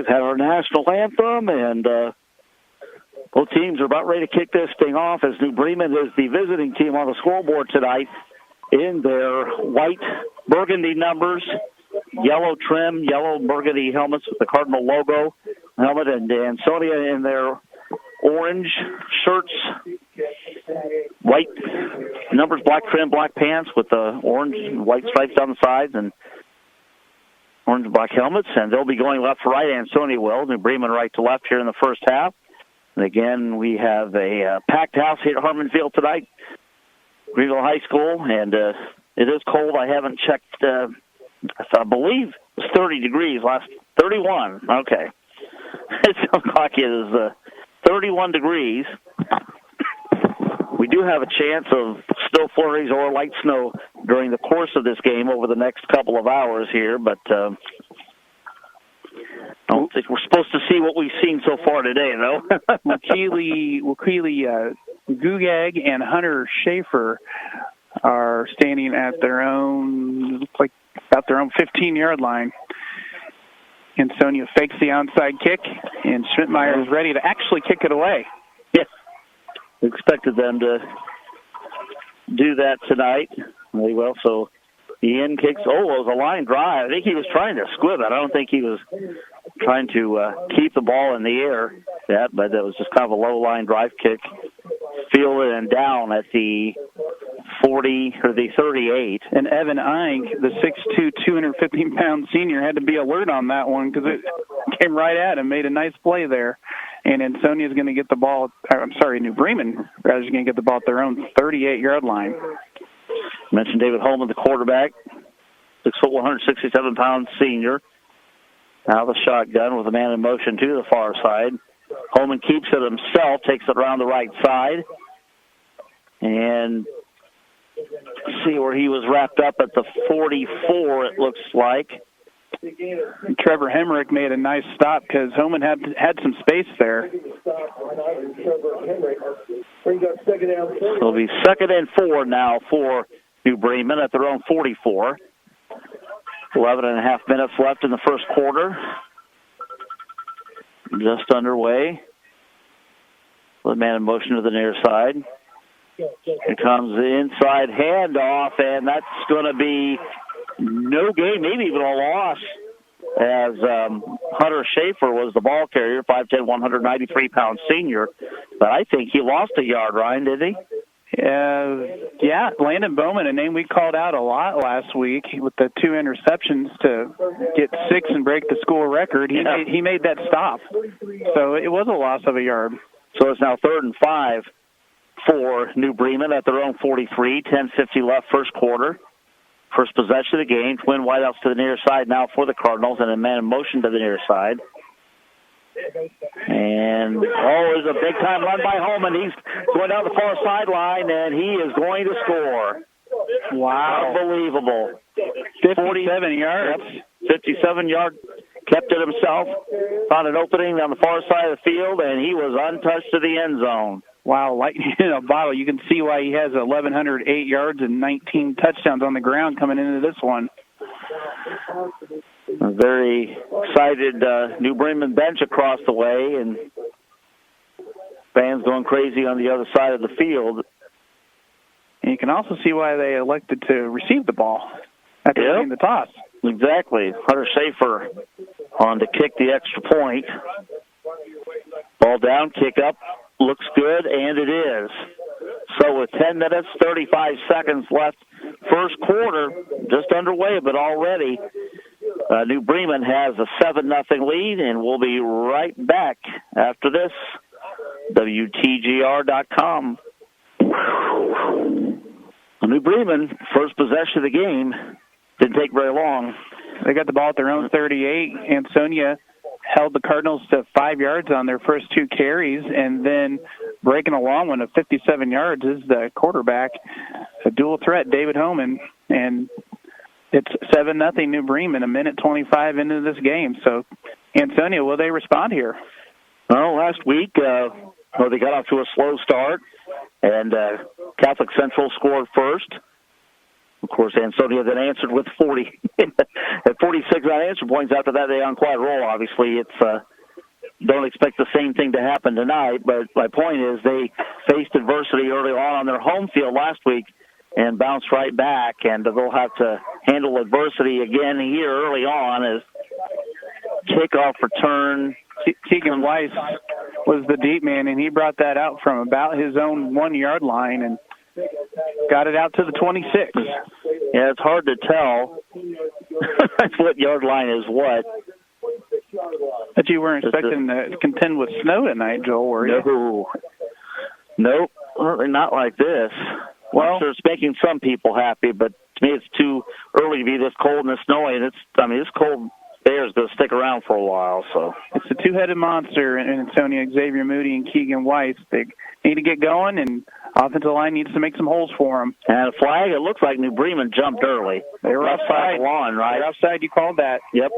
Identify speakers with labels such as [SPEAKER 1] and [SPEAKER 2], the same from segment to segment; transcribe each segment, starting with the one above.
[SPEAKER 1] We've had our national anthem, and both teams are about ready to kick this thing off as New Bremen is the visiting team on the scoreboard tonight in their white burgundy numbers, yellow trim, yellow burgundy helmets with the Cardinal logo helmet, and Ansonia in their orange shirts, white numbers, black trim, black pants with the orange and white stripes down the sides, and orange and black helmets, and they'll be going left to right. Ansonia will. New Bremen right to left here in the first half. And again, we have a packed house here at Harmon Field tonight, Greenville High School, and it is cold. I haven't checked. I believe it's 30 degrees. 31. Okay. It sounds like it is 31 degrees. We do have a chance of snow flurries or light snow during the course of this game over the next couple of hours here, but I don't think we're supposed to see what we've seen so far today, though.
[SPEAKER 2] Wakili Gugag and Hunter Schaefer are standing at their own, looks like about their own 15-yard line. Ansonia fakes the onside kick, and Schmidtmeyer is ready to actually kick it away.
[SPEAKER 1] Yes. We expected them to do that tonight. Very well, so the end kicks. Oh, it was a line drive. I think he was trying to squib it. I don't think he was trying to keep the ball in the air, but that was just kind of a low line drive kick. Fielded and down at the 40 or the 38.
[SPEAKER 2] And Evan Eink, the 6'2", 215-pound senior, had to be alert on that one because it came right at him, made a nice play there. And Ansonia is going to get the ball. New Bremen is going to get the ball at their own 38-yard line.
[SPEAKER 1] Mentioned David Holman, the quarterback, 6', 167-pound senior. Now the shotgun with a man in motion to the far side. Holman keeps it himself, takes it around the right side. And see where he was wrapped up at the 44, it looks like.
[SPEAKER 2] Trevor Hemrick made a nice stop because Holman had some space there.
[SPEAKER 1] It'll be 2nd and 4 now for New Bremen at their own 44. 11 and a half minutes left in the first quarter. Just underway. The man in motion to the near side. Here comes the inside handoff, and that's going to be no gain, maybe even a loss, as Hunter Schaefer was the ball carrier, 5'10", 193-pound senior. But I think he lost a yard, Ryan, did he?
[SPEAKER 2] Yeah, Landon Bowman, a name we called out a lot last week with the 2 interceptions to get 6 and break the school record. He made that stop. So it was a loss of a yard.
[SPEAKER 1] So it's now 3rd and 5 for New Bremen at their own 43. 10:50 left first quarter. First possession of the game. Twin wideouts to the near side now for the Cardinals, and a man in motion to the near side. And, there's a big-time run by Holman. He's going down the far sideline, and he is going to score.
[SPEAKER 2] Wow.
[SPEAKER 1] Unbelievable.
[SPEAKER 2] 57 yards.
[SPEAKER 1] Yep, 57-yard. Kept it himself. Found an opening on the far side of the field, and he was untouched to the end zone.
[SPEAKER 2] Wow, lightning in a bottle. You can see why he has 1,108 yards and 19 touchdowns on the ground coming into this one.
[SPEAKER 1] A very excited New Bremen bench across the way, and fans going crazy on the other side of the field.
[SPEAKER 2] And you can also see why they elected to receive the ball after winning the toss.
[SPEAKER 1] Exactly. Hunter Schaefer on to kick the extra point. Ball down, kick up. Looks good, and it is. So with 10 minutes, 35 seconds left, first quarter just underway, but already New Bremen has a 7-0 lead, and we'll be right back after this. WTGR.com. New Bremen, first possession of the game, didn't take very long.
[SPEAKER 2] They got the ball at their own 38. Ansonia held the Cardinals to 5 yards on their first 2 carries, and then breaking a long one of 57 yards is the quarterback, a dual threat, David Holman, and it's 7-0 New Bremen, 1:25 into this game. So, Ansonia, will they respond here?
[SPEAKER 1] Well, last week, they got off to a slow start, and Catholic Central scored first. Of course, Ansonia then answered with 40. At 46 unanswered points after that, they on quiet roll. Obviously, it's don't expect the same thing to happen tonight, but my point is they faced adversity early on their home field last week and bounced right back, and they'll have to handle adversity again here early on as kickoff return.
[SPEAKER 2] Keegan Weiss was the deep man, and he brought that out from about his own 1 yard line and got it out to the 26.
[SPEAKER 1] Yeah, it's hard to tell what yard line is what.
[SPEAKER 2] But you weren't expecting to contend with snow tonight, Joel, were you?
[SPEAKER 1] Nope, not like this. Well, I'm sure it's making some people happy, but to me it's too early to be this cold and this snowy. And this cold air is going to stick around for a while. So
[SPEAKER 2] it's a two-headed monster in Ansonia, Xavier Moody and Keegan Weiss. They need to get going, and offensive line needs to make some holes for them.
[SPEAKER 1] And a flag, it looks like New Bremen jumped early.
[SPEAKER 2] They were
[SPEAKER 1] left side of the lawn, right?
[SPEAKER 2] They're offside, you called that.
[SPEAKER 1] Yep.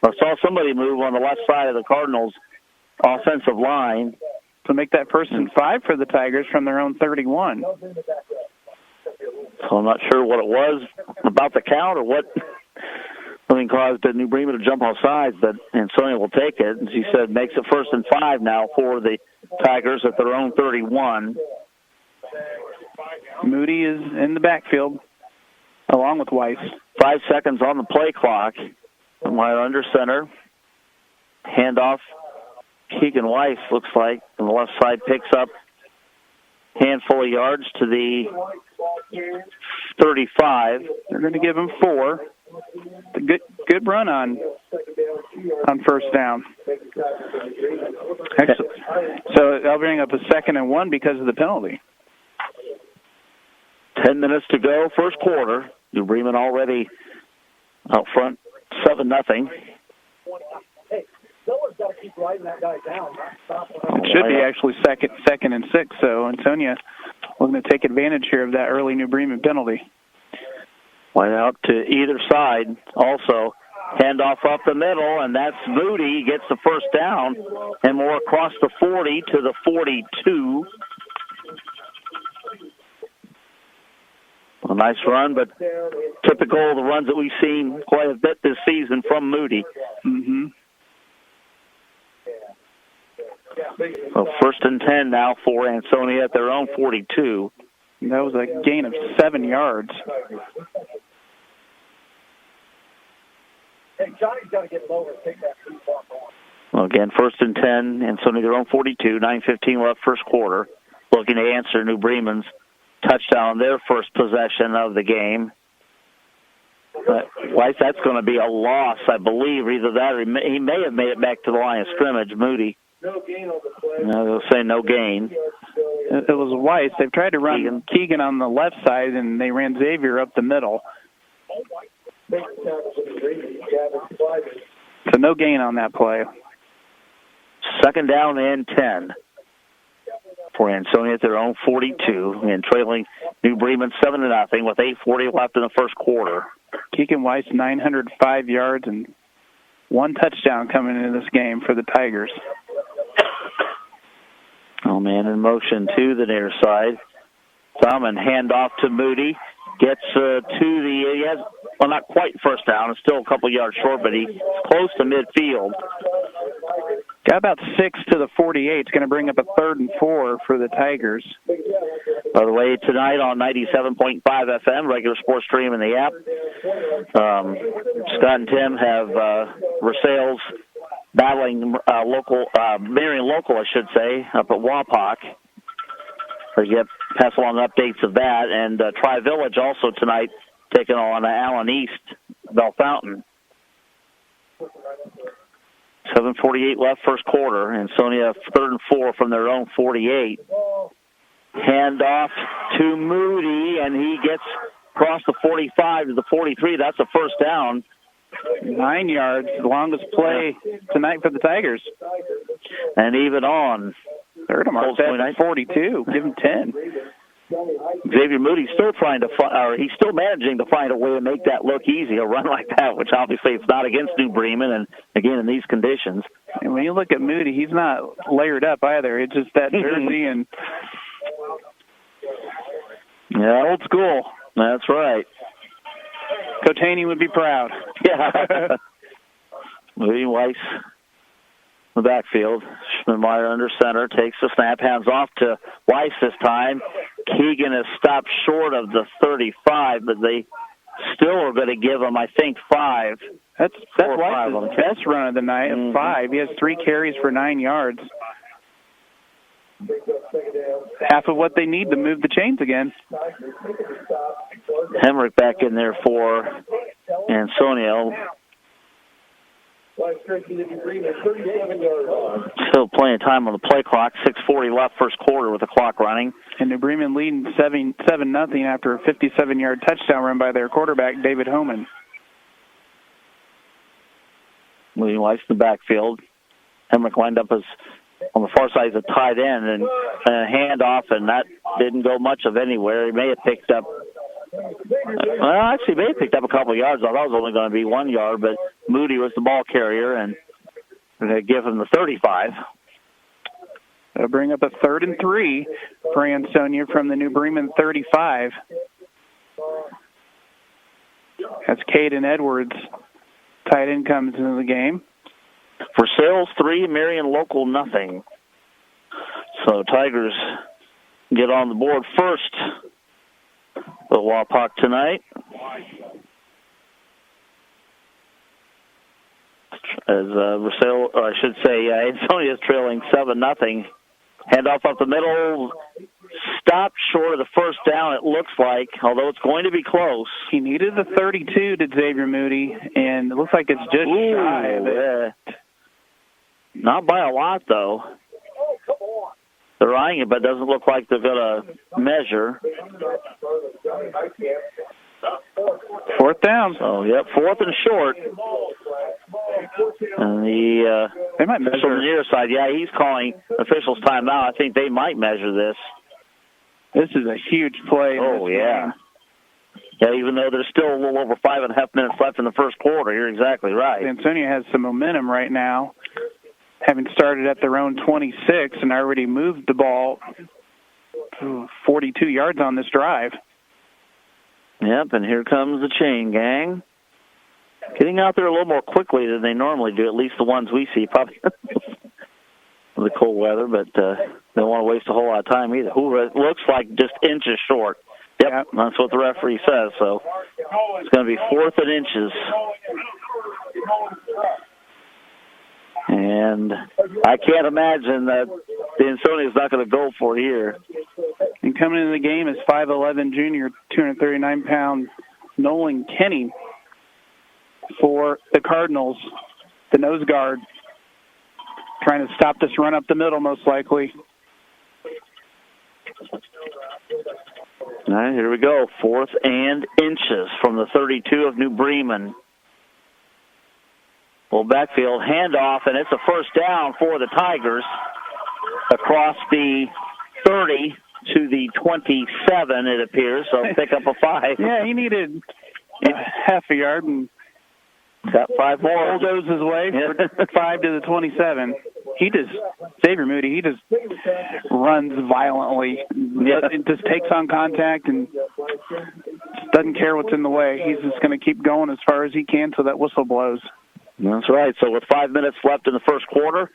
[SPEAKER 1] I saw somebody move on the left side of the Cardinals' offensive line.
[SPEAKER 2] To make that 1st and 5 for the Tigers from their own 31.
[SPEAKER 1] So I'm not sure what it was about the count or what caused New Bremen to jump off sides, but Ansonia will take it. As you said, makes it 1st and 5 now for the Tigers at their own 31.
[SPEAKER 2] Moody is in the backfield along with Weiss.
[SPEAKER 1] 5 seconds on the play clock. Wide under center. Handoff. Keegan Weiss looks like on the left side picks up handful of yards to the 35.
[SPEAKER 2] They're going to give him 4. A good run on 1st down. Excellent. So they'll bring up a 2nd and 1 because of the penalty.
[SPEAKER 1] 10 minutes to go, first quarter. New Bremen already out front, 7-0.
[SPEAKER 2] It should be actually second and 6, so Ansonia was going to take advantage here of that early New Bremen penalty.
[SPEAKER 1] Wide out to either side. Also, handoff up the middle, and that's Moody gets the 1st down, and more across the 40 to the 42. A nice run, but typical of the runs that we've seen quite a bit this season from Moody.
[SPEAKER 2] Mm-hmm.
[SPEAKER 1] So 1st and 10 now for Ansonia at their own 42.
[SPEAKER 2] That was a gain of 7 yards.
[SPEAKER 3] Hey, Johnny's got to get lower and take that too far on.
[SPEAKER 1] Well, again, 1st and 10, Ansonia their own 42, 9:15 left first quarter. Looking to answer New Bremen's touchdown, their first possession of the game. Weiss, that's going to be a loss, I believe. Either that or he may have made it back to the line of scrimmage, Moody.
[SPEAKER 3] No gain on the play.
[SPEAKER 1] No, they'll say no gain.
[SPEAKER 2] It was Weiss. They've tried to run Keegan on the left side, and they ran Xavier up the middle. So no gain on that play.
[SPEAKER 1] 2nd down and 10 for Ansonia at their own 42, and trailing New Bremen 7-0 with 8:40 left in the first quarter.
[SPEAKER 2] Keegan Weiss, 905 yards and 1 touchdown coming into this game for the Tigers.
[SPEAKER 1] Oh, man, in motion to the near side. Thumb handoff to Moody. Gets he has, well, not quite 1st down. It's still a couple yards short, but he's close to midfield.
[SPEAKER 2] Got about 6 to the 48. It's going to bring up a 3rd and 4 for the Tigers.
[SPEAKER 1] By the way, tonight on 97.5 FM, regular sports stream in the app, Scott and Tim have Versailles battling Marion local, I should say, up at Wapak. So pass along updates of that. And Tri-Village also tonight taking on Allen East, Bell Fountain. 7:48 left first quarter. Ansonia 3rd and 4 from their own 48. Handoff to Moody, and he gets across the 45 to the 43. That's a 1st down.
[SPEAKER 2] 9 yards, the longest play tonight for the Tigers.
[SPEAKER 1] And even on.
[SPEAKER 2] Third of March, 42. Give him 10.
[SPEAKER 1] Xavier Moody's still he's still managing to find a way to make that look easy, a run like that, which obviously it's not against New Bremen, and again in these conditions.
[SPEAKER 2] And when you look at Moody, he's not layered up either. It's just that jersey and.
[SPEAKER 1] Yeah, old school. That's right.
[SPEAKER 2] Kotani would be proud.
[SPEAKER 1] Yeah. Moody Weiss in the backfield. Schmidmeyer under center, takes the snap, hands off to Weiss this time. Keegan has stopped short of the 35, but they still are going to give him, I think, 5.
[SPEAKER 2] That's Weiss's best run of the night of 5. He has 3 carries for 9 yards. Half of what they need to move the chains again.
[SPEAKER 1] Hemrick back in there for Ansonia. Still plenty of time on the play clock. 6:40 left, first quarter with the clock running.
[SPEAKER 2] And New Bremen leading 7-0 after a 57-yard touchdown run by their quarterback, David Homan.
[SPEAKER 1] William Weiss in the backfield. Hemrick lined up as on the far side as a tight end and a handoff, and that didn't go much of anywhere. He may have picked up, may have picked up a couple of yards. I thought it was only going to be 1 yard, but Moody was the ball carrier, and they give him the 35.
[SPEAKER 2] That'll bring up a 3rd and 3 for Ansonia from the New Bremen 35. As Caden Edwards, tight end, comes into the game.
[SPEAKER 1] For Sales, 3, Marion Local, nothing. So Tigers get on the board first. The Wapak tonight. As Ansonia is trailing 7-0. Handoff up the middle. Stopped short of the first down, it looks like, although it's going to be close.
[SPEAKER 2] He needed the 32, did Xavier Moody, and it looks like it's just shy of it.
[SPEAKER 1] Not by a lot, though. They're eyeing it, but it doesn't look like they're going to measure.
[SPEAKER 2] 4th down.
[SPEAKER 1] So, 4th and short. And
[SPEAKER 2] they might measure
[SPEAKER 1] from the near side. Yeah, he's calling officials timeout. I think they might measure this.
[SPEAKER 2] This is a huge play.
[SPEAKER 1] Oh, yeah. Yeah, even though there's still a little over 5.5 minutes left in the first quarter. You're exactly right.
[SPEAKER 2] Ansonia has some momentum right now, having started at their own 26 and already moved the ball 42 yards on this drive.
[SPEAKER 1] Yep, and here comes the chain gang. Getting out there a little more quickly than they normally do, at least the ones we see, probably with the cold weather, but they don't want to waste a whole lot of time either. It looks like just inches short. Yep, that's what the referee says, so it's going to be 4th and inches. And I can't imagine that the Ansonia is not going to go for it here.
[SPEAKER 2] And coming into the game is 5'11" junior, 239-pound Nolan Kenny for the Cardinals, the nose guard, trying to stop this run up the middle most likely.
[SPEAKER 1] All right, here we go. 4th and inches from the 32 of New Bremen. Well, backfield handoff, and it's a first down for the Tigers across the 30 to the 27, it appears, so pick up a 5.
[SPEAKER 2] Yeah, he needed half a yard and
[SPEAKER 1] got 5 more.
[SPEAKER 2] Bulldoze his way for 5 to the 27. Xavier Moody, he just runs violently. It just takes on contact and doesn't care what's in the way. He's just going to keep going as far as he can till that whistle blows.
[SPEAKER 1] That's right. So with 5 minutes left in the first quarter,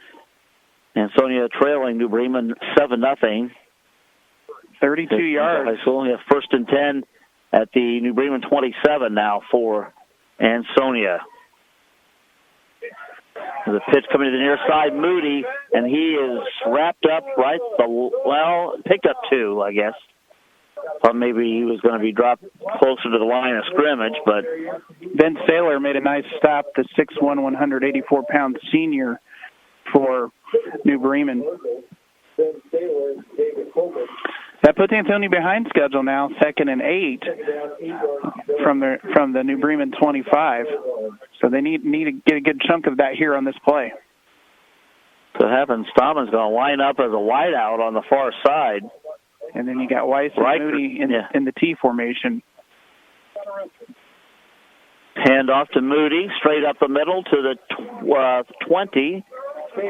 [SPEAKER 1] Ansonia trailing New Bremen 7-0.
[SPEAKER 2] 32 yards.
[SPEAKER 1] So only a 1st and 10 at the New Bremen 27 now for Ansonia. The pitch coming to the near side, Moody, and he is wrapped up picked up 2, I guess. Thought maybe he was going to be dropped closer to the line of scrimmage, but
[SPEAKER 2] Ben Saylor made a nice stop, the 6'1", 184-pound senior for New Bremen. That puts Ansonia behind schedule now, 2nd and 8 from the New Bremen 25. So they need to get a good chunk of that here on this play.
[SPEAKER 1] So happens, Stallman's going to line up as a wideout on the far side.
[SPEAKER 2] And then you got Weiss and Moody in the T formation.
[SPEAKER 1] Hand off to Moody, straight up the middle to the 20. So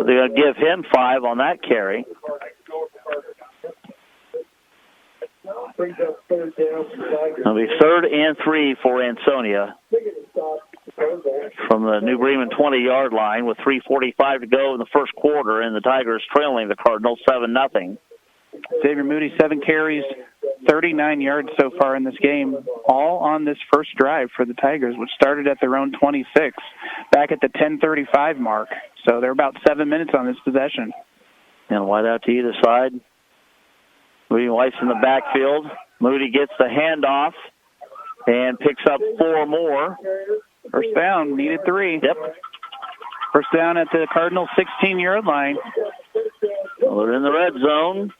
[SPEAKER 1] they're going to give him 5 on that carry. It'll be 3rd and 3 for Ansonia from the New Bremen 20-yard line with 3:45 to go in the first quarter, and the Tigers trailing the Cardinals 7-0.
[SPEAKER 2] Xavier Moody, 7 carries, 39 yards so far in this game, all on this first drive for the Tigers, which started at their own 26, back at the 10:35 mark. So they're about 7 minutes on this possession.
[SPEAKER 1] And wide out to either side. Moody Weiss in the backfield. Moody gets the handoff and picks up 4 more.
[SPEAKER 2] First down, needed 3.
[SPEAKER 1] Yep.
[SPEAKER 2] First down at the Cardinals' 16-yard line.
[SPEAKER 1] Well, they're in the red zone.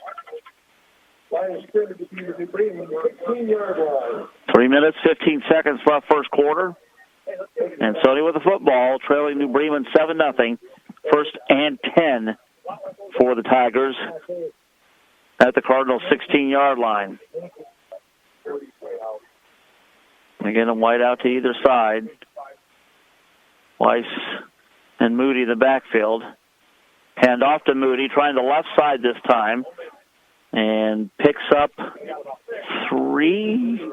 [SPEAKER 1] 3 minutes, 15 seconds left first quarter. And Sony with the football, trailing New Bremen 7-0. 1st and 10 for the Tigers at the Cardinals' 16-yard line. Again, a wide out to either side. Weiss and Moody in the backfield. Hand off to Moody, trying the left side this time. And picks up 3,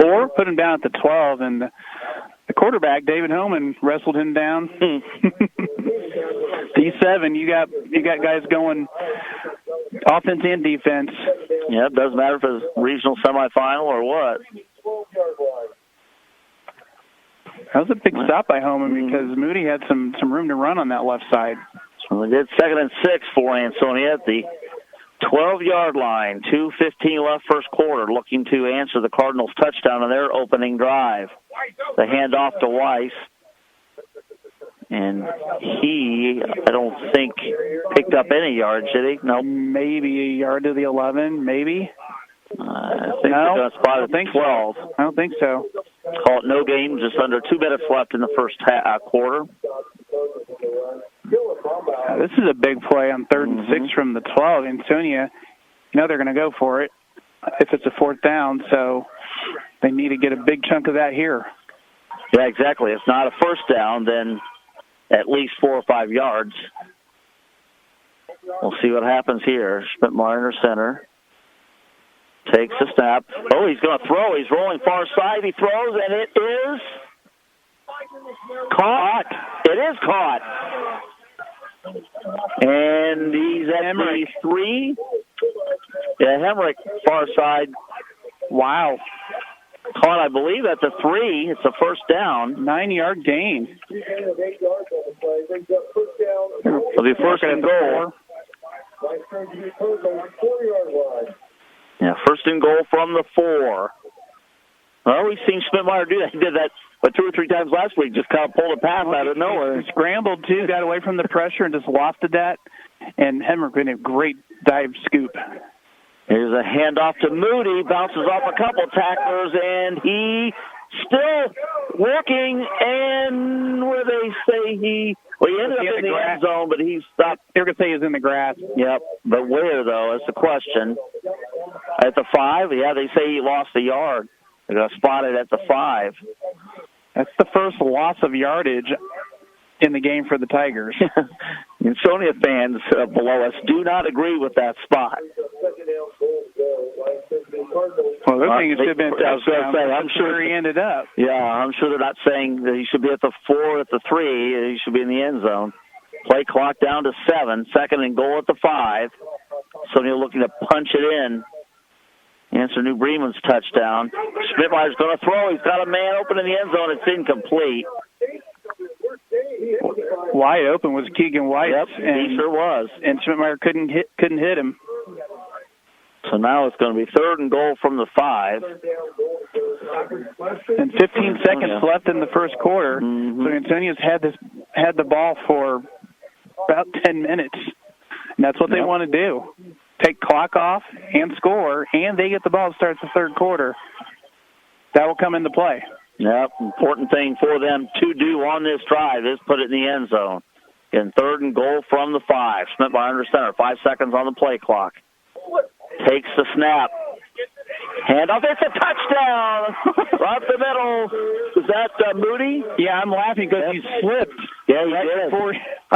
[SPEAKER 2] 4, put him down at the 12, and the quarterback, David Homan, wrestled him down. D7, you got guys going offense and defense.
[SPEAKER 1] Yeah, it doesn't matter if it's regional semifinal or what.
[SPEAKER 2] That was a big stop by Homan because Moody had some room to run on that left side.
[SPEAKER 1] So they did 2nd and 6 for Ansonia at the 12-yard line. 2:15 left first quarter, looking to answer the Cardinals' touchdown on their opening drive. The handoff to Weiss. And he, I don't think, picked up any yards, did he? No.
[SPEAKER 2] Maybe a yard to the 11, maybe.
[SPEAKER 1] I think they're going to spot at 12.
[SPEAKER 2] I don't think so.
[SPEAKER 1] Call it no game, just under 2 minutes left in the first quarter.
[SPEAKER 2] This is a big play on 3rd and 6 from the 12. Ansonia, they're going to go for it if it's a 4th down, so they need to get a big chunk of that here.
[SPEAKER 1] Yeah, exactly. If not a first down, then at least 4 or 5 yards. We'll see what happens here. Schmidt-Meyer under center. Takes the snap. Oh, he's going to throw. He's rolling far side. He throws, and it is caught. It is caught. And he's at the 3. Yeah, Hemrick, far side. Wow. Caught, I believe, at the 3. It's a first down.
[SPEAKER 2] 9-yard gain.
[SPEAKER 1] It'll be first and goal. Yeah, first and goal from the 4. Well, we've seen Schmidt-Meyer do that. He did that 2 or 3 times last week, just kind of pulled a pass out of nowhere.
[SPEAKER 2] He scrambled, too, got away from the pressure and just lofted that. And Hemrick did a great dive scoop.
[SPEAKER 1] Here's a handoff to Moody, bounces off a couple tacklers, and he still working, and where they say he ended up in the end zone, but he stopped.
[SPEAKER 2] They're going to say he's in the grass.
[SPEAKER 1] Yep, but where, though, is the question. At the 5, yeah, they say he lost a yard. They're going to spot it at the 5.
[SPEAKER 2] That's the first loss of yardage in the game for the Tigers.
[SPEAKER 1] Ansonia fans below us do not agree with that spot.
[SPEAKER 2] Well, they're thinking it should have been touchdown.
[SPEAKER 1] I'm sure
[SPEAKER 2] he ended up.
[SPEAKER 1] Yeah, I'm sure they're not saying that he should be at the 4, at the 3. He should be in the end zone. Play clock down to 7. 2nd and goal at the 5. Ansonia looking to punch it in. Answer New Bremen's touchdown. Schmidt-Meyer's going to throw. He's got a man open in the end zone. It's incomplete.
[SPEAKER 2] Wide open was Keegan White.
[SPEAKER 1] Yep, he sure was.
[SPEAKER 2] And Schmidt-Meyer couldn't hit him.
[SPEAKER 1] So now it's going to be 3rd and goal from the 5.
[SPEAKER 2] And 15 seconds left in the first quarter.
[SPEAKER 1] Mm-hmm.
[SPEAKER 2] So Antonia's had the ball for about 10 minutes. And that's what they want to do. Take clock off and score, and they get the ball to start the 3rd quarter. That will come into play.
[SPEAKER 1] Yep, important thing for them to do on this drive is put it in the end zone. In 3rd and goal from the 5. Schmidt-Meyer under center, 5 seconds on the play clock. Takes the snap. Handoff, it's a touchdown! Right the middle. Is that Moody?
[SPEAKER 2] Yeah, I'm laughing because he slipped.
[SPEAKER 1] Yeah, he did.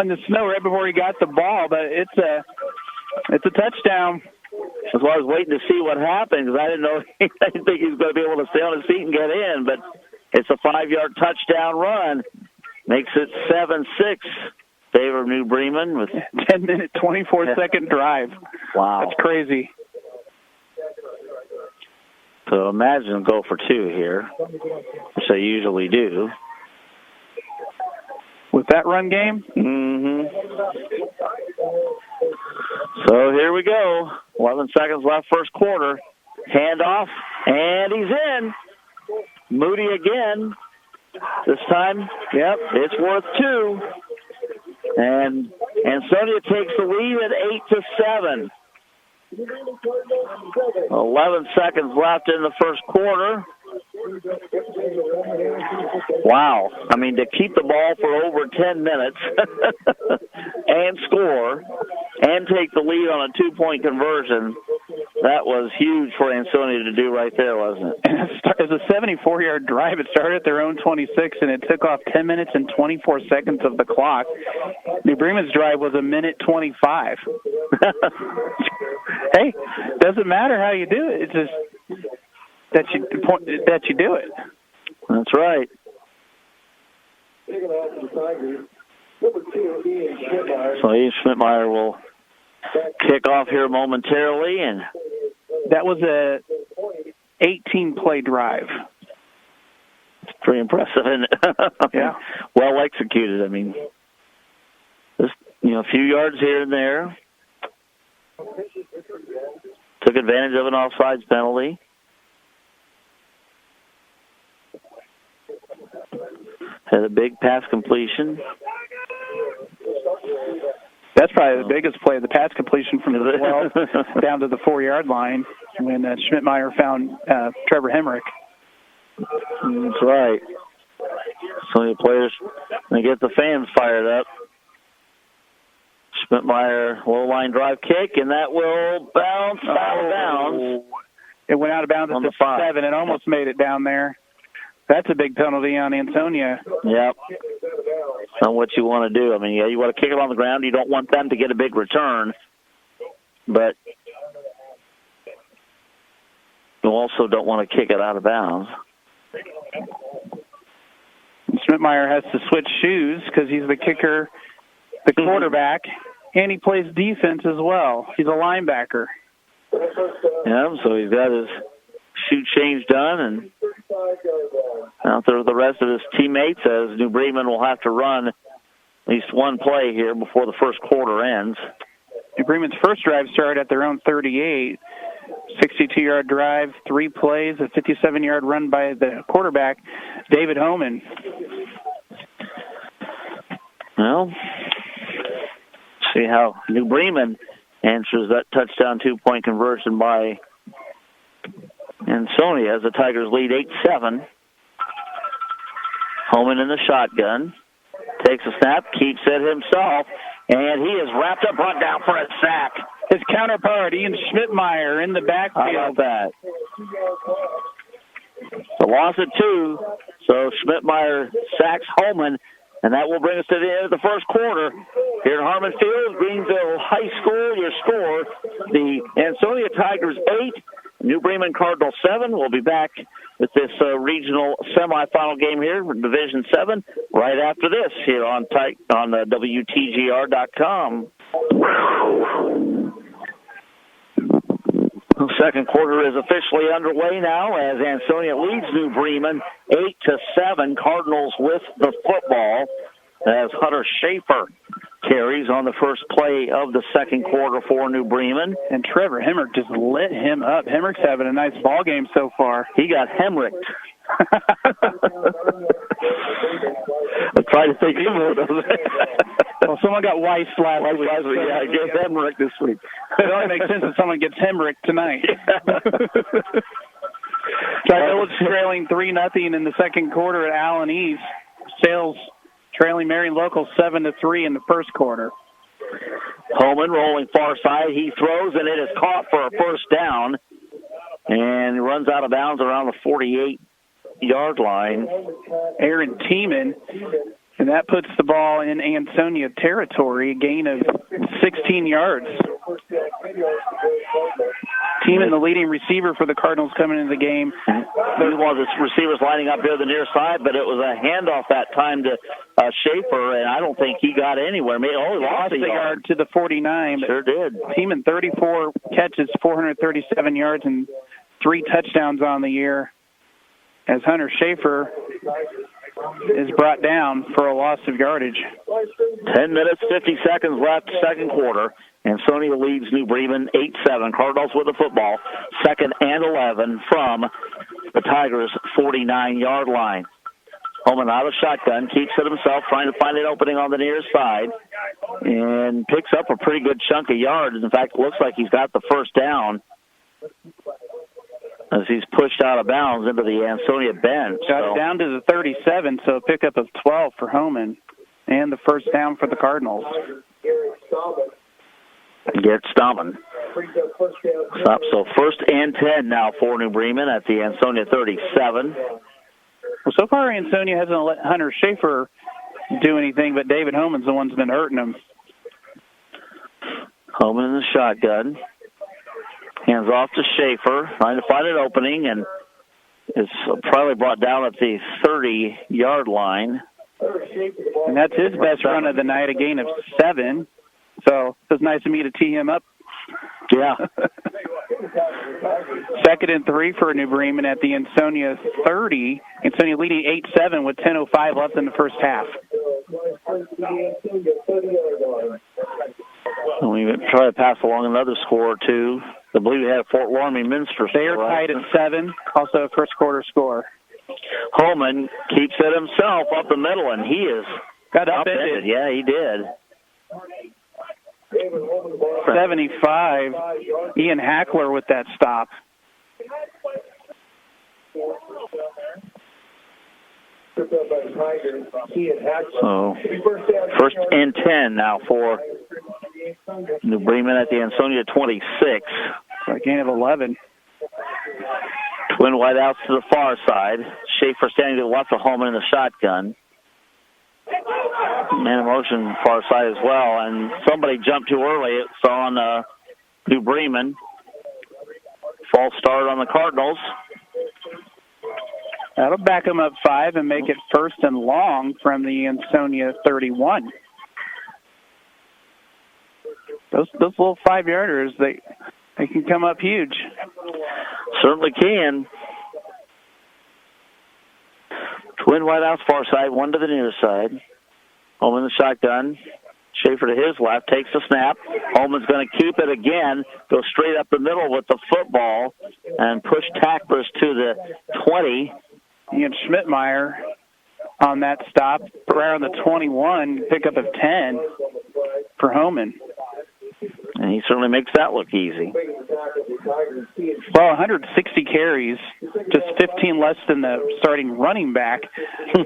[SPEAKER 2] On the snow right before he got the ball, but it's a touchdown.
[SPEAKER 1] That's why I was waiting to see what happened, because I didn't know, I didn't think he was going to be able to stay on his feet and get in, but it's a 5-yard touchdown run. Makes it 7-6. Favor of New Bremen with
[SPEAKER 2] 10-minute, 24-second drive.
[SPEAKER 1] Wow.
[SPEAKER 2] That's crazy.
[SPEAKER 1] So imagine go for 2 here, which they usually do.
[SPEAKER 2] With that run game?
[SPEAKER 1] Mm-hmm. So here we go. 11 seconds left first quarter. Handoff, and he's in. Moody again. This time, yep, it's worth 2. And Ansonia takes the lead at 8-7. 11 seconds left in the first quarter. Wow. I mean, to keep the ball for over 10 minutes and score and take the lead on a 2-point conversion, that was huge for Ansonia to do right there, wasn't it?
[SPEAKER 2] It was a 74-yard drive. It started at their own 26, and it took off 10 minutes and 24 seconds of the clock. New Bremen's drive was 1:25. Hey, doesn't matter how you do it. It's just that you do it.
[SPEAKER 1] That's right. So Ian Schmidtmeyer will kick off here momentarily, and
[SPEAKER 2] that was a 18-play drive.
[SPEAKER 1] It's pretty impressive, isn't it?
[SPEAKER 2] Yeah.
[SPEAKER 1] Well executed. I mean, just, a few yards here and there. Took advantage of an offsides penalty. Had a big pass completion.
[SPEAKER 2] That's probably the biggest play, the pass completion from the 12 down to the 4-yard line when Schmidtmeyer found Trevor Hemrick.
[SPEAKER 1] That's right. So many players, they get the fans fired up. Schmidtmeyer, low-line drive kick, and that will bounce out of bounds.
[SPEAKER 2] It went out of bounds at the 7 and almost made it down there. That's a big penalty on Ansonia.
[SPEAKER 1] Yep. Not what you want to do. I mean, yeah, you want to kick it on the ground. You don't want them to get a big return. But you also don't want to kick it out of bounds.
[SPEAKER 2] Schmidtmeyer has to switch shoes because he's the kicker, the quarterback, and he plays defense as well. He's a linebacker.
[SPEAKER 1] Yeah, so he's got his shoe change done, and out there with the rest of his teammates as New Bremen will have to run at least one play here before the first quarter ends.
[SPEAKER 2] New Bremen's first drive started at their own 38. 62-yard drive, 3 plays, a 57-yard run by the quarterback, David Homan.
[SPEAKER 1] Well, see how New Bremen answers that touchdown 2-point conversion by Ansonia as the Tigers lead 8-7. Homan in the shotgun. Takes a snap, keeps it himself, and he is wrapped up, brought down for a sack.
[SPEAKER 2] His counterpart, Ian Schmidtmeyer, in the backfield.
[SPEAKER 1] How about that? The loss of 2, so Schmidtmeyer sacks Homan, and that will bring us to the end of the first quarter. Here at Harmon Field, Greenville High School, your score, the Ansonia Tigers 8, New Bremen Cardinals 7. We'll be back with this regional semifinal game here for Division 7 right after this here on WTGR.com. The second quarter is officially underway now as Ansonia leads New Bremen 8-7. Cardinals with the football as Hunter Schaefer carries on the first play of the second quarter for New Bremen.
[SPEAKER 2] And Trevor Hemrick just lit him up. Hemrick's having a nice ball game so far.
[SPEAKER 1] He got Hemricked. I'm trying to think of it.
[SPEAKER 2] Well, someone got Weiss last week.
[SPEAKER 1] Yeah, get Hemrick this week.
[SPEAKER 2] It only makes sense if someone gets Hemrick tonight. Tigers trailing 3-0 in the second quarter at Allen East. Sales trailing Marion Local 7-3 in the first quarter.
[SPEAKER 1] Holman rolling far side. He throws, and it is caught for a first down. And he runs out of bounds around the 48-yard line.
[SPEAKER 2] Aaron Tiemann. And that puts the ball in Ansonia territory, a gain of 16 yards. Team and the leading receiver for the Cardinals coming into the game.
[SPEAKER 1] Well, the receivers lining up here the near side, but it was a handoff that time to Schaefer, and I don't think he got anywhere. Maybe only lost a yard
[SPEAKER 2] to the 49.
[SPEAKER 1] Sure did.
[SPEAKER 2] Team in 34 catches, 437 yards, and 3 touchdowns on the year, as Hunter Schaefer is brought down for a loss of yardage.
[SPEAKER 1] 10 minutes, 50 seconds left, second quarter. Ansonia leads New Bremen 8-7. Cardinals with the football. 2nd and 11 from the Tigers' 49-yard line. Holman out of shotgun, keeps it himself, trying to find an opening on the near side, and picks up a pretty good chunk of yards. In fact, it looks like he's got the first down as he's pushed out of bounds into the Ansonia bench.
[SPEAKER 2] Got it down to the 37, so a pickup of 12 for Holman, and the first down for the Cardinals.
[SPEAKER 1] Garrett Stammen. Stop. So 1st and 10 now for New Bremen at the Ansonia 37.
[SPEAKER 2] Well, so far Ansonia hasn't let Hunter Schaefer do anything, but David Holman's the one who's been hurting him.
[SPEAKER 1] Holman in the shotgun. Hands off to Schaefer, trying to find an opening, and is probably brought down at the 30-yard line.
[SPEAKER 2] And that's his best run of the night, a gain of 7. So it was nice of me to tee him up.
[SPEAKER 1] Yeah.
[SPEAKER 2] 2nd and 3 for New Bremen at the Ansonia 30. Ansonia leading 8-7 with 10:05 left in the first half.
[SPEAKER 1] We try to pass along another score or two. I believe we had a Fort Laramie Minster.
[SPEAKER 2] They are tied at 7, also a first quarter score.
[SPEAKER 1] Holman keeps it himself up the middle, and he is
[SPEAKER 2] got upended.
[SPEAKER 1] Yeah, he did.
[SPEAKER 2] 75. Ian Hackler with that stop.
[SPEAKER 1] So 1st and 10 now for New Bremen at the Ansonia 26.
[SPEAKER 2] So a gain of 11.
[SPEAKER 1] Twin wideouts to the far side. Schaefer standing to the left of Holman in the shotgun. Man in motion far side as well, and somebody jumped too early. It's on New Bremen. False start on the Cardinals.
[SPEAKER 2] That'll back them up 5 and make it 1st and long from the Ansonia 31. Those little 5-yarders, they can come up huge.
[SPEAKER 1] Certainly can. Twin wideouts far side, one to the near side. Holman the shotgun. Schaefer to his left, takes the snap. Holman's going to keep it again, go straight up the middle with the football, and push tacklers to the 20.
[SPEAKER 2] Ian Schmidtmeyer on that stop, around the 21, pickup of 10 for Holman.
[SPEAKER 1] And he certainly makes that look easy.
[SPEAKER 2] Well, 160 carries, just 15 less than the starting running back.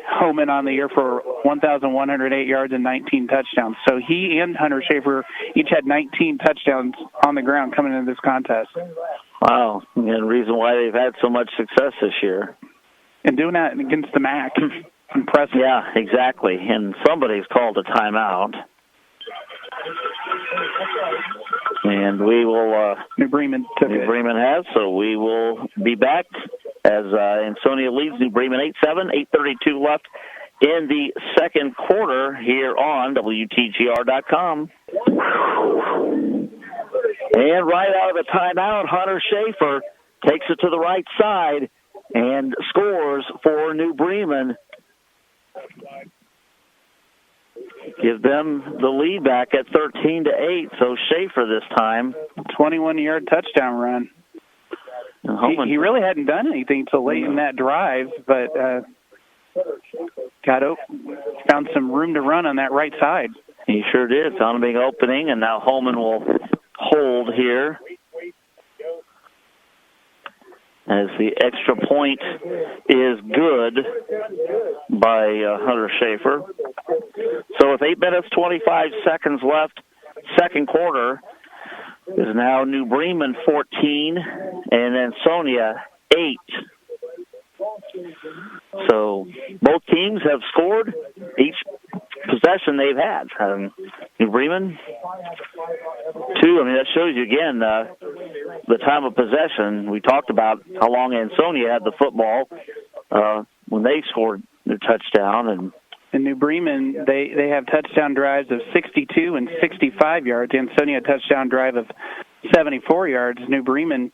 [SPEAKER 2] Holman on the year for 1,108 yards and 19 touchdowns. So he and Hunter Schaefer each had 19 touchdowns on the ground coming into this contest.
[SPEAKER 1] Wow, and the reason why they've had so much success this year.
[SPEAKER 2] And doing that against the MAC. Impressive.
[SPEAKER 1] Yeah, exactly. And somebody's called a timeout. And we will...
[SPEAKER 2] New Bremen
[SPEAKER 1] has, so we will be back as Ansonia leads New Bremen 8-7, 8:32 left in the second quarter here on WTGR.com. And right out of the timeout, Hunter Schaefer takes it to the right side and scores for New Bremen. Give them the lead back at 13-8. So Schaefer this time,
[SPEAKER 2] 21-yard touchdown run. He really hadn't done anything till late in that drive, but found some room to run on that right side.
[SPEAKER 1] He sure did. Found a big opening, and now Holman will hold here as the extra point is good by Hunter Schaefer. So with 8 minutes, 25 seconds left, second quarter is now New Bremen 14 and Ansonia 8. So both teams have scored each possession they've had. New Bremen, 2. I mean, that shows you again, the time of possession, we talked about how long Ansonia had the football when they scored their touchdown. And
[SPEAKER 2] in New Bremen, they have touchdown drives of 62 and 65 yards. Ansonia touchdown drive of 74 yards. New Bremen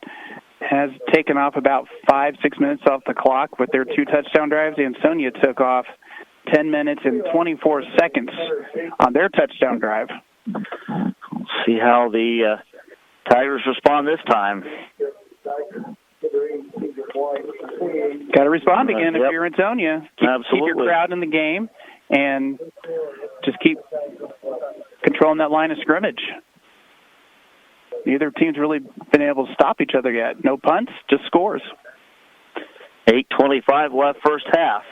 [SPEAKER 2] has taken off about 5-6 minutes off the clock with their 2 touchdown drives. Ansonia took off 10 minutes and 24 seconds on their touchdown drive.
[SPEAKER 1] Let's see how the Tigers respond this time.
[SPEAKER 2] Got to respond again if you're Ansonia. Keep your crowd in the game and just keep controlling that line of scrimmage. Neither team's really been able to stop each other yet. No punts, just scores.
[SPEAKER 1] 8:25 left first half.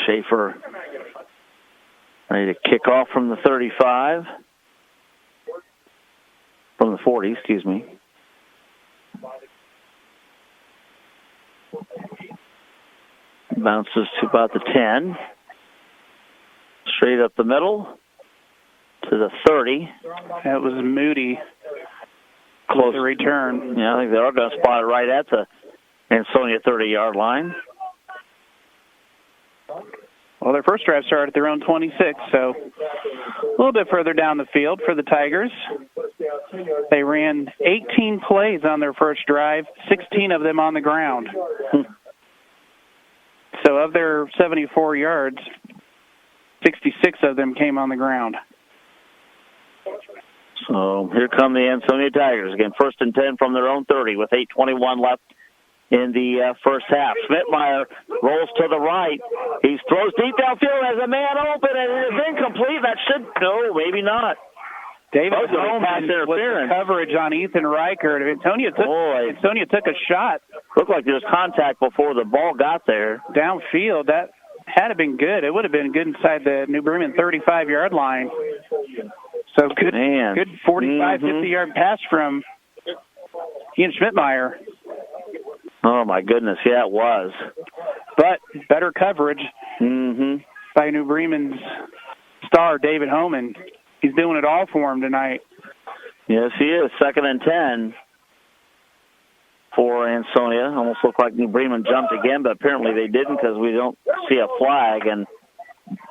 [SPEAKER 1] Schaefer ready to kick off from the 35. From the 40, excuse me. Bounces to about the 10. Straight up the middle to the 30.
[SPEAKER 2] That was Moody. Close to return.
[SPEAKER 1] Yeah, I think they are going to spot it right at the Ansonia 30-yard line.
[SPEAKER 2] Well, their first drive started at their own 26, so a little bit further down the field for the Tigers. They ran 18 plays on their first drive, 16 of them on the ground. So of their 74 yards, 66 of them came on the ground.
[SPEAKER 1] So here come the Ansonia Tigers. Again, 1st and 10 from their own 30 with 8:21 left in the first half. Schmidtmeyer rolls to the right. He throws deep downfield as a man open, and it is incomplete. That should go, maybe not.
[SPEAKER 2] David Holmes with the coverage on Ethan Reichert. Ansonia took a shot.
[SPEAKER 1] Looked like there was contact before the ball got there.
[SPEAKER 2] Downfield, that had to been good. It would have been good inside the New Bremen 35-yard line. So good 45, 50-yard pass from Ian Schmidtmeyer.
[SPEAKER 1] Oh, my goodness, yeah, it was.
[SPEAKER 2] But better coverage by New Bremen's star, David Homan. He's doing it all for him tonight.
[SPEAKER 1] Yes, he is. 2nd and 10 for Ansonia. Almost looked like New Bremen jumped again, but apparently they didn't because we don't see a flag, and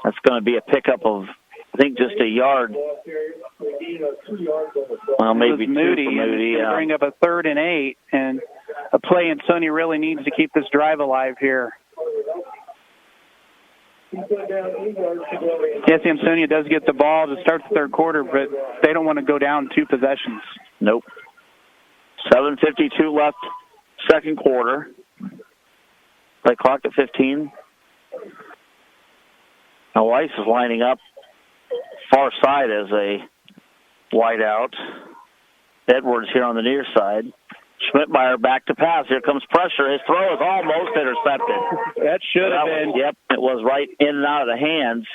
[SPEAKER 1] that's going to be a pickup of, I think, just a yard. Well, maybe
[SPEAKER 2] Moody.
[SPEAKER 1] Two for Moody.
[SPEAKER 2] They bring up a 3rd and 8, and a play Ansonia really needs to keep this drive alive here. Yes, Ansonia does get the ball to start the third quarter, but they don't want to go down 2 possessions.
[SPEAKER 1] Nope. 7:52 left, second quarter. Play clock at 15. Now Weiss is lining up far side as a wideout. Edwards here on the near side. Schmidtmeyer back to pass. Here comes pressure. His throw is almost intercepted.
[SPEAKER 2] That should have been.
[SPEAKER 1] Yep, it was right in and out of the hands.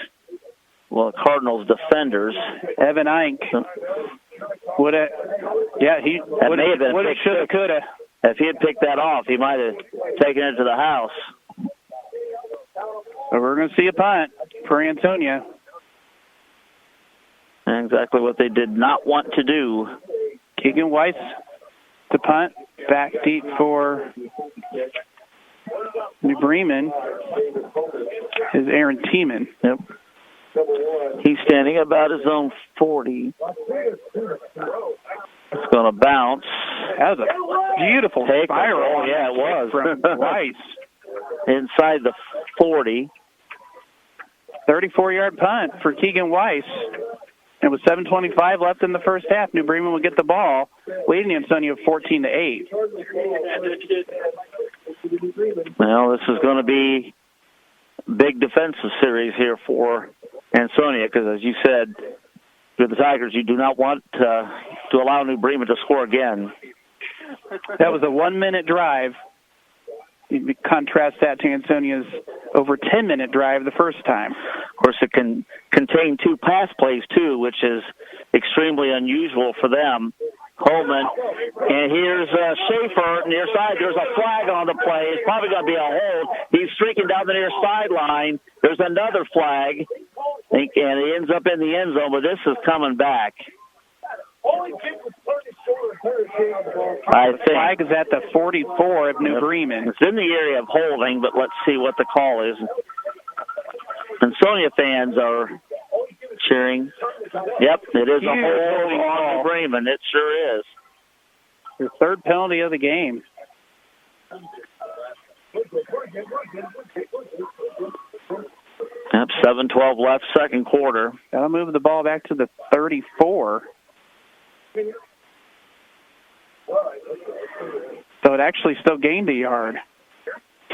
[SPEAKER 1] Well, Cardinals defenders.
[SPEAKER 2] Evan Eink would have. Yeah, he would have, should have, could have.
[SPEAKER 1] If he had picked that off, he might have taken it to the house.
[SPEAKER 2] So we're going to see a punt for Ansonia.
[SPEAKER 1] Exactly what they did not want to do.
[SPEAKER 2] Keegan Weiss to punt, back deep for New Bremen is Aaron Tiemann.
[SPEAKER 1] Yep. He's standing about his own 40. It's going to bounce.
[SPEAKER 2] That was a beautiful spiral.
[SPEAKER 1] Yeah, it was.
[SPEAKER 2] From Weiss.
[SPEAKER 1] Inside the 40.
[SPEAKER 2] 34-yard punt for Keegan Weiss. And with 7:25 left in the first half, New Bremen will get the ball, leading Ansonia 14-8.
[SPEAKER 1] Well, this is going to be a big defensive series here for Ansonia because, as you said, with the Tigers, you do not want to allow New Bremen to score again.
[SPEAKER 2] That was a 1-minute drive. You contrast that to Ansonia's over 10-minute drive the first time.
[SPEAKER 1] Of course, it can contain 2 pass plays, too, which is extremely unusual for them. Holman, and here's Schaefer near side. There's a flag on the play. It's probably going to be a hold. He's streaking down the near sideline. There's another flag, and it ends up in the end zone, but this is coming back. I think.
[SPEAKER 2] Flag is at the 44 of New Bremen.
[SPEAKER 1] It's in the area of holding, but let's see what the call is. Ansonia fans are cheering. Yep, it is a hold on New Bremen. It sure is.
[SPEAKER 2] Your third penalty of the game.
[SPEAKER 1] Yep, 7:12 left, second quarter.
[SPEAKER 2] That'll move the ball back to the 34. So it actually still gained a yard.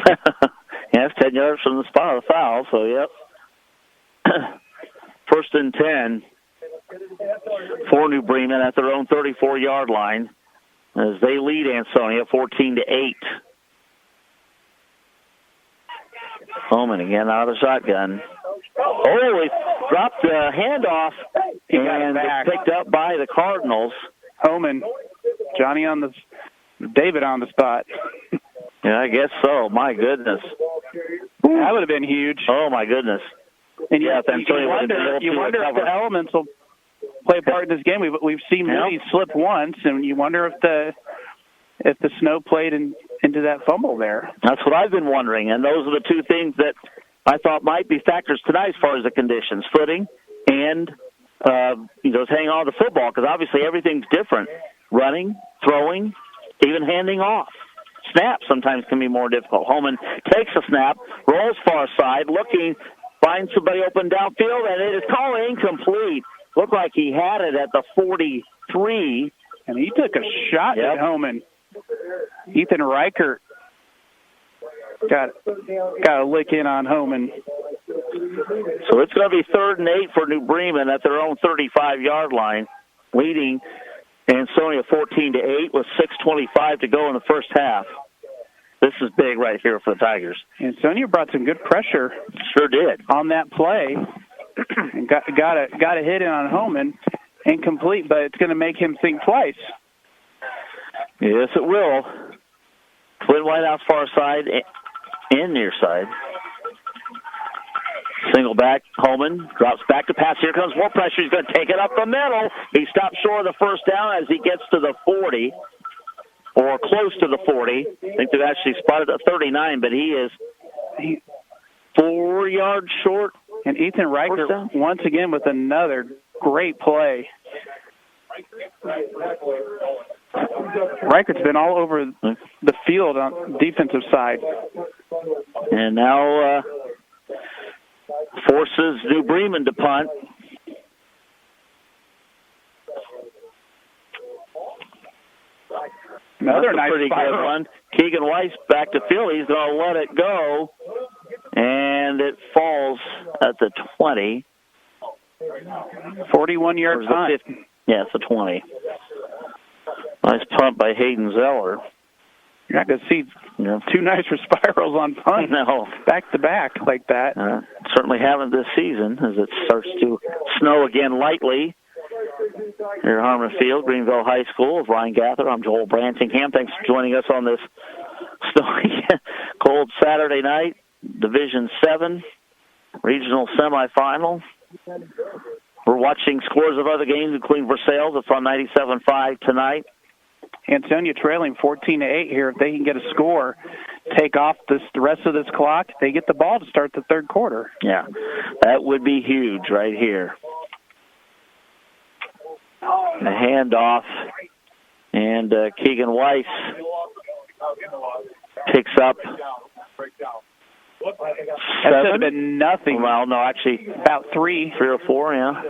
[SPEAKER 1] Yeah, it's 10 yards from the spot of the foul, so yep. First and 10 for New Bremen at their own 34-yard line as they lead Ansonia 14-8. Holman again out of the shotgun. Oh, he dropped the handoff and it's picked up by the Cardinals.
[SPEAKER 2] Holman, David on the spot.
[SPEAKER 1] Yeah, I guess so. My goodness.
[SPEAKER 2] That would have been huge.
[SPEAKER 1] Oh, my goodness.
[SPEAKER 2] And you wonder if the elements will play a part in this game. We've seen Moody slip once, and you wonder if the snow played into that fumble there.
[SPEAKER 1] That's what I've been wondering, and those are the two things that I thought might be factors tonight as far as the conditions, footing and just hanging on to the football, because obviously everything's different. Running, throwing, even handing off. Snap sometimes can be more difficult. Holman takes a snap, rolls far side, looking, finds somebody open downfield, and it is called incomplete. Looked like he had it at the 43.
[SPEAKER 2] And he took a shot at Holman. Ethan Reichert got a lick in on Holman.
[SPEAKER 1] So it's going to be 3rd and 8 for New Bremen at their own 35-yard line, leading Ansonia 14-8 with 6:25 to go in the first half. This is big right here for the Tigers.
[SPEAKER 2] Ansonia brought some good pressure.
[SPEAKER 1] Sure did.
[SPEAKER 2] On that play. And got a hit in on Holman. Incomplete, but it's going to make him think twice.
[SPEAKER 1] Yes, it will. Twin wide out far side and near side. Single back, Holman drops back to pass. Here comes more pressure. He's going to take it up the middle. He stops short of the first down as he gets to the 40, or close to the 40. I think they've actually spotted at 39, but he is 4 yards short.
[SPEAKER 2] And Ethan Reichert, once again, with another great play. Reichert's been all over the field on the defensive side.
[SPEAKER 1] And now forces New Bremen to punt.
[SPEAKER 2] Another
[SPEAKER 1] nice pretty good one. Keegan Weiss back to field. He's going to let it go. And it falls at the 20.
[SPEAKER 2] 41-yard punt.
[SPEAKER 1] Yeah, it's a 20. Nice punt by Hayden Zeller.
[SPEAKER 2] You're not going to see two nicer spirals on punt.
[SPEAKER 1] No.
[SPEAKER 2] Back-to-back like that.
[SPEAKER 1] Certainly haven't this season as it starts to snow again lightly. Here at Harmon Field, Greenville High School with Ryan Gather. I'm Joel Brantingham. Thanks for joining us on this snowy, cold Saturday night. Division 7 regional semifinal. We're watching scores of other games, including Versailles. It's on 97.5 tonight.
[SPEAKER 2] Ansonia trailing 14-8 here. If they can get a score, take off the rest of this clock, they get the ball to start the third quarter.
[SPEAKER 1] Yeah, that would be huge right here. The handoff, and Keegan Weiss picks up.
[SPEAKER 2] That should have been nothing.
[SPEAKER 1] Well, no, actually,
[SPEAKER 2] about 3
[SPEAKER 1] or 4, yeah.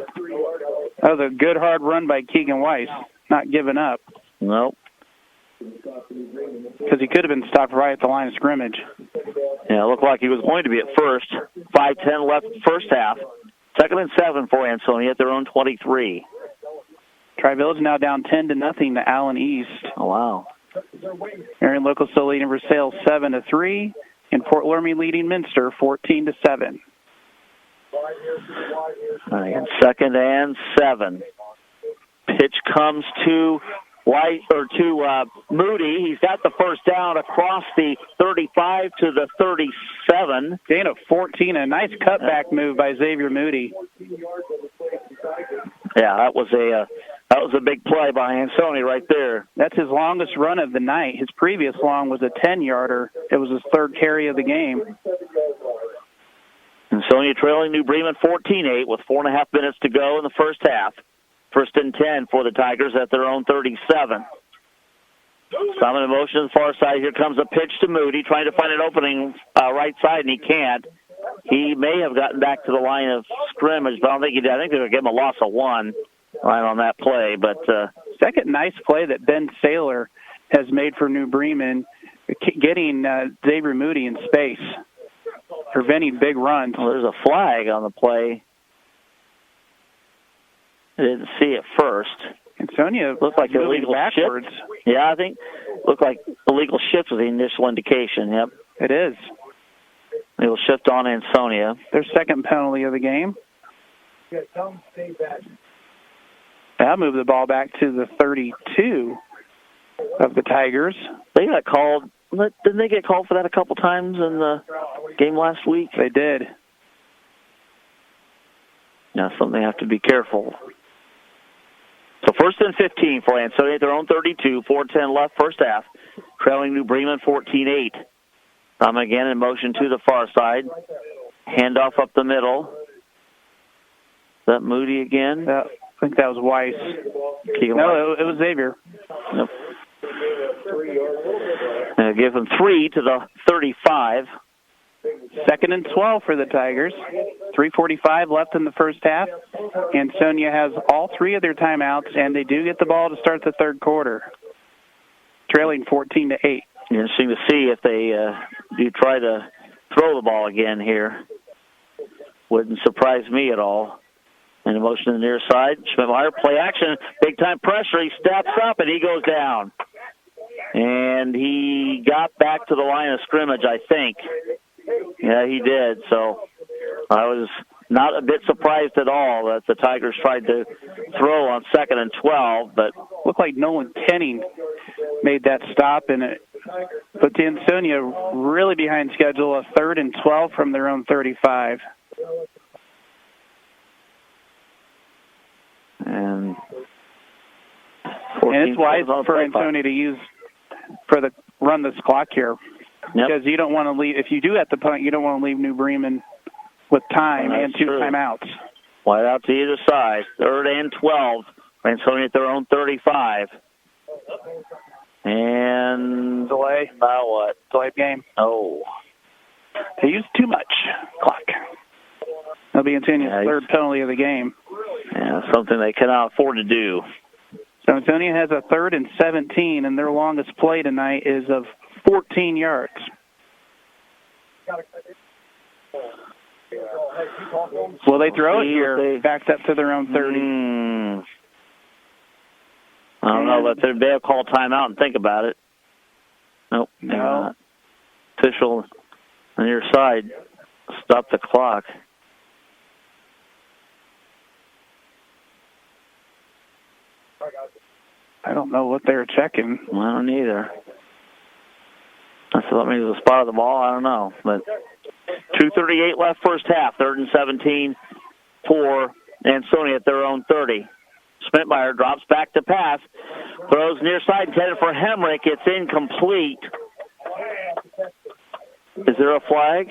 [SPEAKER 2] That was a good hard run by Keegan Weiss, not giving up.
[SPEAKER 1] Nope.
[SPEAKER 2] Because he could have been stopped right at the line of scrimmage.
[SPEAKER 1] Yeah, it looked like he was going to be at first. 5:10 left first half. 2nd and 7 for Ansonia at their own 23.
[SPEAKER 2] Tri-Village now down 10-0 to Allen East.
[SPEAKER 1] Oh, wow.
[SPEAKER 2] Marion Local still leading Versailles 7-3. And Fort Laramie leading Minster 14-7.
[SPEAKER 1] All right, 2nd and 7. Pitch comes to Moody. He's got the first down across the 35 to the 37.
[SPEAKER 2] Gain of 14. A nice cutback move by Xavier Moody.
[SPEAKER 1] Yeah, that was That was a big play by Ansonia right there.
[SPEAKER 2] That's his longest run of the night. His previous long was a 10-yarder. It was his third carry of the game.
[SPEAKER 1] Ansonia trailing New Bremen 14-8 with 4.5 minutes to go in the first half. First and 10 for the Tigers at their own 37. Simon in motion to the far side. Here comes a pitch to Moody, trying to find an opening right side, and he can't. He may have gotten back to the line of scrimmage, but I don't think he did. I think they're going to give him a loss of 1 right on that play. But
[SPEAKER 2] second nice play that Ben Saylor has made for New Bremen, getting Xavier Moody in space, preventing big runs.
[SPEAKER 1] Well, there's a flag on the play. I didn't see it first.
[SPEAKER 2] Ansonia
[SPEAKER 1] looked like illegal
[SPEAKER 2] backwards.
[SPEAKER 1] Shift. Yeah, I think looked like illegal shift was the initial indication. Yep,
[SPEAKER 2] it is.
[SPEAKER 1] Illegal shift on Ansonia.
[SPEAKER 2] Their second penalty of the game. That'll move the ball back to the 32 of the Tigers.
[SPEAKER 1] They got called. Didn't they get called for that a couple times in the game last week?
[SPEAKER 2] They did.
[SPEAKER 1] Now, something they have to be careful. So first and 15 for Ansonia at their own 32, 4:10 left first half, trailing New Bremen 14-8. Tom again in motion to the far side. Handoff up the middle. Is that Moody again?
[SPEAKER 2] I think that was Weiss. No, it was Xavier.
[SPEAKER 1] Nope. Give them 3 to the 35.
[SPEAKER 2] Second and 12 for the Tigers. 3:45 left in the first half. Ansonia has all 3 of their timeouts, and they do get the ball to start the third quarter, trailing 14-8.
[SPEAKER 1] Interesting to see if they do try to throw the ball again here. Wouldn't surprise me at all. In motion to the near side, Schmidtmeyer, play action, big-time pressure. He steps up, and he goes down. And he got back to the line of scrimmage, I think. Yeah, he did. So I was not a bit surprised at all that the Tigers tried to throw on 2nd and 12, but
[SPEAKER 2] looked like Nolan Tenning made that stop, and it put Ansonia really behind schedule, a 3rd and 12 from their own 35.
[SPEAKER 1] And
[SPEAKER 2] it's wise for Ansonia to use run this clock here.
[SPEAKER 1] Yep.
[SPEAKER 2] Because you don't want to leave, if you do at the punt, you don't want to leave New Bremen with time and 2 timeouts.
[SPEAKER 1] Wide out to either side. 3rd and 12. Ansonia at their own 35. And
[SPEAKER 2] delay.
[SPEAKER 1] Now what?
[SPEAKER 2] Delayed game.
[SPEAKER 1] Oh.
[SPEAKER 2] They used too much clock. That'll be Antonia's 3rd penalty of the game.
[SPEAKER 1] Yeah, something they cannot afford to do.
[SPEAKER 2] So Ansonia has a 3rd and 17, and their longest play tonight is of 14 yards. Will they throw it here? Backed up to their own 30.
[SPEAKER 1] I don't know, but they'll call timeout and think about it. Nope.
[SPEAKER 2] No.
[SPEAKER 1] Official on your side. Stop the clock.
[SPEAKER 2] I don't know what they're checking.
[SPEAKER 1] I don't either. That's what means the spot of the ball. I don't know. But 2:38 left first half. 3rd and 17 for Ansonia at their own 30. Schmidtmeyer drops back to pass. Throws near side, intended for Hemrick. It's incomplete. Is there a flag?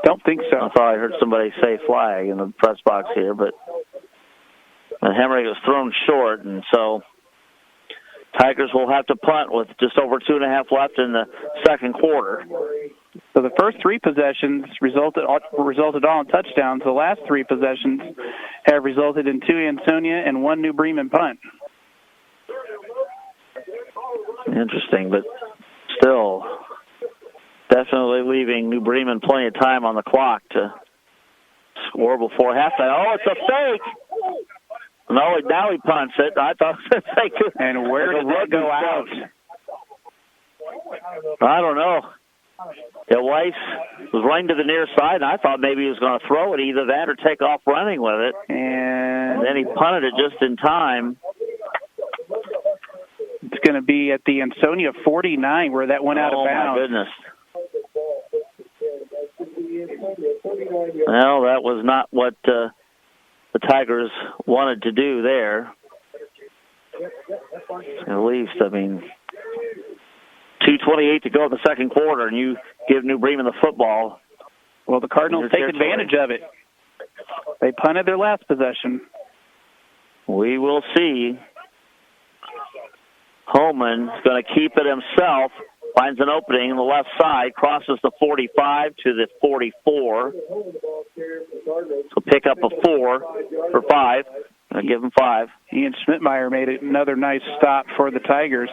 [SPEAKER 2] Don't think so.
[SPEAKER 1] I thought I heard somebody say flag in the press box here, but Hemrick was thrown short, and so Tigers will have to punt with just over 2.5 left in the second quarter.
[SPEAKER 2] So the first 3 possessions resulted all in touchdowns. The last 3 possessions have resulted in 2 Ansonia and 1 New Bremen punt.
[SPEAKER 1] Interesting, but still definitely leaving New Bremen plenty of time on the clock to score before halftime. Oh, it's a fake! No, now he punts it. I thought it was a fake.
[SPEAKER 2] And where did that go out?
[SPEAKER 1] I don't know. Yeah, Weiss was running to the near side, and I thought maybe he was going to throw it, either that or take off running with it. And then he punted it just in time.
[SPEAKER 2] It's going to be at the Ansonia 49 where that went out of bounds.
[SPEAKER 1] Oh, my goodness. Well, that was not what the Tigers wanted to do there. At least, 2:28 to go in the second quarter, and you give New Bremen the football.
[SPEAKER 2] Well, the Cardinals take advantage of it. They punted their last possession.
[SPEAKER 1] We will see. Holman's going to keep it himself. Finds an opening on the left side. Crosses the 45 to the 44. So pick up a 4 for 5. I'll give him 5.
[SPEAKER 2] Ian Schmidtmeyer made another nice stop for the Tigers,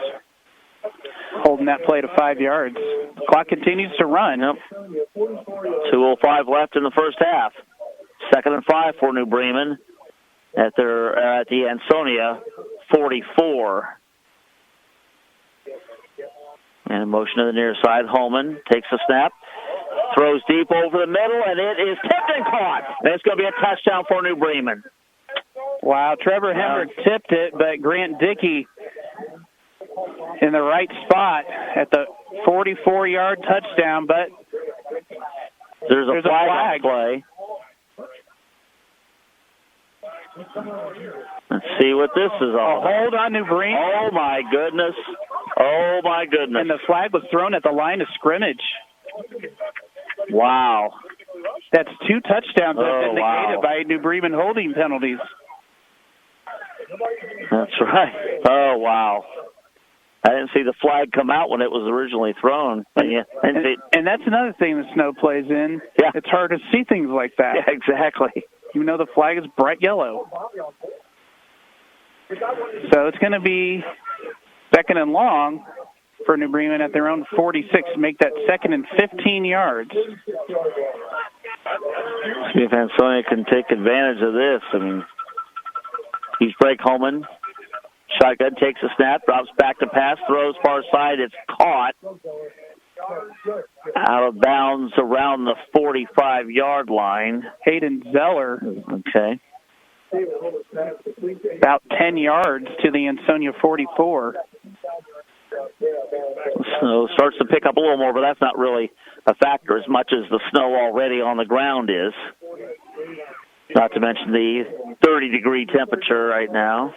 [SPEAKER 2] holding that play to 5 yards. The clock continues to run.
[SPEAKER 1] Yep. 2:05 left in the first half. 2nd and 5 for New Bremen at the Ansonia 44. And in motion to the near side, Holman takes a snap, throws deep over the middle, and it is tipped and caught. And it's going to be a touchdown for New Bremen.
[SPEAKER 2] Wow, Trevor Hemrick tipped it, but Grant Dickey in the right spot at the 44-yard touchdown, but
[SPEAKER 1] there's a flag on play. Let's see what this is all about.
[SPEAKER 2] A hold on New Bremen.
[SPEAKER 1] Oh, my goodness. Oh, my goodness.
[SPEAKER 2] And the flag was thrown at the line of scrimmage.
[SPEAKER 1] Wow.
[SPEAKER 2] That's 2 touchdowns that have been negated by New Bremen holding penalties.
[SPEAKER 1] That's right. Oh, wow. I didn't see the flag come out when it was originally thrown.
[SPEAKER 2] And that's another thing the snow plays in.
[SPEAKER 1] Yeah.
[SPEAKER 2] It's hard to see things like that.
[SPEAKER 1] Yeah, exactly.
[SPEAKER 2] Even though the flag is bright yellow. So it's going to be 2nd and long for New Bremen at their own 46 to make that 2nd and 15 yards.
[SPEAKER 1] See if Ansonia can take advantage of this. He's Blake Holman. Shotgun takes a snap, drops back to pass, throws far side. It's caught out of bounds around the 45-yard line.
[SPEAKER 2] Hayden Zeller.
[SPEAKER 1] Okay.
[SPEAKER 2] About 10 yards to the Ansonia 44.
[SPEAKER 1] Snow starts to pick up a little more, but that's not really a factor as much as the snow already on the ground is. Not to mention the 30-degree temperature right now.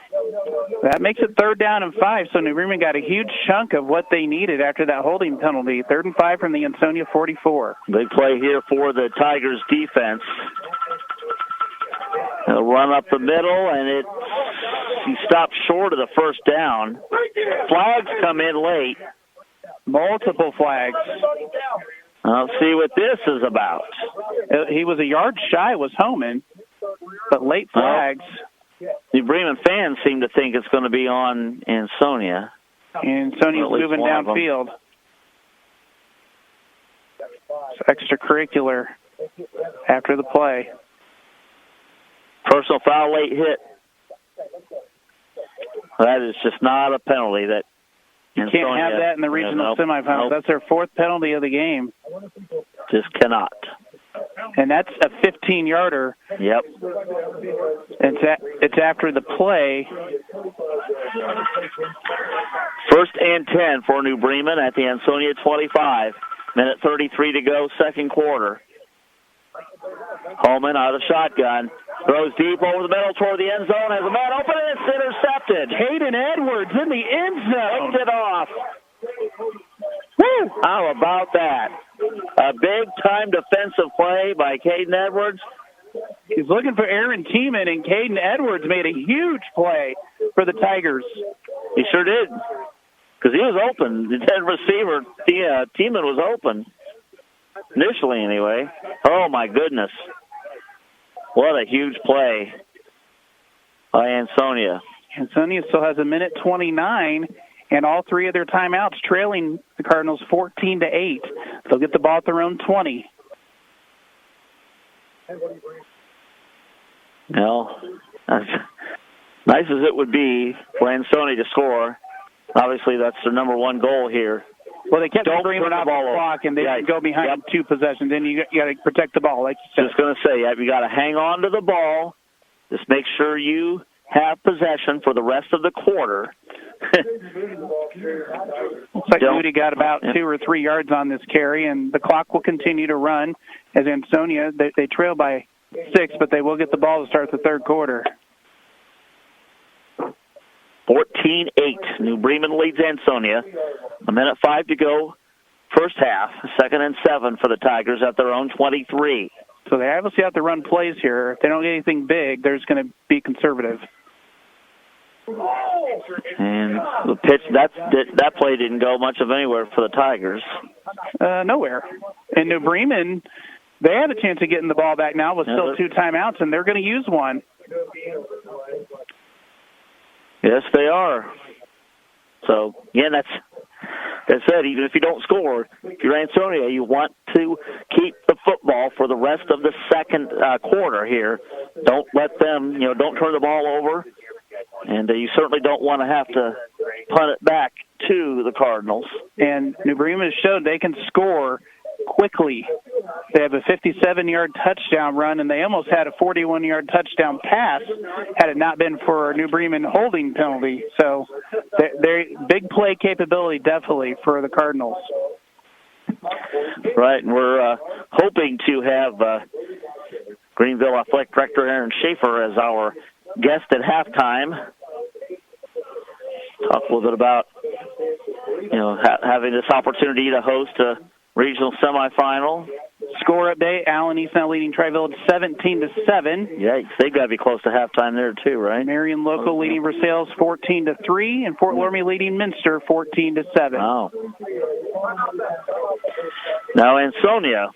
[SPEAKER 2] That makes it 3rd down and 5, so New Bremen got a huge chunk of what they needed after that holding penalty. 3rd and 5 from the Ansonia 44.
[SPEAKER 1] Big play here for the Tigers defense. They'll run up the middle, and he stopped short of the first down. Flags come in late.
[SPEAKER 2] Multiple flags.
[SPEAKER 1] I'll see what this is about.
[SPEAKER 2] He was a yard shy, was Homan, but late flags.
[SPEAKER 1] The Bremen fans seem to think it's going to be on Ansonia.
[SPEAKER 2] Ansonia's moving downfield. It's extracurricular after the play.
[SPEAKER 1] Personal foul, late hit. That is just not a penalty. That
[SPEAKER 2] you can't have that in the regional semifinals. That's their 4th penalty of the game.
[SPEAKER 1] Just cannot.
[SPEAKER 2] And that's a 15-yarder.
[SPEAKER 1] Yep.
[SPEAKER 2] It's after the play.
[SPEAKER 1] 1st and 10 for New Bremen at the Ansonia 25. Minute 33 to go, second quarter. Holman out of the shotgun. Throws deep over the middle toward the end zone. Has a man open, and it's intercepted.
[SPEAKER 2] Hayden Edwards in the end zone.
[SPEAKER 1] Picked it off. Woo! How about that? A big-time defensive play by Caden Edwards.
[SPEAKER 2] He's looking for Aaron Tiemann, and Caden Edwards made a huge play for the Tigers.
[SPEAKER 1] He sure did, because he was open. The dead receiver, Tiemann, was open. Initially, anyway. Oh, my goodness. What a huge play by Ansonia.
[SPEAKER 2] Ansonia still has a minute 29, and all 3 of their timeouts trailing the Cardinals 14-8. They'll get the ball at their own 20.
[SPEAKER 1] Well, as nice as it would be for Ansonia to score, obviously that's their number 1 goal here.
[SPEAKER 2] Well, they kept Bremen off the clock, and they didn't go behind 2 possessions. Then you got to protect the ball, like you said.
[SPEAKER 1] Just going to say, you got to hang on to the ball. Just make sure you have possession for the rest of the quarter.
[SPEAKER 2] Looks like Moody got about 2 or 3 yards on this carry, and the clock will continue to run as Ansonia, they trail by 6, but they will get the ball to start the third quarter.
[SPEAKER 1] 14-8. New Bremen leads Ansonia. 1:05 to go. First half. 2nd and 7 for the Tigers at their own 23.
[SPEAKER 2] So they obviously have to run plays here. If they don't get anything big, they're just going to be conservative.
[SPEAKER 1] And the pitch, that play didn't go much of anywhere for the Tigers.
[SPEAKER 2] Nowhere. And New Bremen, they have a chance of getting the ball back now with still 2 timeouts, and they're going to use one.
[SPEAKER 1] Yes, they are. So, again, that's said, even if you don't score, if you're Ansonia, you want to keep the football for the rest of the second quarter here. Don't let them, don't turn the ball over. And you certainly don't want to have to punt it back to the Cardinals.
[SPEAKER 2] And New Bremen has showed they can score quickly. They have a 57-yard touchdown run, and they almost had a 41-yard touchdown pass had it not been for a New Bremen holding penalty. So they're big play capability definitely for the Cardinals.
[SPEAKER 1] Right, and we're hoping to have Greenville Athletic Director Aaron Schaefer as our guest at halftime. Talk a little bit about, having this opportunity to host a regional semifinal.
[SPEAKER 2] Score update: Allen East now leading Tri-Village 17-7.
[SPEAKER 1] Yeah, they've got to be close to halftime there too, right?
[SPEAKER 2] Marion Local leading Versailles 14-3, and Fort Loramie leading Minster 14-7.
[SPEAKER 1] Wow. Now Ansonia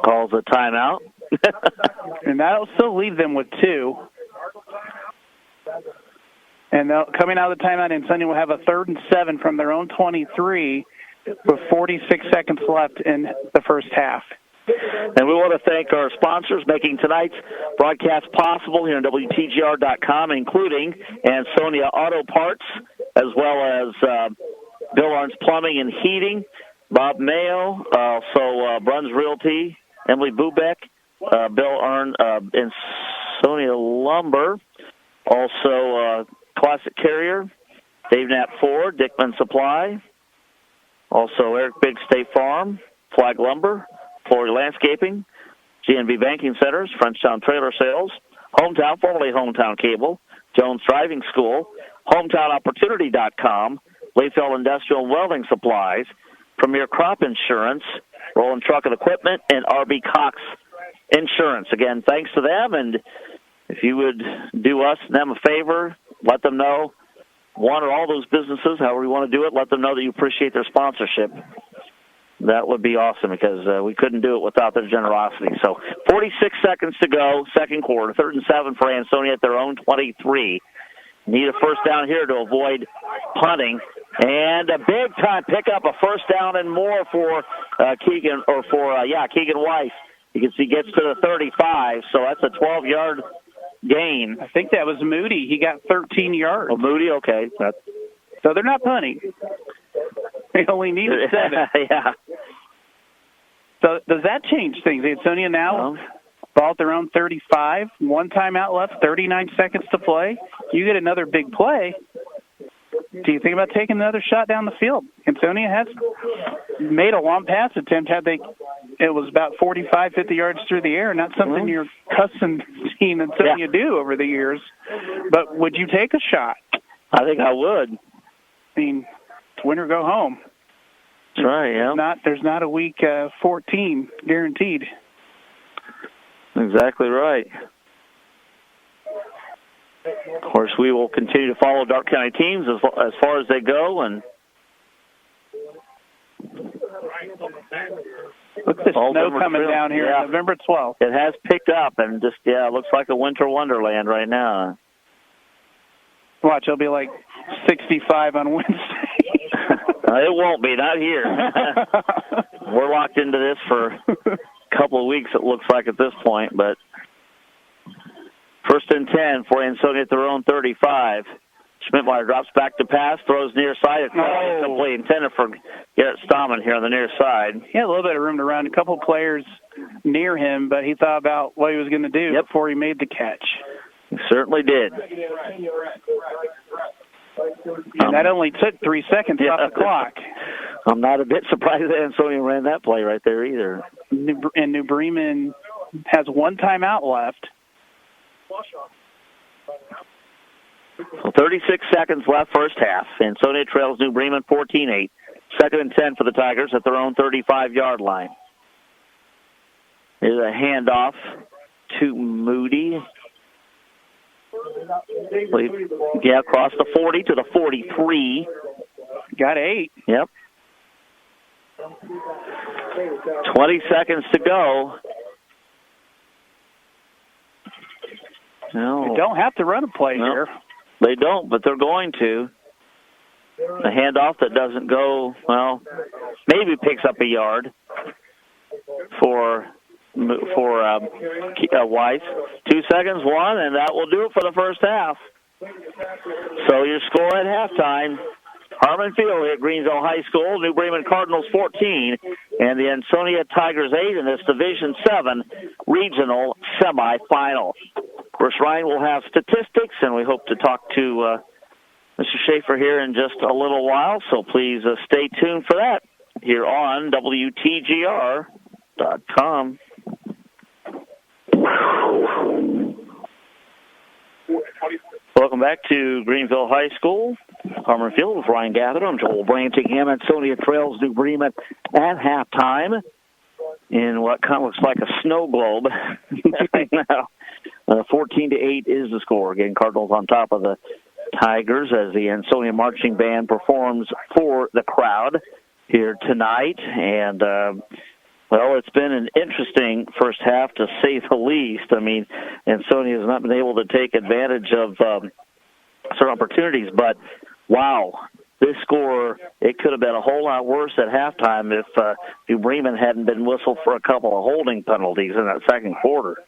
[SPEAKER 1] calls a timeout.
[SPEAKER 2] And that'll still leave them with 2. And coming out of the timeout, Ansonia will have a 3rd and 7 from their own 23 with 46 seconds left in the first half.
[SPEAKER 1] And we want to thank our sponsors making tonight's broadcast possible here on WTGR.com, including Ansonia Auto Parts, as well as Bill Arns Plumbing and Heating, Bob Mayo, also Bruns Realty, Emily Bubeck, Bill Arn, Ansonia Lumber, also Classic Carrier, Dave Knapp Ford, Dickman Supply, also Eric Big State Farm, Flag Lumber, Flory Landscaping, GNB Banking Centers, Frenchtown Trailer Sales, Hometown, formerly Hometown Cable, Jones Driving School, HometownOpportunity.com, Layfield Industrial and Welding Supplies, Premier Crop Insurance, Roland Truck and Equipment, and RB Cox Insurance. Again, thanks to them, and if you would do us and them a favor, let them know, one or all those businesses, however you want to do it, let them know that you appreciate their sponsorship. That would be awesome because we couldn't do it without their generosity. So 46 seconds to go, second quarter, 3rd and 7 for Ansonia at their own 23. Need a first down here to avoid punting. And a big-time pickup, a first down and more for Keegan Weiss. You can see gets to the 35, so that's a 12-yard gain.
[SPEAKER 2] I think that was Moody. He got 13 yards.
[SPEAKER 1] Oh, Moody, okay.
[SPEAKER 2] So they're not punting. They only needed 7.
[SPEAKER 1] Yeah.
[SPEAKER 2] So does that change things? Ansonia now ball at their own 35, 1 timeout left, 39 seconds to play. You get another big play. Do you think about taking another shot down the field? Ansonia has made a long pass attempt. It was about 45, 50 yards through the air, not something you're accustomed to seeing Ansonia do over the years. But would you take a shot?
[SPEAKER 1] I think I would.
[SPEAKER 2] I mean, it's win or go home.
[SPEAKER 1] That's right, yeah.
[SPEAKER 2] There's not a week 14 guaranteed.
[SPEAKER 1] Exactly right. Of course, we will continue to follow Darke County teams as far as they go. And
[SPEAKER 2] look at the snow coming down here on November 12th.
[SPEAKER 1] It has picked up and just, it looks like a winter wonderland right now.
[SPEAKER 2] Watch, it'll be like 65 on Wednesday.
[SPEAKER 1] It won't be, not here. We're locked into this for a couple of weeks, it looks like, at this point. But 1st and 10 for Ansonia at their own 35. Schmidtmeyer drops back to pass, throws near side. It's complete, intended for Garrett Stahman here on the near side.
[SPEAKER 2] He had a little bit of room to run. A couple players near him, but he thought about what he was going to do before he made the catch.
[SPEAKER 1] He certainly did.
[SPEAKER 2] And that only took 3 seconds off the clock.
[SPEAKER 1] I'm not a bit surprised that Ansonia ran that play right there either.
[SPEAKER 2] And New Bremen has one timeout left.
[SPEAKER 1] So 36 seconds left first half. Ansonia trails New Bremen 14-8. 2nd and 10 for the Tigers at their own 35-yard line. There's a handoff to Moody. Yeah, across the 40 to the 43.
[SPEAKER 2] Got 8.
[SPEAKER 1] Yep. 20 seconds to go. No.
[SPEAKER 2] They don't have to run a play here.
[SPEAKER 1] They don't, but they're going to. A handoff that doesn't go, well, maybe picks up a yard for Weiss. 2 seconds, 1, and that will do it for the first half. So your score at halftime, Harmon Field at Greensville High School, New Bremen Cardinals 14, and the Ansonia Tigers 8 in this Division 7 regional semifinal. Bruce Ryan will have statistics, and we hope to talk to Mr. Schaefer here in just a little while, so please stay tuned for that here on WTGR.com. Welcome back to Greenville High School. Harmon Field with Ryan Gatherer. I'm Joel Brantingham. Ansonia trails New Bremen at halftime in what kind of looks like a snow globe right now. 14-8 is the score. Again, Cardinals on top of the Tigers as the Ansonia Marching Band performs for the crowd here tonight. And, well, it's been an interesting first half, to say the least. I mean, Ansonia has not been able to take advantage of certain opportunities, but, wow, this score, it could have been a whole lot worse at halftime if New Bremen hadn't been whistled for a couple of holding penalties in that second quarter.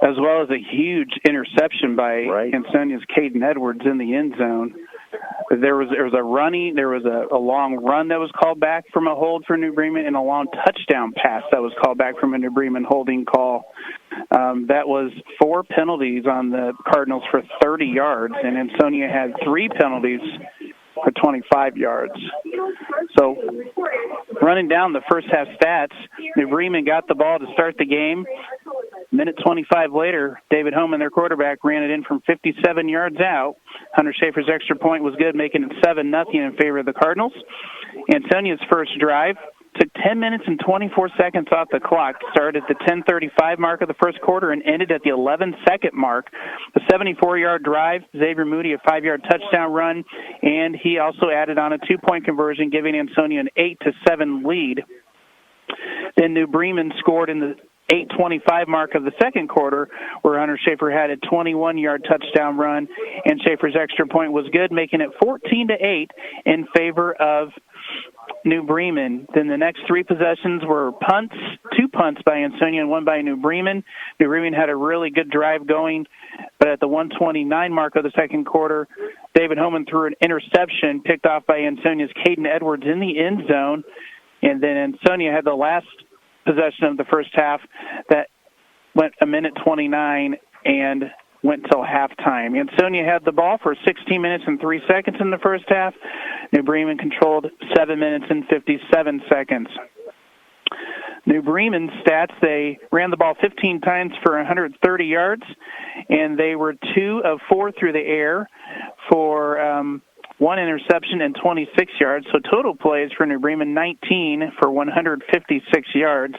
[SPEAKER 2] As well as a huge interception by Ansonia's Caden Edwards in the end zone. There was a long run that was called back from a hold for New Bremen, and a long touchdown pass that was called back from a New Bremen holding call. That was 4 penalties on the Cardinals for 30 yards, and Ansonia had 3 penalties for 25 yards. So, running down the first half stats, New Bremen got the ball to start the game. Minute 25 later, David Homan, their quarterback, ran it in from 57 yards out. Hunter Schaefer's extra point was good, making it 7-0 in favor of the Cardinals. Antonia's first drive took 10 minutes and 24 seconds off the clock, started at the 10:35 mark of the first quarter and ended at the 11-second mark. A 74-yard drive, Xavier Moody a 5-yard touchdown run, and he also added on a 2-point conversion, giving Ansonia an 8-7 lead. Then New Bremen scored in the 8:25 mark of the second quarter, where Hunter Schaefer had a 21-yard touchdown run, and Schaefer's extra point was good, making it 14-8 in favor of New Bremen. Then the next 3 possessions were punts, 2 punts by Ansonia and 1 by New Bremen. New Bremen had a really good drive going, but at the 1:29 mark of the second quarter, David Homan threw an interception picked off by Ansonia's Caden Edwards in the end zone, and then Ansonia had the last possession of the first half that went 1:29 and went till halftime. Ansonia had the ball for 16 minutes and 3 seconds in the first half. New Bremen controlled 7 minutes and 57 seconds. New Bremen's stats, they ran the ball 15 times for 130 yards, and they were 2 of 4 through the air for 1 interception and 26 yards. So total plays for New Bremen, 19 for 156 yards.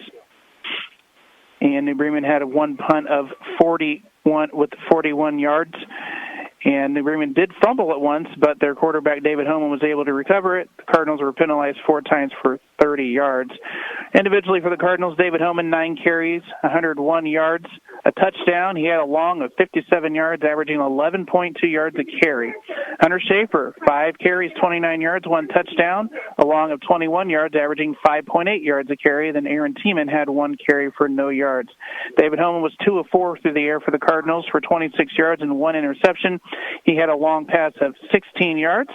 [SPEAKER 2] And New Bremen had a 1 punt of 41 yards. And New Bremen did fumble at once, but their quarterback, David Homan, was able to recover it. The Cardinals were penalized 4 times for 30 yards. Individually for the Cardinals, David Homan, 9 carries, 101 yards, a touchdown. He had a long of 57 yards, averaging 11.2 yards a carry. Hunter Schaefer, 5 carries, 29 yards, 1 touchdown, a long of 21 yards, averaging 5.8 yards a carry. Then Aaron Tiemann had 1 carry for no yards. David Homan was 2 of 4 through the air for the Cardinals for 26 yards and 1 interception. He had a long pass of 16 yards.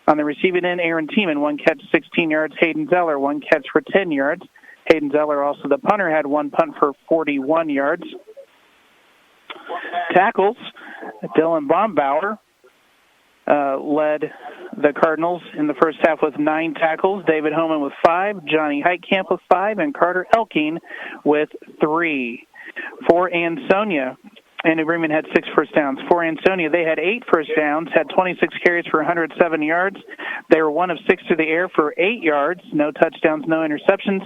[SPEAKER 2] On the receiving end, Aaron Tiemann, 1 catch, 16 yards. Hayden Zeller, 1 catch for 10 yards. Hayden Zeller, also the punter, had 1 punt for 41 yards. Tackles, Dylan Bombauer led the Cardinals in the first half with 9 tackles. David Homan with 5, Johnny Heitkamp with 5, and Carter Elking with 3. For Ansonia, and New Bremen had 6 first downs. For Ansonia, they had 8 first downs, had 26 carries for 107 yards. They were 1 of 6 through the air for 8 yards, no touchdowns, no interceptions.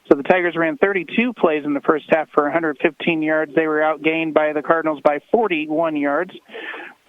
[SPEAKER 2] So the Tigers ran 32 plays in the first half for 115 yards. They were outgained by the Cardinals by 41 yards.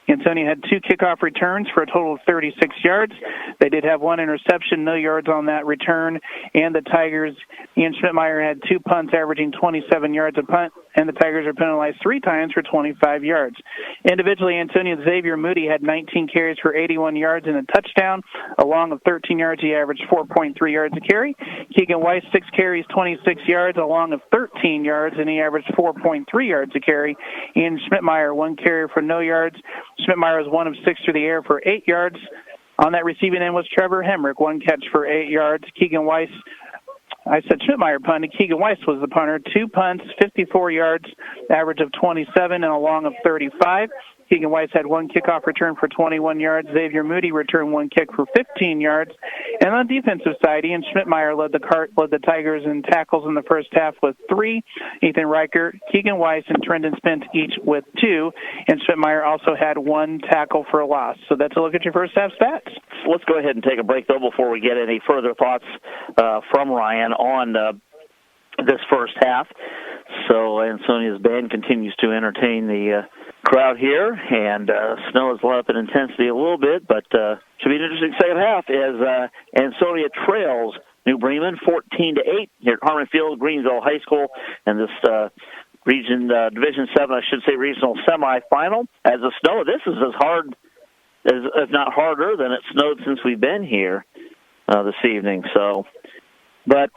[SPEAKER 2] Ansonia had 2 kickoff returns for a total of 36 yards. They did have 1 interception, no yards on that return. And the Tigers, Ian Schmidtmeyer had 2 punts averaging 27 yards a punt, and the Tigers are penalized 3 times for 25 yards. Individually, Ansonia's Xavier Moody had 19 carries for 81 yards and a touchdown. Along with 13 yards, he averaged 4.3 yards a carry. Keegan Weiss, 6 carries, 26 yards, along with 13 yards, and he averaged 4.3 yards a carry. Ian Schmidtmeyer, 1 carry for no yards. Schmidtmeyer was 1 of 6 through the air for 8 yards. On that receiving end was Trevor Hemrick, 1 catch for 8 yards. Keegan Weiss, I said Schmidtmeyer punted. Keegan Weiss was the punter. 2 punts, 54 yards, average of 27, and a long of 35. Keegan Weiss had 1 kickoff return for 21 yards. Xavier Moody returned 1 kick for 15 yards. And on the defensive side, Ian Schmidtmeyer led the Tigers in tackles in the first half with 3. Ethan Riker, Keegan Weiss, and Trendon Spence each with 2. And Schmidtmeyer also had 1 tackle for a loss. So that's a look at your first half stats.
[SPEAKER 1] Let's go ahead and take a break, though, before we get any further thoughts from Ryan on this first half. So Ansonia's band continues to entertain the crowd here, and snow has let up in intensity a little bit, but should be an interesting second half as Ansonia trails New Bremen 14-8 here at Harmon Field, Greenville High School, and this Division 7, I should say, regional semifinal. As the snow, this is as hard, if not harder, than it snowed since we've been here this evening. So, but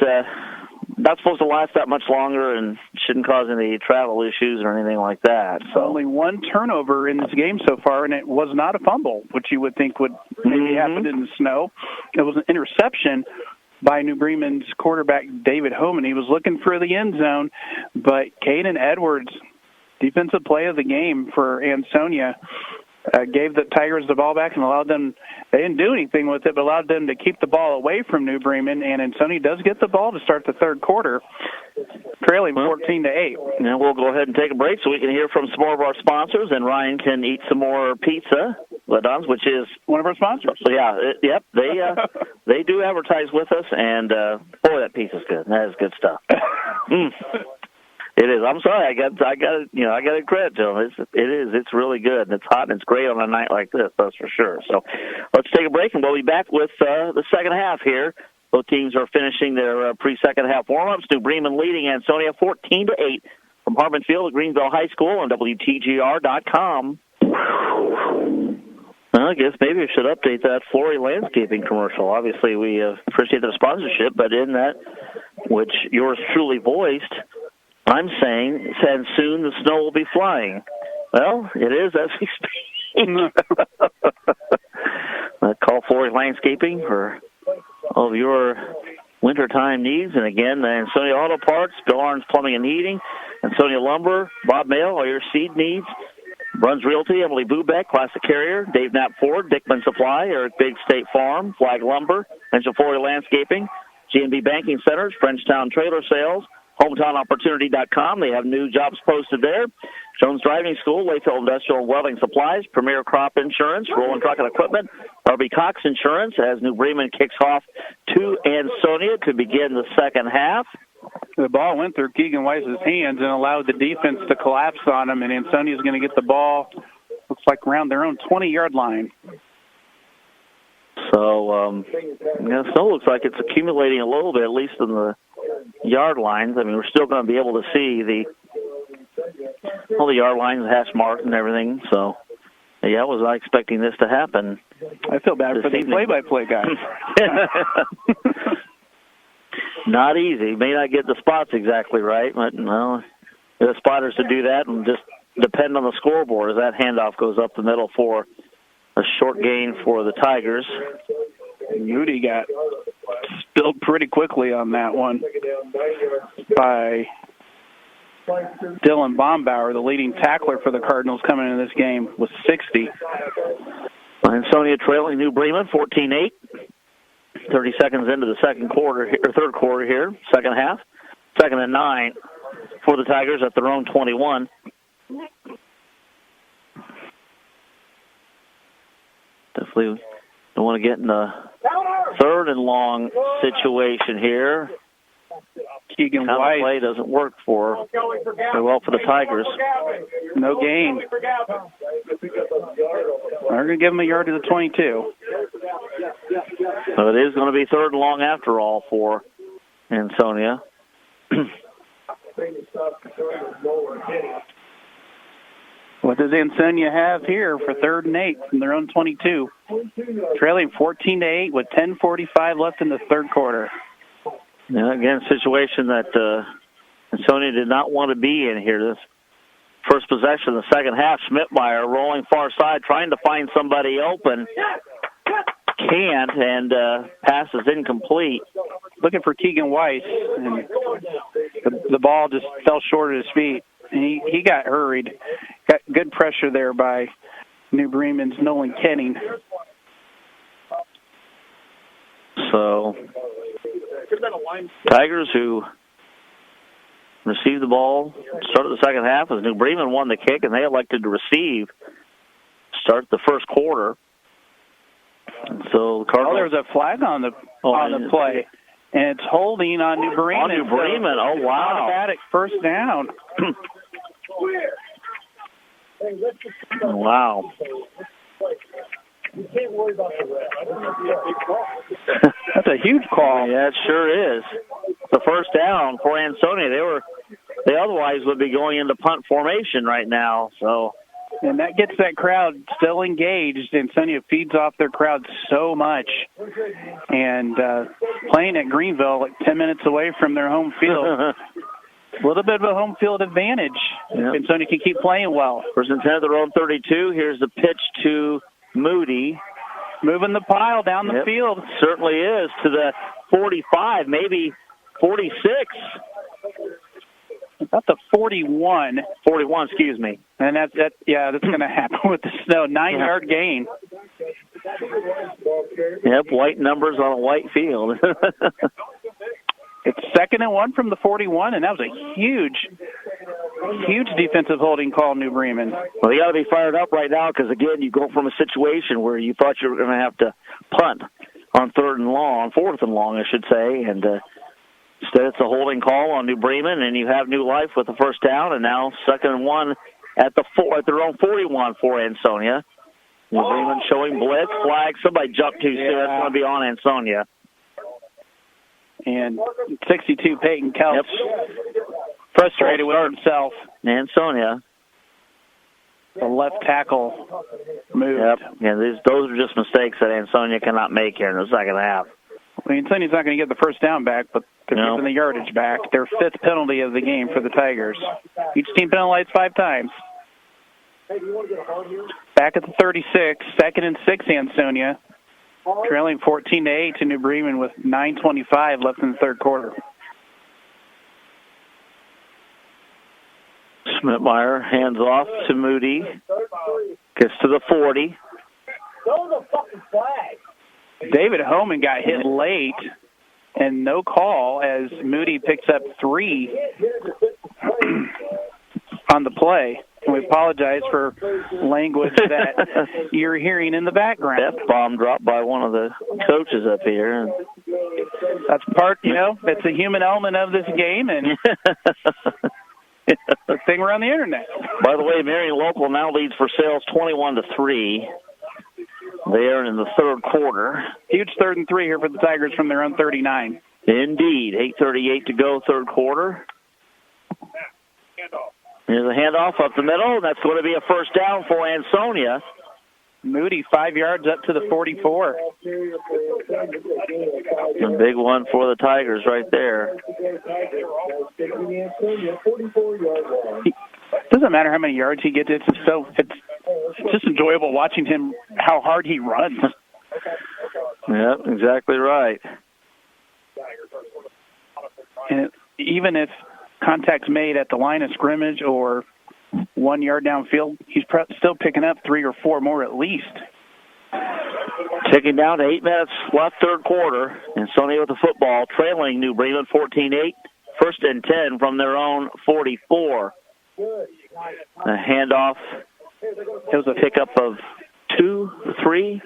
[SPEAKER 1] not supposed to last that much longer and shouldn't cause any travel issues or anything like that. So
[SPEAKER 2] only 1 turnover in this game so far, and it was not a fumble, which you would think would maybe happen in the snow. It was an interception by New Bremen's quarterback, David Homan. He was looking for the end zone, but Caden Edwards, defensive play of the game for Ansonia, gave the Tigers the ball back and allowed them, they didn't do anything with it, but allowed them to keep the ball away from New Bremen, and Ansonia does get the ball to start the third quarter, trailing 14-8.
[SPEAKER 1] Now we'll go ahead and take a break so we can hear from some more of our sponsors, and Ryan can eat some more pizza, Ladons, which is
[SPEAKER 2] one of our sponsors.
[SPEAKER 1] Yep, they do advertise with us, and boy, that pizza's good. That is good stuff. It is. I'm sorry. I got to credit to them. It's really good. And it's hot and it's great on a night like this. That's for sure. So let's take a break and we'll be back with the second half here. Both teams are finishing their pre-second half warm-ups. New Bremen leading Ansonia 14-8 from Harmon Field at Greenville High School on WTGR.com. Well, I guess maybe we should update that Flory Landscaping commercial. Obviously, we appreciate the sponsorship, but in that, which yours truly voiced, I'm saying, and soon the snow will be flying. Well, it is as we speak. Call Flory Landscaping for all of your wintertime needs. And again, Ansonia Auto Parts, Bill Arns Plumbing and Heating, Ansonia Lumber, Bob Mail, all your seed needs. Bruns Realty, Emily Bubeck, Classic Carrier, Dave Knapp Ford, Dickman Supply, Eric Big State Farm, Flag Lumber, Angel Flory Landscaping, G&B Banking Centers, Frenchtown Trailer Sales, HometownOpportunity.com. They have new jobs posted there. Jones Driving School, Layfield Industrial and Welding Supplies, Premier Crop Insurance, Rolling Truck and Equipment, RB Cox Insurance, as New Bremen kicks off to Ansonia to begin the second half.
[SPEAKER 2] The ball went through Keegan Weiss's hands and allowed the defense to collapse on him, and Ansonia's going to get the ball, looks like around their own 20-yard line.
[SPEAKER 1] So, snow looks like it's accumulating a little bit, at least in the yard lines. I mean, we're still going to be able to see all the yard lines, hash marks, and everything. So, yeah, I was not expecting this to happen.
[SPEAKER 2] I feel bad for the play-by-play guy.
[SPEAKER 1] Not easy. May not get the spots exactly right, but the spotters to do that and just depend on the scoreboard as that handoff goes up the middle for a short gain for the Tigers.
[SPEAKER 2] Moody got spilled pretty quickly on that one by Dylan Bombauer, the leading tackler for the Cardinals coming into this game, with 60.
[SPEAKER 1] Ansonia trailing New Bremen 14-8. 30 seconds into the third quarter here, second half. 2nd and 9 for the Tigers at their own 21. Definitely don't want to get in the third and long situation here.
[SPEAKER 2] Keegan
[SPEAKER 1] Now
[SPEAKER 2] White.
[SPEAKER 1] the play doesn't work very well for the Tigers.
[SPEAKER 2] No gain. They're going to give him a yard to the 22.
[SPEAKER 1] So it is going to be third and long after all for Ansonia.
[SPEAKER 2] What does Ansonia have here for 3rd and 8 from their own 22? Trailing 14-8 with 10:45 left in the third quarter.
[SPEAKER 1] Yeah, again, a situation that Ansonia did not want to be in here. This first possession of the second half, Schmidtmeyer rolling far side, trying to find somebody open. Can't, and pass is incomplete.
[SPEAKER 2] Looking for Keegan Weiss, and the ball just fell short of his feet. And he got hurried. Got good pressure there by New Bremen's Nolan Kenning.
[SPEAKER 1] So, Tigers who received the ball, started the second half as New Bremen won the kick, and they elected to receive, start the first quarter. So, Cardinals,
[SPEAKER 2] there was a flag on the play, and it's holding on New Bremen.
[SPEAKER 1] On New Bremen, oh wow!
[SPEAKER 2] Automatic first down.
[SPEAKER 1] Wow.
[SPEAKER 3] You can't worry about the rest.
[SPEAKER 2] That's a huge call.
[SPEAKER 1] Yeah, it sure is. The first down for Ansonia. They otherwise would be going into punt formation right now. So,
[SPEAKER 2] and that gets that crowd still engaged. Ansonia feeds off their crowd so much. And playing at Greenville, like 10 minutes away from their home field, a little bit of a home field advantage.
[SPEAKER 1] Yep.
[SPEAKER 2] Ansonia can keep playing well.
[SPEAKER 1] First and 10 at their own 32. Here's the pitch to Moody.
[SPEAKER 2] Moving the pile down the field.
[SPEAKER 1] Certainly is, to the 45, maybe 46.
[SPEAKER 2] About the 41.
[SPEAKER 1] 41, excuse me.
[SPEAKER 2] And that's going to happen with the snow. 9-yard gain.
[SPEAKER 1] Yep, white numbers on a white field.
[SPEAKER 2] It's 2nd and 1 from the 41, and that was a huge defensive holding call, New Bremen.
[SPEAKER 1] Well, they got to be fired up right now because, again, you go from a situation where you thought you were going to have to punt on 4th and long, I should say, and instead it's a holding call on New Bremen, and you have new life with the first down, and now 2nd and 1 at their own 41 for Ansonia. New Bremen showing blitz, flag, somebody jumped too soon. That's going to be on Ansonia.
[SPEAKER 2] And 62, Peyton Kelch, frustrated with himself.
[SPEAKER 1] Ansonia.
[SPEAKER 2] The left tackle moved.
[SPEAKER 1] Yep. Yeah, those are just mistakes that Ansonia cannot make here in the second half.
[SPEAKER 2] Well, Ansonia's not going to get the first down back, but they're getting the yardage back. Their 5th penalty of the game for the Tigers. Each team penalized 5 times. Back at the 36, 2nd and 6, Ansonia. Trailing 14-8 to New Bremen with 9:25 left in the third quarter.
[SPEAKER 1] Schmidtmeyer hands off to Moody. Gets to the 40.
[SPEAKER 2] David Homan got hit late and no call as Moody picks up 3 on the play. And we apologize for language that you're hearing in the background.
[SPEAKER 1] F-bomb dropped by one of the coaches up here.
[SPEAKER 2] That's part, it's a human element of this game, and the thing we're on the internet.
[SPEAKER 1] By the way, Marion Local now leads for sales 21-3. They are in the third quarter.
[SPEAKER 2] Huge 3rd and 3 here for the Tigers from their own 39.
[SPEAKER 1] Indeed. 8:38 to go, third quarter. Here's a handoff up the middle. That's going to be a first down for Ansonia.
[SPEAKER 2] Moody, 5 yards up to the 44.
[SPEAKER 1] A big one for the Tigers right there.
[SPEAKER 2] It doesn't matter how many yards he gets. It's just enjoyable watching him, how hard he runs.
[SPEAKER 1] Yep, exactly right.
[SPEAKER 2] And even if contact's made at the line of scrimmage or 1 yard downfield, he's still picking up 3 or 4 more at least.
[SPEAKER 1] Ticking down to 8 minutes left, third quarter. Ansonia with the football, trailing New Bremen 14-8. first and 10 from their own 44. A handoff. It was a pickup of 2, 3.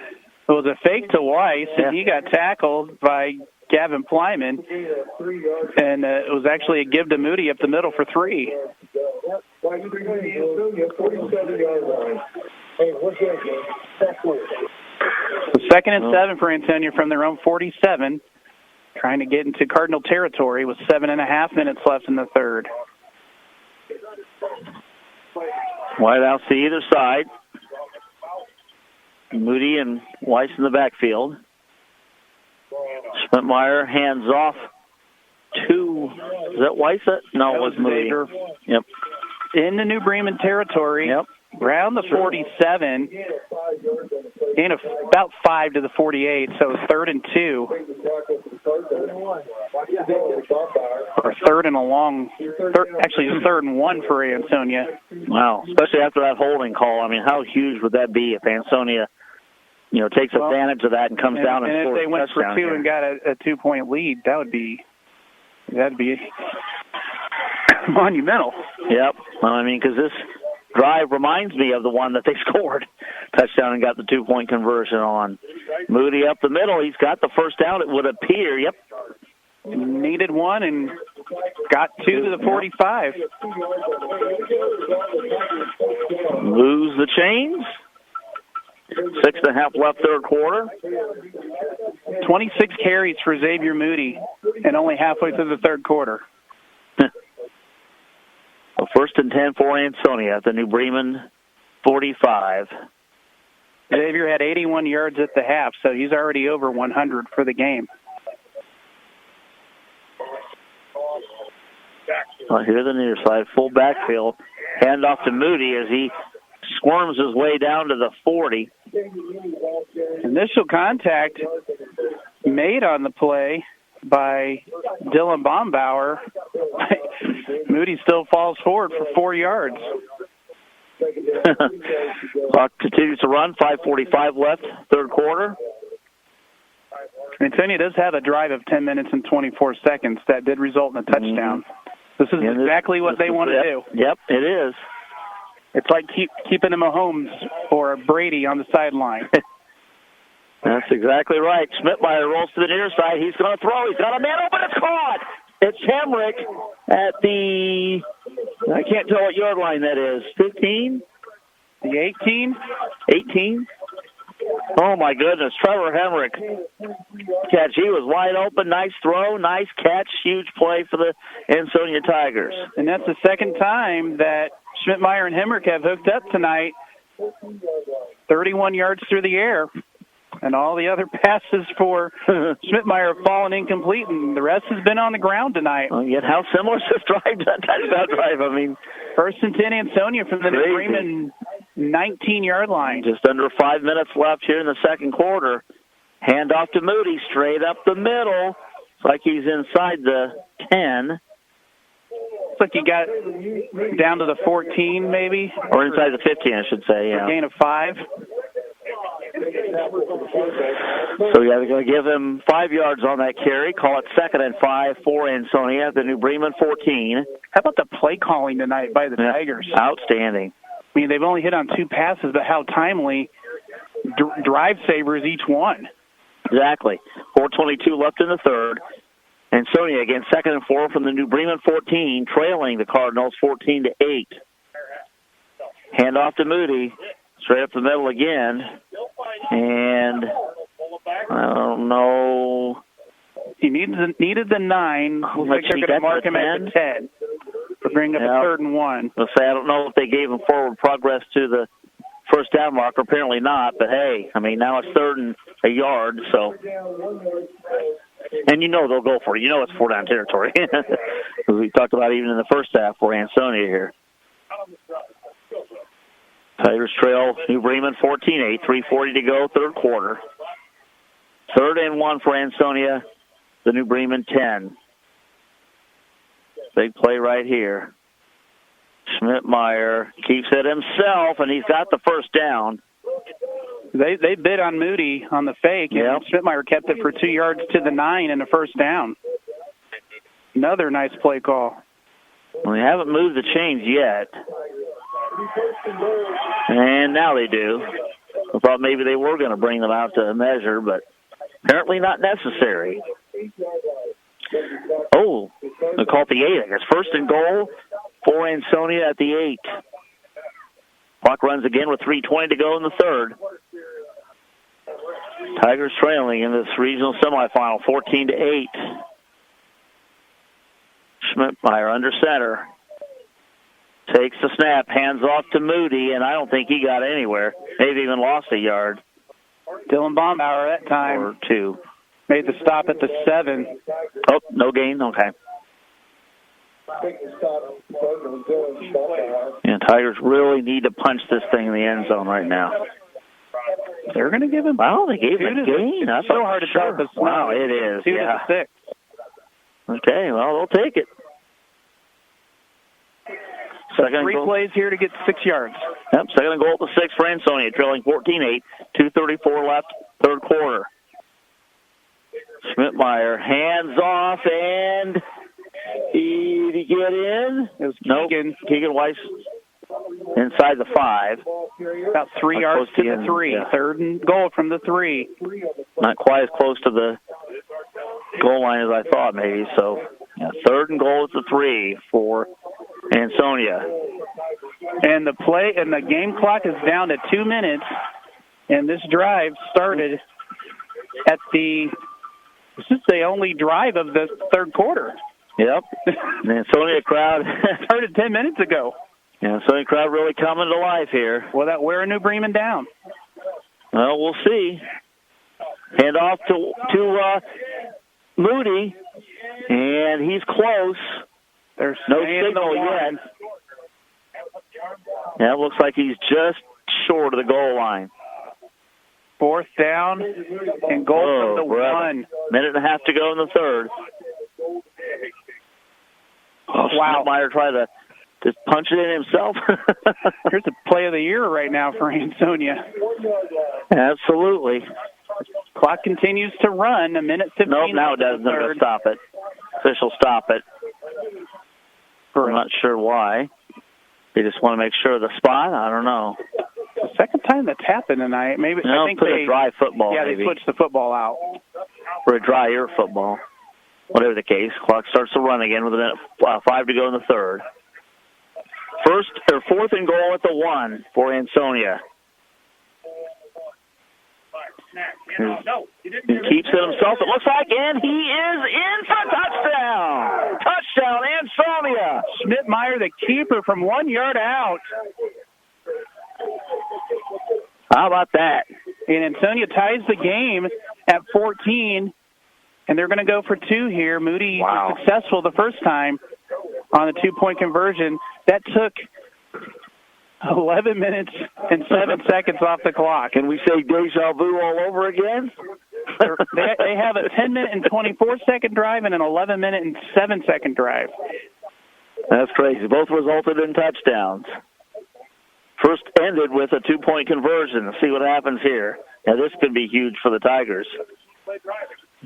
[SPEAKER 2] It was a fake to Weiss, and he got tackled by Gavin Plyman, and it was actually a give to Moody up the middle for 3. So second and 7 for Ansonia from their own 47, trying to get into Cardinal territory with 7.5 minutes left in the third.
[SPEAKER 1] Wideouts to either side. Moody and Weiss in the backfield. Schmidtmeyer hands off to, is that Weiss? No, it was Moody. Yep.
[SPEAKER 2] In the New Bremen territory.
[SPEAKER 1] Yep.
[SPEAKER 2] Round the 47, gain of about 5 to the 48, so third and 2. Or third and a long, actually it's third and 1 for Ansonia.
[SPEAKER 1] Wow, especially after that holding call. I mean, how huge would that be if Ansonia, takes advantage of that and comes down and scores
[SPEAKER 2] if they went for 2
[SPEAKER 1] here
[SPEAKER 2] and got a 2-point lead, that'd be monumental.
[SPEAKER 1] Yep. Well, I mean, because this drive reminds me of the one that they scored. Touchdown and got the 2-point conversion on. Moody up the middle. He's got the first down, it would appear. Yep.
[SPEAKER 2] Needed one and got 2 to the 45.
[SPEAKER 1] Lose the chains. 6.5 left third quarter.
[SPEAKER 2] 26 carries for Xavier Moody and only halfway through the third quarter.
[SPEAKER 1] First and 10 for Ansonia at the New Bremen 45.
[SPEAKER 2] Xavier had 81 yards at the half, so he's already over 100 for the game.
[SPEAKER 1] Well, here's the near side, full backfield. Hand off to Moody as he squirms his way down to the 40.
[SPEAKER 2] Initial contact made on the play by Dylan Bombauer. Moody still falls forward for 4 yards.
[SPEAKER 1] Clock continues to run, 5:45 left, third quarter.
[SPEAKER 2] Ansonia does have a drive of 10 minutes and 24 seconds that did result in a touchdown. This is exactly what they want to do.
[SPEAKER 1] Yep, it is.
[SPEAKER 2] It's like keeping a Mahomes or a Brady on the sideline.
[SPEAKER 1] That's exactly right. Schmidtmeyer rolls to the near side. He's going to throw. He's got a man open. It's caught. It's Hemrick at the, I can't tell what yard line that is, 15?
[SPEAKER 2] The 18?
[SPEAKER 1] 18? Oh, my goodness. Trevor Hemrick catch. He was wide open. Nice throw. Nice catch. Huge play for the Ansonia Tigers.
[SPEAKER 2] And that's the second time that Schmidtmeyer and Hemrick have hooked up tonight. 31 yards through the air. And all the other passes for Schmidtmeyer have fallen incomplete, and the rest has been on the ground tonight.
[SPEAKER 1] Well, yet how similar is this drive to that touchdown drive? I mean,
[SPEAKER 2] first and 10 Ansonia from the New Bremen 19-yard line.
[SPEAKER 1] Just under 5 minutes left here in the second quarter. Hand off to Moody, straight up the middle. It's like he's inside the 10.
[SPEAKER 2] Looks like he got down to the 14, maybe.
[SPEAKER 1] Or inside the 15, I should say, yeah.
[SPEAKER 2] A gain of 5.
[SPEAKER 1] So, yeah, they're going to give him 5 yards on that carry. Call it 2nd and 5 for Ansonia at the New Bremen 14.
[SPEAKER 2] How about the play calling tonight by the Tigers?
[SPEAKER 1] Outstanding.
[SPEAKER 2] I mean, they've only hit on 2 passes, but how timely drive savers each one.
[SPEAKER 1] Exactly. 4:22 left in the third. Ansonia, again, 2nd and 4 from the New Bremen 14, trailing the Cardinals 14-8. Hand off to Moody. Straight up the middle again. And I don't know.
[SPEAKER 2] He needed the 9. Looks like they're going to mark him at the 10. For bringing up a 3rd and 1.
[SPEAKER 1] I'll say I don't know if they gave him forward progress to the first down marker. Apparently not. But, hey, I mean, now it's 3rd and a yard. So, and they'll go for it. It's 4-down territory. We talked about even in the first half for Ansonia here. Tigers trail New Bremen 14-8, 3:40 to go, third quarter. 3rd and 1 for Ansonia, the New Bremen 10. Big play right here. Schmidtmeyer keeps it himself, and he's got the first down.
[SPEAKER 2] They bid on Moody on the fake, and Schmidtmeyer kept it for 2 yards to the 9 and a first down. Another nice play call.
[SPEAKER 1] Well, they haven't moved the chains yet. And now they do. I thought maybe they were going to bring them out to measure, but apparently not necessary. Oh, they call it the 8, I guess. First and goal for Ansonia at the 8. Clock runs again with 3:20 to go in the third. Tigers trailing in this regional semifinal, 14-8. Schmidtmeyer under center. Takes the snap, hands off to Moody, and I don't think he got anywhere. Maybe even lost a yard.
[SPEAKER 2] Dylan Baumauer that time.
[SPEAKER 1] Or 2.
[SPEAKER 2] Made the stop at the 7.
[SPEAKER 1] Oh, no gain? Okay. Yeah, Tigers really need to punch this thing in the end zone right now.
[SPEAKER 2] They're going to give him...
[SPEAKER 1] Wow, they gave him a gain.
[SPEAKER 2] It's so hard to tell this.
[SPEAKER 1] Wow, it is.
[SPEAKER 2] 2
[SPEAKER 1] yeah.
[SPEAKER 2] to 6.
[SPEAKER 1] Okay, well, they'll take it.
[SPEAKER 2] Second 3 plays here to get 6 yards.
[SPEAKER 1] Yep, second and goal at the 6 for Ansonia, trailing 14-8, 2:34 left, third quarter. Schmidtmeyer, hands off, and did he get in?
[SPEAKER 2] It was Keegan.
[SPEAKER 1] Nope. Keegan Weiss inside the 5.
[SPEAKER 2] About 3 yards to the 3.
[SPEAKER 1] Yeah.
[SPEAKER 2] Third and goal from the 3.
[SPEAKER 1] Not quite as close to the goal line as I thought, maybe. So, yeah, third and goal at the 3 for Ansonia.
[SPEAKER 2] And the game clock is down to 2 minutes, and this drive started at this is the only drive of the third quarter.
[SPEAKER 1] Yep. The Ansonia crowd
[SPEAKER 2] started 10 minutes ago.
[SPEAKER 1] Yeah, Ansonia crowd really coming to life here.
[SPEAKER 2] Will that wear a New Bremen down?
[SPEAKER 1] Well, we'll see. Hand off to Moody, and he's close.
[SPEAKER 2] There's
[SPEAKER 1] no signal yet. Yeah, it looks like he's just short of the goal line.
[SPEAKER 2] Fourth down and goal from the 1.
[SPEAKER 1] Minute and a half to go in the third.
[SPEAKER 2] Wow.
[SPEAKER 1] Schmidtmeyer tried to just punch it in himself.
[SPEAKER 2] Here's the play of the year right now for Ansonia.
[SPEAKER 1] Absolutely.
[SPEAKER 2] Clock continues to run. A minute 15.
[SPEAKER 1] Nope, now it doesn't. They're going to stop it. Official stop it. I'm not sure why. They just want to make sure of the spot. I don't know.
[SPEAKER 2] The second time that's happened tonight. Maybe
[SPEAKER 1] no,
[SPEAKER 2] I think
[SPEAKER 1] a dry football.
[SPEAKER 2] Yeah,
[SPEAKER 1] maybe.
[SPEAKER 2] They switched the football out
[SPEAKER 1] for a dry air football. Whatever the case, clock starts to run again with a minute 5 to go in the third. Fourth and goal at the 1 for Ansonia. He keeps it himself, it looks like, and he is in for touchdown. Touchdown, Ansonia.
[SPEAKER 2] Schmidtmeyer, the keeper, from 1 yard out.
[SPEAKER 1] How about that?
[SPEAKER 2] And Ansonia ties the game at 14, and they're going to go for 2 here. Moody was successful the first time on the 2-point conversion. That took 11 minutes and 7 seconds off the clock.
[SPEAKER 1] Can we say deja vu all over again?
[SPEAKER 2] They have a 10-minute and 24-second drive and an 11-minute and 7-second drive.
[SPEAKER 1] That's crazy. Both resulted in touchdowns. First ended with a 2-point conversion. Let's see what happens here. Now, this could be huge for the Tigers.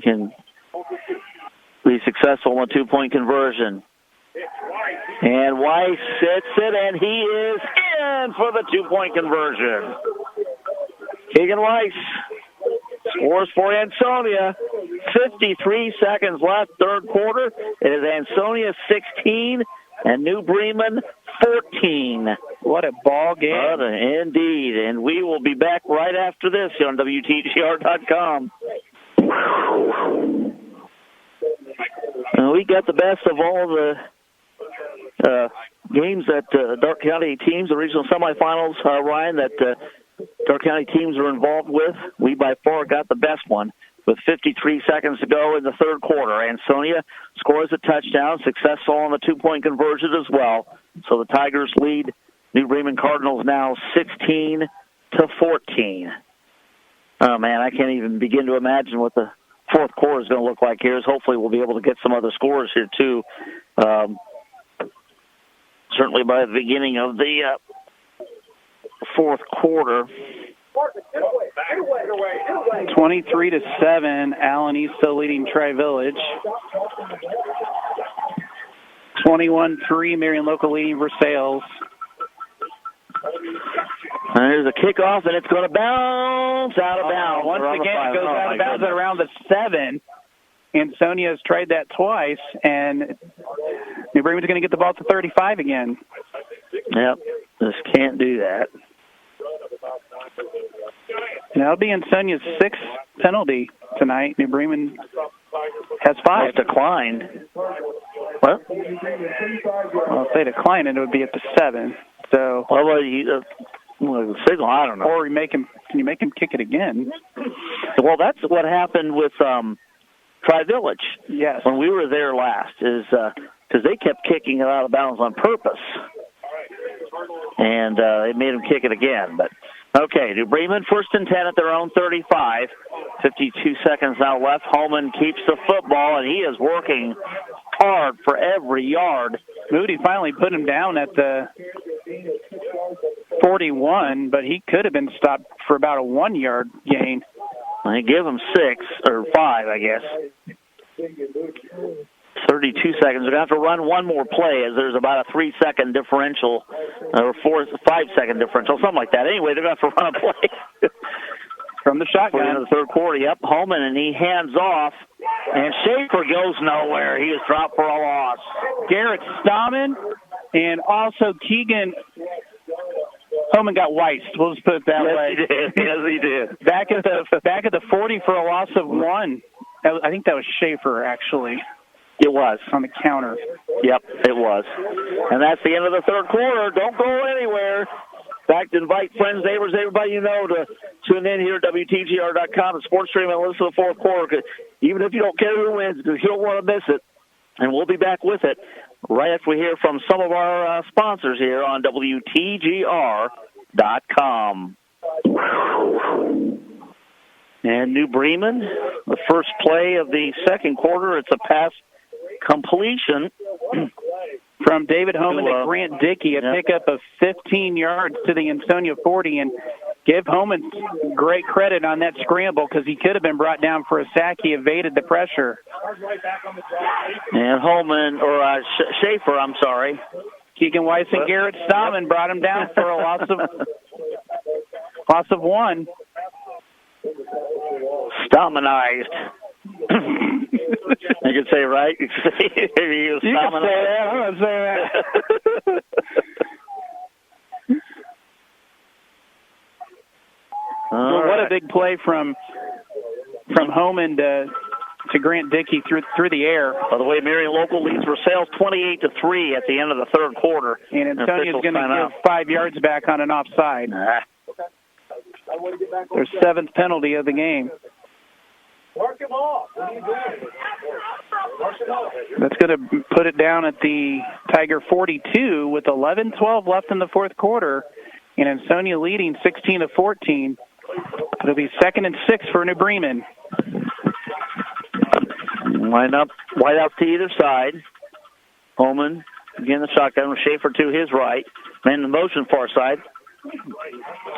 [SPEAKER 1] Can be successful in a 2-point conversion. And Weiss sits it, and he is in for the 2-point conversion. Keegan Weiss scores for Ansonia. 53 seconds left, third quarter. It is Ansonia 16 and New Bremen 14.
[SPEAKER 2] What a ball game.
[SPEAKER 1] Indeed. And we will be back right after this on WTGR.com. We got the best of all the games that Darke County teams, the regional semifinals, Ryan, that Darke County teams are involved with. We by far got the best one with 53 seconds to go in the third quarter. Ansonia scores a touchdown, successful on the 2-point conversion as well. So the Tigers lead New Bremen Cardinals now 16-14. Oh, man, I can't even begin to imagine what the fourth quarter is going to look like here. Hopefully we'll be able to get some other scores here, too. Certainly by the beginning of the fourth quarter.
[SPEAKER 2] 23-7, Allen East still leading Tri-Village. 21-3, Marion local leading Versailles.
[SPEAKER 1] And there's a kickoff, and it's going to bounce out of bounds.
[SPEAKER 2] Once again, it goes out of bounds at around the 7. Ansonia has tried that twice, and New Bremen's going to get the ball at the 35 again.
[SPEAKER 1] Yep, just can't do that.
[SPEAKER 2] That'll be Ansonia's 6th penalty tonight. New Bremen has 5.
[SPEAKER 1] It's declined. What?
[SPEAKER 2] Well, if they decline it, it would be at the 7. So,
[SPEAKER 1] the signal, I don't know.
[SPEAKER 2] Or can you make him kick it again?
[SPEAKER 1] Well, that's what happened with Tri-Village.
[SPEAKER 2] Yes.
[SPEAKER 1] When we were there last, is because they kept kicking it out of bounds on purpose. And it made them kick it again. But, okay, New Bremen 1st and 10 at their own 35. 52 seconds now left. Holman keeps the football, and he is working hard for every yard.
[SPEAKER 2] Moody finally put him down at the 41, but he could have been stopped for about a 1-yard gain.
[SPEAKER 1] They give him 6 or 5, I guess. 32 seconds. They're going to have to run one more play as there's about a 3-second differential or 5-second differential, something like that. Anyway, they're going to have to run a play.
[SPEAKER 2] From the shotgun.
[SPEAKER 1] In the third quarter, yep. Holman, and he hands off, and Schaefer goes nowhere. He is dropped for a loss.
[SPEAKER 2] Garrett Stammen and also Keegan Holman got weissed. We'll just put it that way.
[SPEAKER 1] Yes, he did.
[SPEAKER 2] Back at the 40 for a loss of 1. I think that was Schaefer, actually.
[SPEAKER 1] It was.
[SPEAKER 2] On the counter.
[SPEAKER 1] Yep, it was. And that's the end of the third quarter. Don't go anywhere. In fact, invite friends, neighbors, everybody you know to tune in here at WTGR.com and Sports Stream and listen to the fourth quarter. Even if you don't care who wins, because you don't want to miss it. And we'll be back with it right after we hear from some of our sponsors here on WTGR.com. And New Bremen, the first play of the second quarter, it's a pass completion
[SPEAKER 2] from David Holman to Grant Dickey, a pickup of 15 yards to the Ansonia 40, and give Holman great credit on that scramble because he could have been brought down for a sack. He evaded the pressure.
[SPEAKER 1] And Holman, or Schaefer, I'm sorry.
[SPEAKER 2] Keegan Weiss and Garrett Stammen brought him down for a loss of 1.
[SPEAKER 1] Stammenized. You can say it right. You can say
[SPEAKER 2] that. I'm not saying that. What a big play from Holman to Grant Dickey through the air.
[SPEAKER 1] By the way, Marion local leads Versailles 28-3 at the end of the third quarter.
[SPEAKER 2] And Antonia's going to give 5 yards back on an offside. Their 7th penalty of the game.
[SPEAKER 3] Mark him off. What are you doing?
[SPEAKER 2] That's going to put it down at the Tiger 42 with 11-12 left in the fourth quarter. And Ansonia leading 16-14. It'll be 2nd and 6 for New Bremen.
[SPEAKER 1] Line up, wide out to either side. Holman, again the shotgun, Schaefer to his right. Man in motion far side.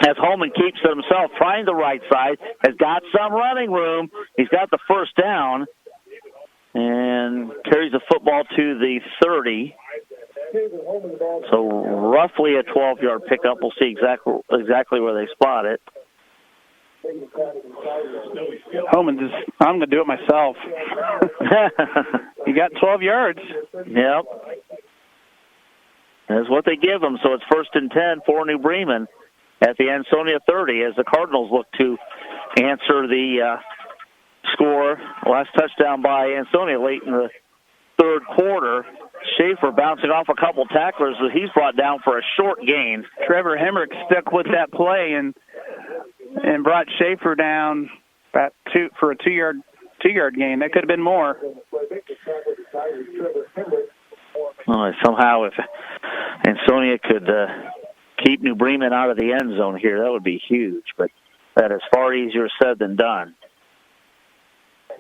[SPEAKER 1] As Holman keeps it himself, trying the right side, has got some running room. He's got the first down and carries the football to the 30. So roughly a 12-yard pickup. We'll see exactly where they spot it.
[SPEAKER 2] Holman I'm going to do it myself. He got 12 yards.
[SPEAKER 1] Yep. That's what they give them. So it's 1st and 10 for New Bremen at the Ansonia 30 as the Cardinals look to answer the score. Last touchdown by Ansonia late in the third quarter. Schaefer bouncing off a couple tacklers that he's brought down for a short gain.
[SPEAKER 2] Trevor Hemrick stuck with that play and brought Schaefer down about for a two-yard gain. That could have been more.
[SPEAKER 1] Well, somehow if Ansonia could keep New Bremen out of the end zone here, that would be huge. But that is far easier said than done.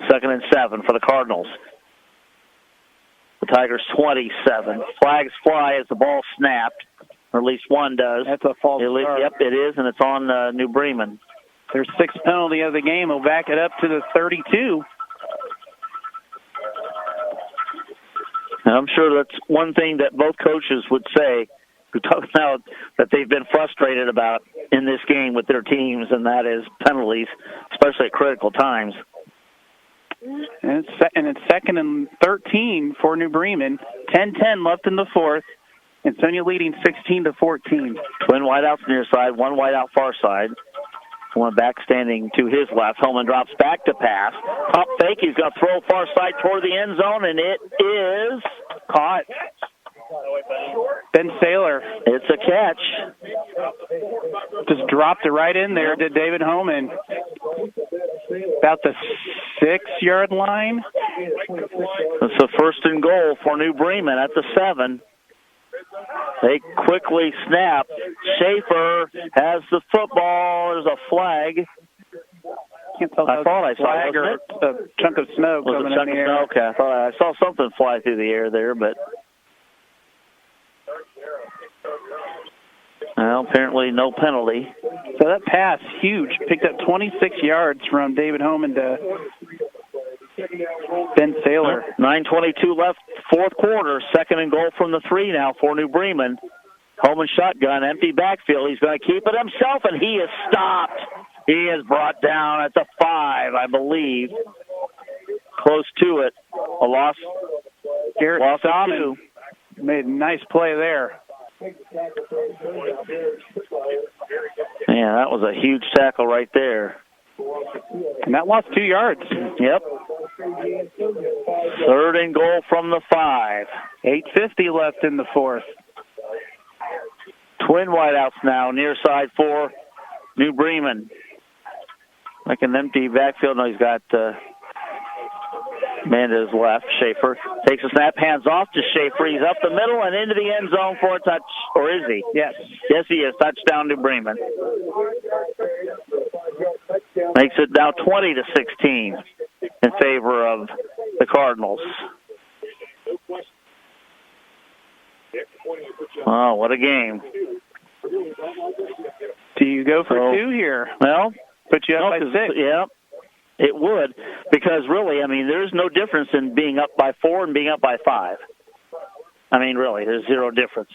[SPEAKER 1] 2nd and 7 for the Cardinals. The Tigers 27. Flags fly as the ball snapped, or at least one does.
[SPEAKER 2] That's a false start.
[SPEAKER 1] Yep, it is, and it's on New Bremen.
[SPEAKER 2] Their 6th penalty of the game will back it up to the 32.
[SPEAKER 1] And I'm sure that's one thing that both coaches would say, who talk about that they've been frustrated about in this game with their teams, and that is penalties, especially at critical times.
[SPEAKER 2] And it's second and 13 for New Bremen. 10-10 left in the fourth. Ansonia leading 16-14.
[SPEAKER 1] Twin wideouts near side, one wideout far side. One back standing to his left. Holman drops back to pass. Pump fake. He's going to throw far side toward the end zone, and it is
[SPEAKER 2] caught. Ben Saylor.
[SPEAKER 1] It's a catch.
[SPEAKER 2] Just dropped it right in there to David Holman. About the 6-yard line.
[SPEAKER 1] It's a first and goal for New Bremen at the 7. They quickly snap. Schaefer has the football. There's a flag.
[SPEAKER 2] Can't tell.
[SPEAKER 1] I thought I saw
[SPEAKER 2] it. A chunk of snow coming in the air.
[SPEAKER 1] Okay, I thought I saw something fly through the air there, but well, apparently no penalty.
[SPEAKER 2] So that pass, huge. Picked up 26 yards from David Holman to Ben Saylor.
[SPEAKER 1] 9:22 left, fourth quarter. Second and goal from the 3 now for New Bremen. Holman shotgun, empty backfield. He's going to keep it himself, and he is stopped. He is brought down at the 5, I believe. Close to it. A loss.
[SPEAKER 2] Garrett
[SPEAKER 1] loss
[SPEAKER 2] of
[SPEAKER 1] 2.
[SPEAKER 2] Made a nice play there.
[SPEAKER 1] Yeah, that was a huge tackle right there.
[SPEAKER 2] And that lost 2 yards.
[SPEAKER 1] Yep. Third and goal from the 5.
[SPEAKER 2] 8:50 left in the fourth.
[SPEAKER 1] Twin wideouts now, near side for New Bremen. Like an empty backfield. No, he's got man to his left. Schaefer takes a snap, hands off to Schaefer. He's up the middle and into the end zone for a touch. Or is he?
[SPEAKER 2] Yes.
[SPEAKER 1] Yes, he is. Touchdown New Bremen. Makes it now 20-16 in favor of the Cardinals. Oh, what a game.
[SPEAKER 2] Do you go for 2 here?
[SPEAKER 1] Well,
[SPEAKER 2] put you up by 6.
[SPEAKER 1] Yeah, it would. Because really, I mean, there's no difference in being up by 4 and being up by 5. I mean, really, there's zero difference.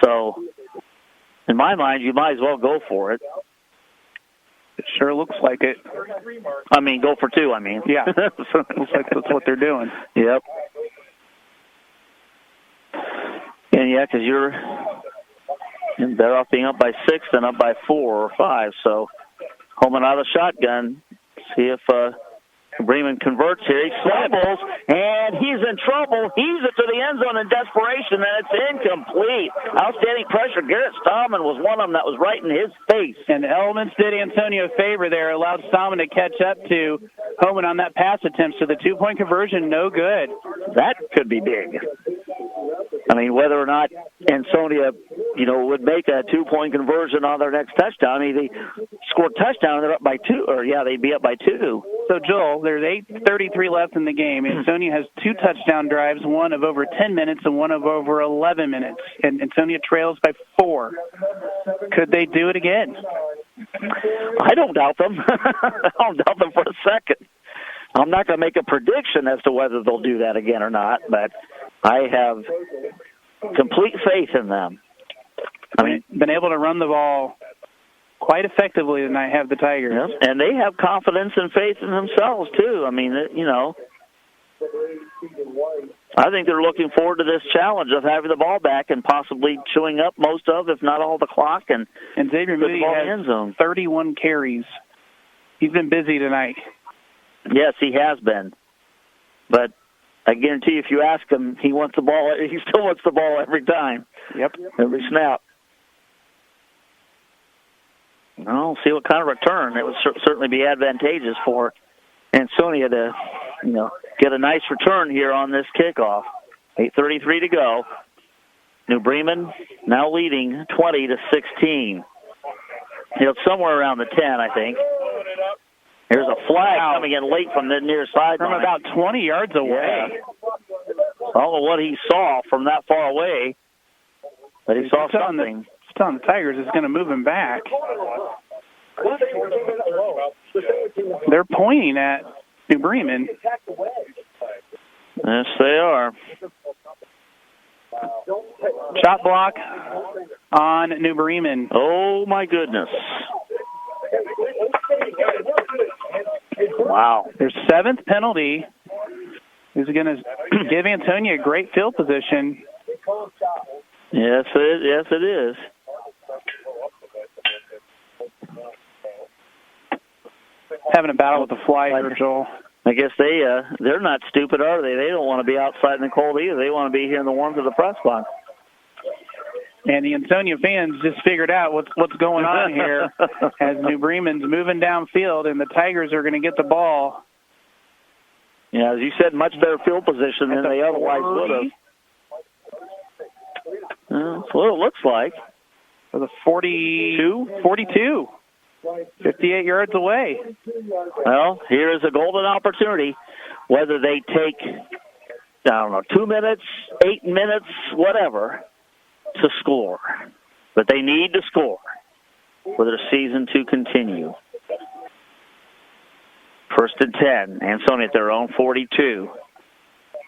[SPEAKER 1] So, in my mind, you might as well go for it.
[SPEAKER 2] It sure looks like it.
[SPEAKER 1] I mean, go for 2, I mean.
[SPEAKER 2] Yeah. Looks like that's what they're doing.
[SPEAKER 1] Yep. And, yeah, because you're better off being up by 6 than up by 4 or 5. So, Holman out of the shotgun. See if Bremen converts here. He stumbles, and he's in trouble. He's it to the end zone in desperation, and it's incomplete. Outstanding pressure. Garrett Stallman was one of them that was right in his face.
[SPEAKER 2] And the elements did Ansonia a favor there, allowed Stallman to catch up to Holman on that pass attempt. So the 2-point conversion, no good.
[SPEAKER 1] That could be big. I mean, whether or not Ansonia, would make a 2-point conversion on their next touchdown. I mean, they scored a touchdown, they're up by 2, they'd be up by 2.
[SPEAKER 2] So, Joel, there's 8:33 left in the game. Ansonia has 2 touchdown drives, one of over 10 minutes and one of over 11 minutes. And Ansonia trails by 4. Could they do it again?
[SPEAKER 1] I don't doubt them. I don't doubt them for a second. I'm not going to make a prediction as to whether they'll do that again or not, but I have complete faith in them.
[SPEAKER 2] I mean, been able to run the ball quite effectively tonight, have the Tigers.
[SPEAKER 1] Yep. And they have confidence and faith in themselves, too. I mean, I think they're looking forward to this challenge of having the ball back and possibly chewing up most of, if not all, the clock. And
[SPEAKER 2] Xavier Moody has 31 carries. He's been busy tonight.
[SPEAKER 1] Yes, he has been. But I guarantee you, if you ask him, he wants the ball. He still wants the ball every time.
[SPEAKER 2] Yep.
[SPEAKER 1] Every snap. Well, see what kind of return. It would certainly be advantageous for Ansonia to, get a nice return here on this kickoff. 8:33 to go. New Bremen now leading 20-16. It's somewhere around the 10, I think. There's a flag coming in late from the near sideline.
[SPEAKER 2] From about 20 yards away.
[SPEAKER 1] Yeah. I don't know what he saw from that far away, but he saw something.
[SPEAKER 2] Telling the Tigers is going to move him back. They're pointing at New Bremen.
[SPEAKER 1] Yes, they are.
[SPEAKER 2] Shot block on New Bremen.
[SPEAKER 1] Oh, my goodness. Wow.
[SPEAKER 2] Their 7th penalty is going to give Ansonia a great field position.
[SPEAKER 1] Yes, it is.
[SPEAKER 2] Having a battle with the fly here, Joel.
[SPEAKER 1] I guess they're not stupid, are they? They don't want to be outside in the cold either. They want to be here in the warmth of the press box.
[SPEAKER 2] And the Ansonia fans just figured out what's going on here as New Bremen's moving downfield, and the Tigers are going to get the ball.
[SPEAKER 1] Yeah, as you said, much better field position than they otherwise would have. That's what it looks like.
[SPEAKER 2] For the 42. 58 yards away.
[SPEAKER 1] Well, here is a golden opportunity. Whether they take, 2 minutes, 8 minutes, whatever, to score. But they need to score for their season to continue. 1st and 10. Ansonia at their own 42.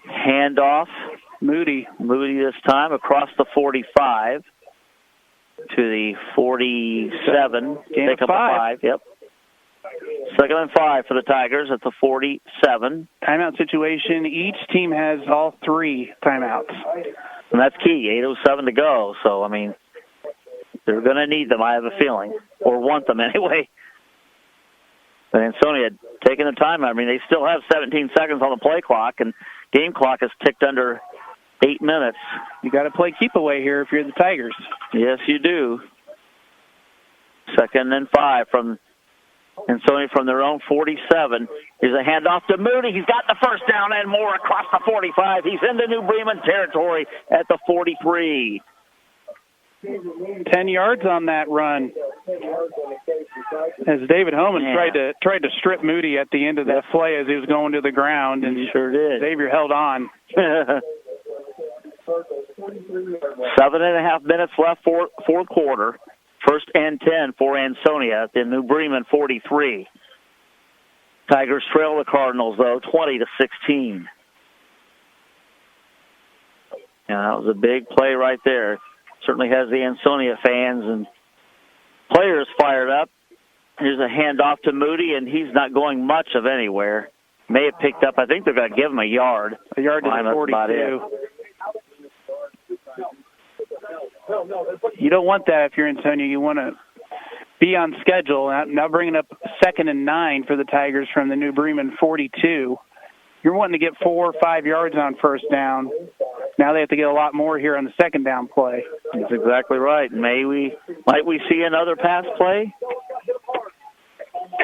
[SPEAKER 1] Handoff. Moody this time across the 45 to the 47. Pick up a 5. Yep. 2nd and 5 for the Tigers at the 47.
[SPEAKER 2] Timeout situation. Each team has all 3 timeouts.
[SPEAKER 1] And that's key. 8:07 to go. So, I mean, they're going to need them, I have a feeling. Or want them anyway. But Ansonia taking the time. I mean, they still have 17 seconds on the play clock, and game clock is ticked under 8 minutes.
[SPEAKER 2] You got to play keep away here if you're the Tigers.
[SPEAKER 1] Yes, you do. 2nd and 5 from Ansonia from their own 47. Here's a handoff to Moody. He's got the first down and more across the 45. He's into New Bremen territory at the 43.
[SPEAKER 2] 10 yards on that run. As David Homan tried to strip Moody at the end of that play as he was going to the ground, and
[SPEAKER 1] he sure did.
[SPEAKER 2] Xavier held on.
[SPEAKER 1] 7.5 minutes left, fourth quarter. 1st and 10 for Ansonia at the New Bremen 43. Tigers trail the Cardinals, though, 20-16. Yeah, that was a big play right there. Certainly has the Ansonia fans and players fired up. Here's a handoff to Moody, and he's not going much of anywhere. May have picked up, I think they're going to give him a yard.
[SPEAKER 2] A yard to the 42. You don't want that if you're Ansonia. You want to be on schedule. Now bringing up 2nd and 9 for the Tigers from the New Bremen 42. You're wanting to get 4 or 5 yards on first down. Now they have to get a lot more here on the second down play.
[SPEAKER 1] That's exactly right. Might we see another pass play?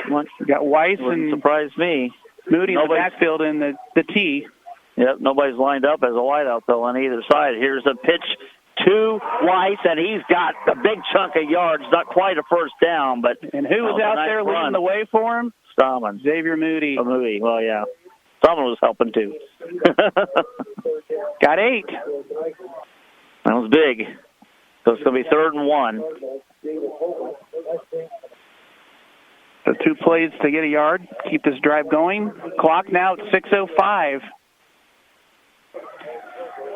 [SPEAKER 2] We got Weiss and
[SPEAKER 1] surprise me.
[SPEAKER 2] Moody in the backfield in the T.
[SPEAKER 1] Yep, nobody's lined up as a wideout though on either side. Here's a pitch to Weiss, and he's got a big chunk of yards. Not quite a first down, but
[SPEAKER 2] and who was out there leading the way for him?
[SPEAKER 1] Stallman.
[SPEAKER 2] Xavier Moody.
[SPEAKER 1] Oh, Moody. Well, yeah. Stallman was helping too.
[SPEAKER 2] Got 8.
[SPEAKER 1] That was big. So it's going to be 3rd and 1.
[SPEAKER 2] So 2 plays to get a yard. Keep this drive going. Clock now at 6:05.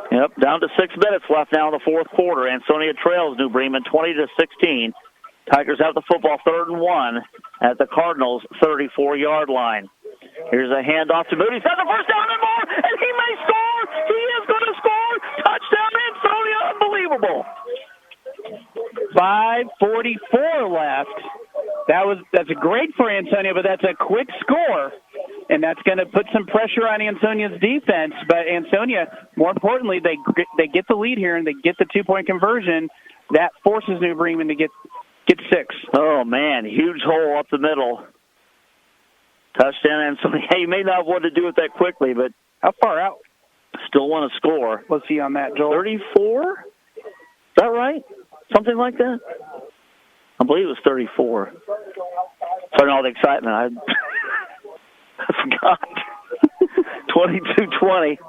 [SPEAKER 1] Yep, down to 6 minutes left now in the fourth quarter. Ansonia trails New Bremen 20-16. Tigers have the football 3rd and 1 at the Cardinals' 34-yard line. Here's a handoff to Moody. He's got the first down and more, and he may score. He is going to score. Touchdown, Ansonia. Unbelievable.
[SPEAKER 2] 5:44 left. That's great for Ansonia, but that's a quick score, and that's going to put some pressure on Ansonia's defense. But Ansonia, more importantly, they get the lead here and they get the 2-point conversion. That forces New Bremen to get 6.
[SPEAKER 1] Oh man, huge hole up the middle. Touchdown, Ansonia. You may not want to do it that quickly, but
[SPEAKER 2] how far out?
[SPEAKER 1] Still want to score.
[SPEAKER 2] Let's see on that, Joel.
[SPEAKER 1] 34? Is that right? Something like that? I believe it was 34. Sorry, all the excitement. I forgot. 22-20.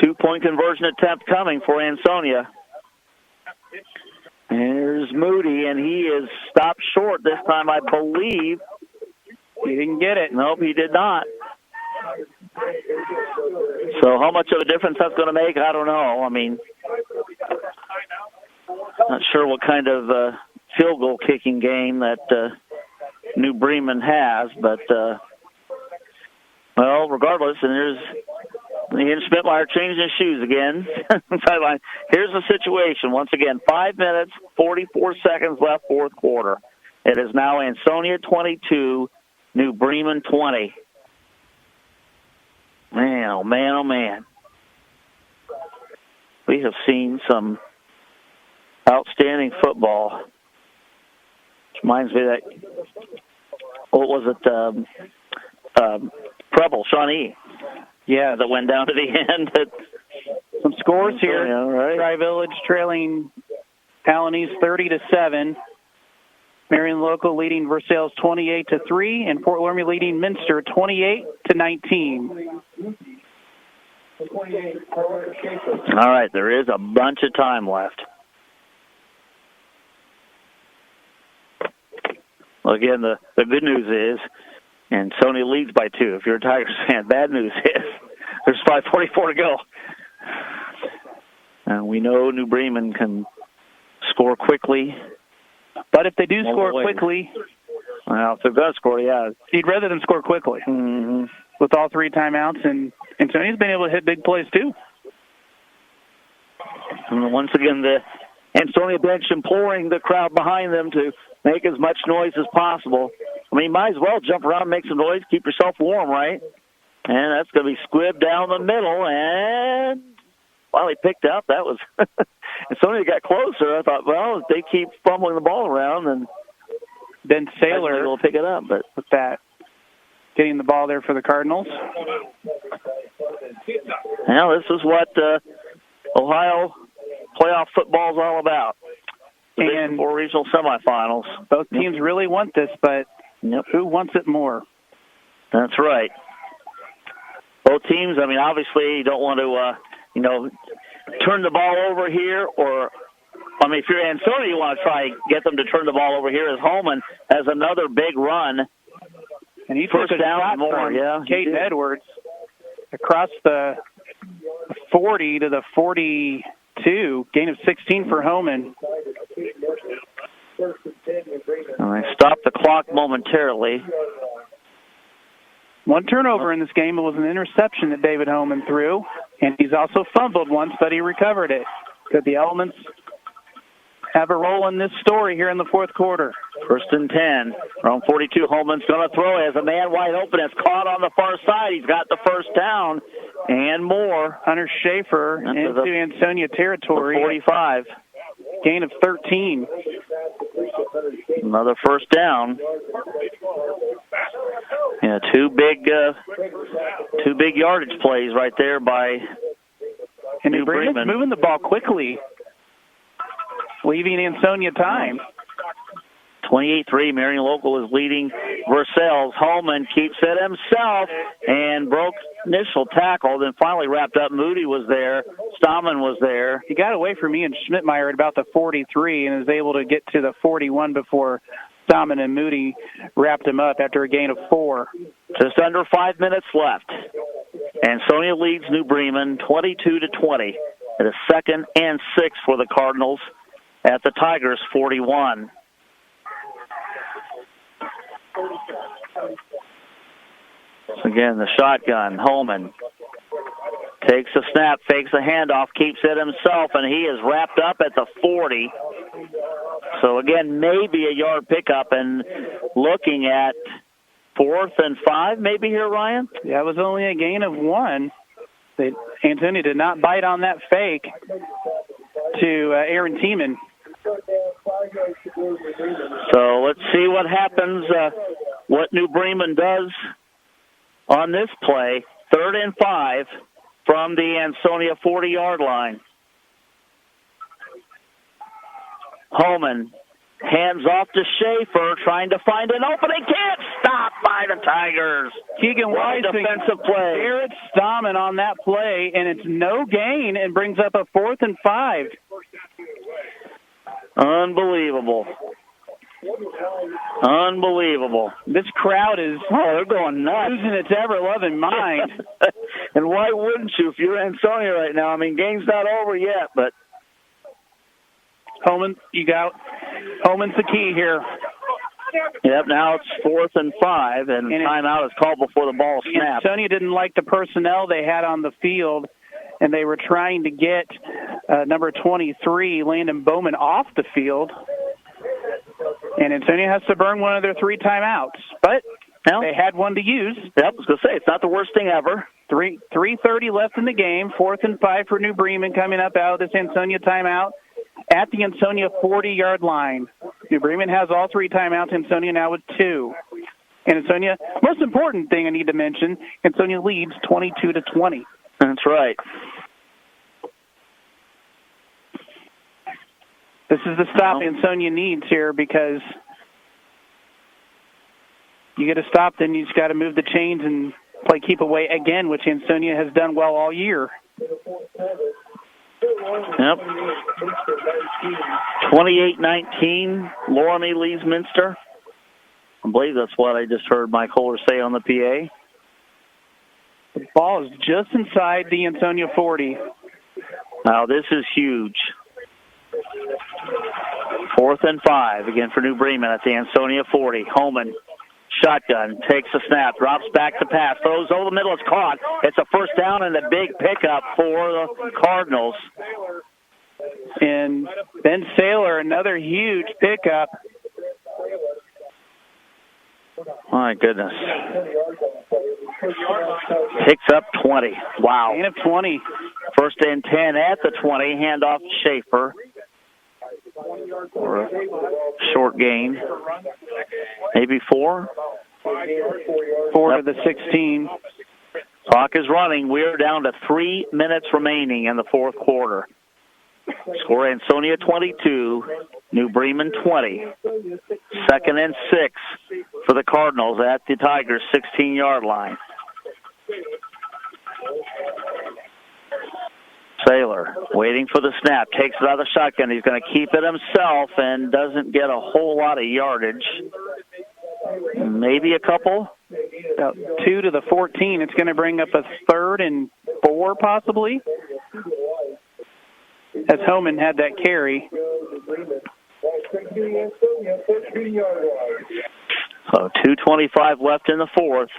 [SPEAKER 1] 2-point conversion attempt coming for Ansonia. Here's Moody, and he is stopped short this time, I believe.
[SPEAKER 2] He didn't get it.
[SPEAKER 1] Nope, he did not. So how much of a difference that's going to make, I don't know. I mean, not sure what kind of field goal kicking game that New Bremen has, but, well, regardless, and there's Ian Schmidtmeyer changing his shoes again. Sideline. Here's the situation. Once again, 5 minutes, 44 seconds left, fourth quarter. It is now Ansonia 22, New Bremen 20. Man, oh man, oh man. We have seen some outstanding football. Which reminds me that, what was it, Preble, Shawnee.
[SPEAKER 2] Yeah,
[SPEAKER 1] that went down to the end.
[SPEAKER 2] Some scores here.
[SPEAKER 1] Yeah, right.
[SPEAKER 2] Tri-Village trailing Allen East 30-7. Marion Local leading Versailles 28-3, and Fort Laramie leading Minster 28-19.
[SPEAKER 1] All right, there is a bunch of time left. Well, again, the good news is, and Sony leads by 2. If you're a Tigers fan, bad news is there's 5:44 to go. And we know New Bremen can score quickly.
[SPEAKER 2] But if they do score quickly...
[SPEAKER 1] Well, if they're going to score, yeah.
[SPEAKER 2] You'd rather them score quickly.
[SPEAKER 1] Mm-hmm.
[SPEAKER 2] With all 3 timeouts, and Tony's been able to hit big plays, too.
[SPEAKER 1] And once again, the Ansonia bench imploring the crowd behind them to make as much noise as possible. I mean, might as well jump around, make some noise, keep yourself warm, right? And that's going to be squibbed down the middle, and finally picked up. That was Ansonia got closer. I thought, well, if they keep fumbling the ball around,
[SPEAKER 2] then Saylor
[SPEAKER 1] will pick it up. But
[SPEAKER 2] with that, getting the ball there for the Cardinals.
[SPEAKER 1] Now, this is what Ohio playoff football is all about.
[SPEAKER 2] And
[SPEAKER 1] 4 regional semifinals.
[SPEAKER 2] Both teams really want this, but who wants it more?
[SPEAKER 1] That's right. Both teams, I mean, obviously you don't want to, turn the ball over here, or, I mean, if you're Ansonia, you want to try and get them to turn the ball over here as Holman has another big run.
[SPEAKER 2] And he
[SPEAKER 1] first
[SPEAKER 2] took a
[SPEAKER 1] down
[SPEAKER 2] shot
[SPEAKER 1] more,
[SPEAKER 2] from
[SPEAKER 1] yeah.
[SPEAKER 2] Caden Edwards across the 40 to the 42, gain of 16 for Holman.
[SPEAKER 1] I stopped the clock momentarily.
[SPEAKER 2] One turnover in this game was an interception that David Holman threw, and he's also fumbled once, but he recovered it. Could the Elements have a role in this story here in the fourth quarter?
[SPEAKER 1] 1st and 10. Around 42, Holman's going to throw as a man wide open. It's caught on the far side. He's got the first down and more.
[SPEAKER 2] Hunter Schaefer into Ansonia territory.
[SPEAKER 1] 45.
[SPEAKER 2] Gain of 13.
[SPEAKER 1] Another first down. Yeah, two big yardage plays right there by New Bremen.
[SPEAKER 2] Moving the ball quickly, leaving Ansonia time.
[SPEAKER 1] 28-3, Marion Local is leading Versailles. Holman keeps it himself and broke initial tackle, then finally wrapped up. Moody was there. Stammen was there.
[SPEAKER 2] He got away from Ian Schmidtmeyer at about the 43 and was able to get to the 41 before Stammen and Moody wrapped him up after a gain of 4.
[SPEAKER 1] Just under 5 minutes left. Ansonia leads New Bremen 22-20. It is 2nd and 6 for the Cardinals at the Tigers' 41. Again, the shotgun. Holman takes a snap, fakes a handoff, keeps it himself, and he is wrapped up at the 40. So, again, maybe a yard pickup, and looking at 4th and 5 maybe here, Ryan?
[SPEAKER 2] Yeah, it was only a gain of 1. Antonia did not bite on that fake to Aaron Tiemann.
[SPEAKER 1] So let's see what happens, what New Bremen does on this play. 3rd and 5 from the Ansonia 40-yard line. Holman hands off to Schaefer, trying to find an opening. Can't stop by the Tigers.
[SPEAKER 2] Keegan Weiss,
[SPEAKER 1] defensive play.
[SPEAKER 2] Garrett Stammen on that play, and it's no gain and brings up a 4th and 5.
[SPEAKER 1] Unbelievable. Unbelievable.
[SPEAKER 2] This crowd is
[SPEAKER 1] they're going nuts.
[SPEAKER 2] losing its ever-loving mind.
[SPEAKER 1] And why wouldn't you if you're Ansonia right now? I mean, game's not over yet, but
[SPEAKER 2] Holman's the key here.
[SPEAKER 1] Yep, now it's 4th and 5, and timeout is called before the ball snaps.
[SPEAKER 2] Ansonia didn't like the personnel they had on the field, and they were trying to get number 23, Landon Bowman, off the field. And Ansonia has to burn one of their 3 timeouts. But they had one to use.
[SPEAKER 1] Yep, I was going to say, it's not the worst thing ever.
[SPEAKER 2] 3:30 left in the game, 4th and 5 for New Bremen coming up out of this Ansonia timeout at the Ansonia 40-yard line. New Bremen has all 3 timeouts, Ansonia now with 2. And Ansonia, most important thing I need to mention, Ansonia leads 22-20.
[SPEAKER 1] That's right.
[SPEAKER 2] This is the stop Ansonia needs here, because you get a stop, then you just got to move the chains and play keep away again, which Ansonia has done well all year.
[SPEAKER 1] Yep. 28-19, Laramie leads Minster. I believe that's what I just heard Mike Kohler say on the PA.
[SPEAKER 2] The ball is just inside the Ansonia 40.
[SPEAKER 1] Now this is huge. 4th and 5, again for New Bremen at the Ansonia 40. Holman, shotgun, takes a snap, drops back to pass, throws over the middle, it's caught. It's a first down and a big pickup for the Cardinals.
[SPEAKER 2] And Ben Saylor, another huge pickup.
[SPEAKER 1] My goodness. Picks up 20. Wow.
[SPEAKER 2] Gain of 20.
[SPEAKER 1] 1st and 10 at the 20. Handoff to Schaefer. Or a short gain. Maybe 4?
[SPEAKER 2] 4 to the 16.
[SPEAKER 1] Clock is running. We're down to 3 minutes remaining in the 4th quarter. Score Ansonia 22, New Bremen 20. 2nd and 6 for the Cardinals at the Tigers' 16-yard line. Saylor waiting for the snap, takes it out of the shotgun. He's going to keep it himself and doesn't get a whole lot of yardage. Maybe a couple.
[SPEAKER 2] About 2 to the 14. It's going to bring up a 3rd and 4 possibly, as Homan had that carry.
[SPEAKER 1] So 2:25 left in the 4th.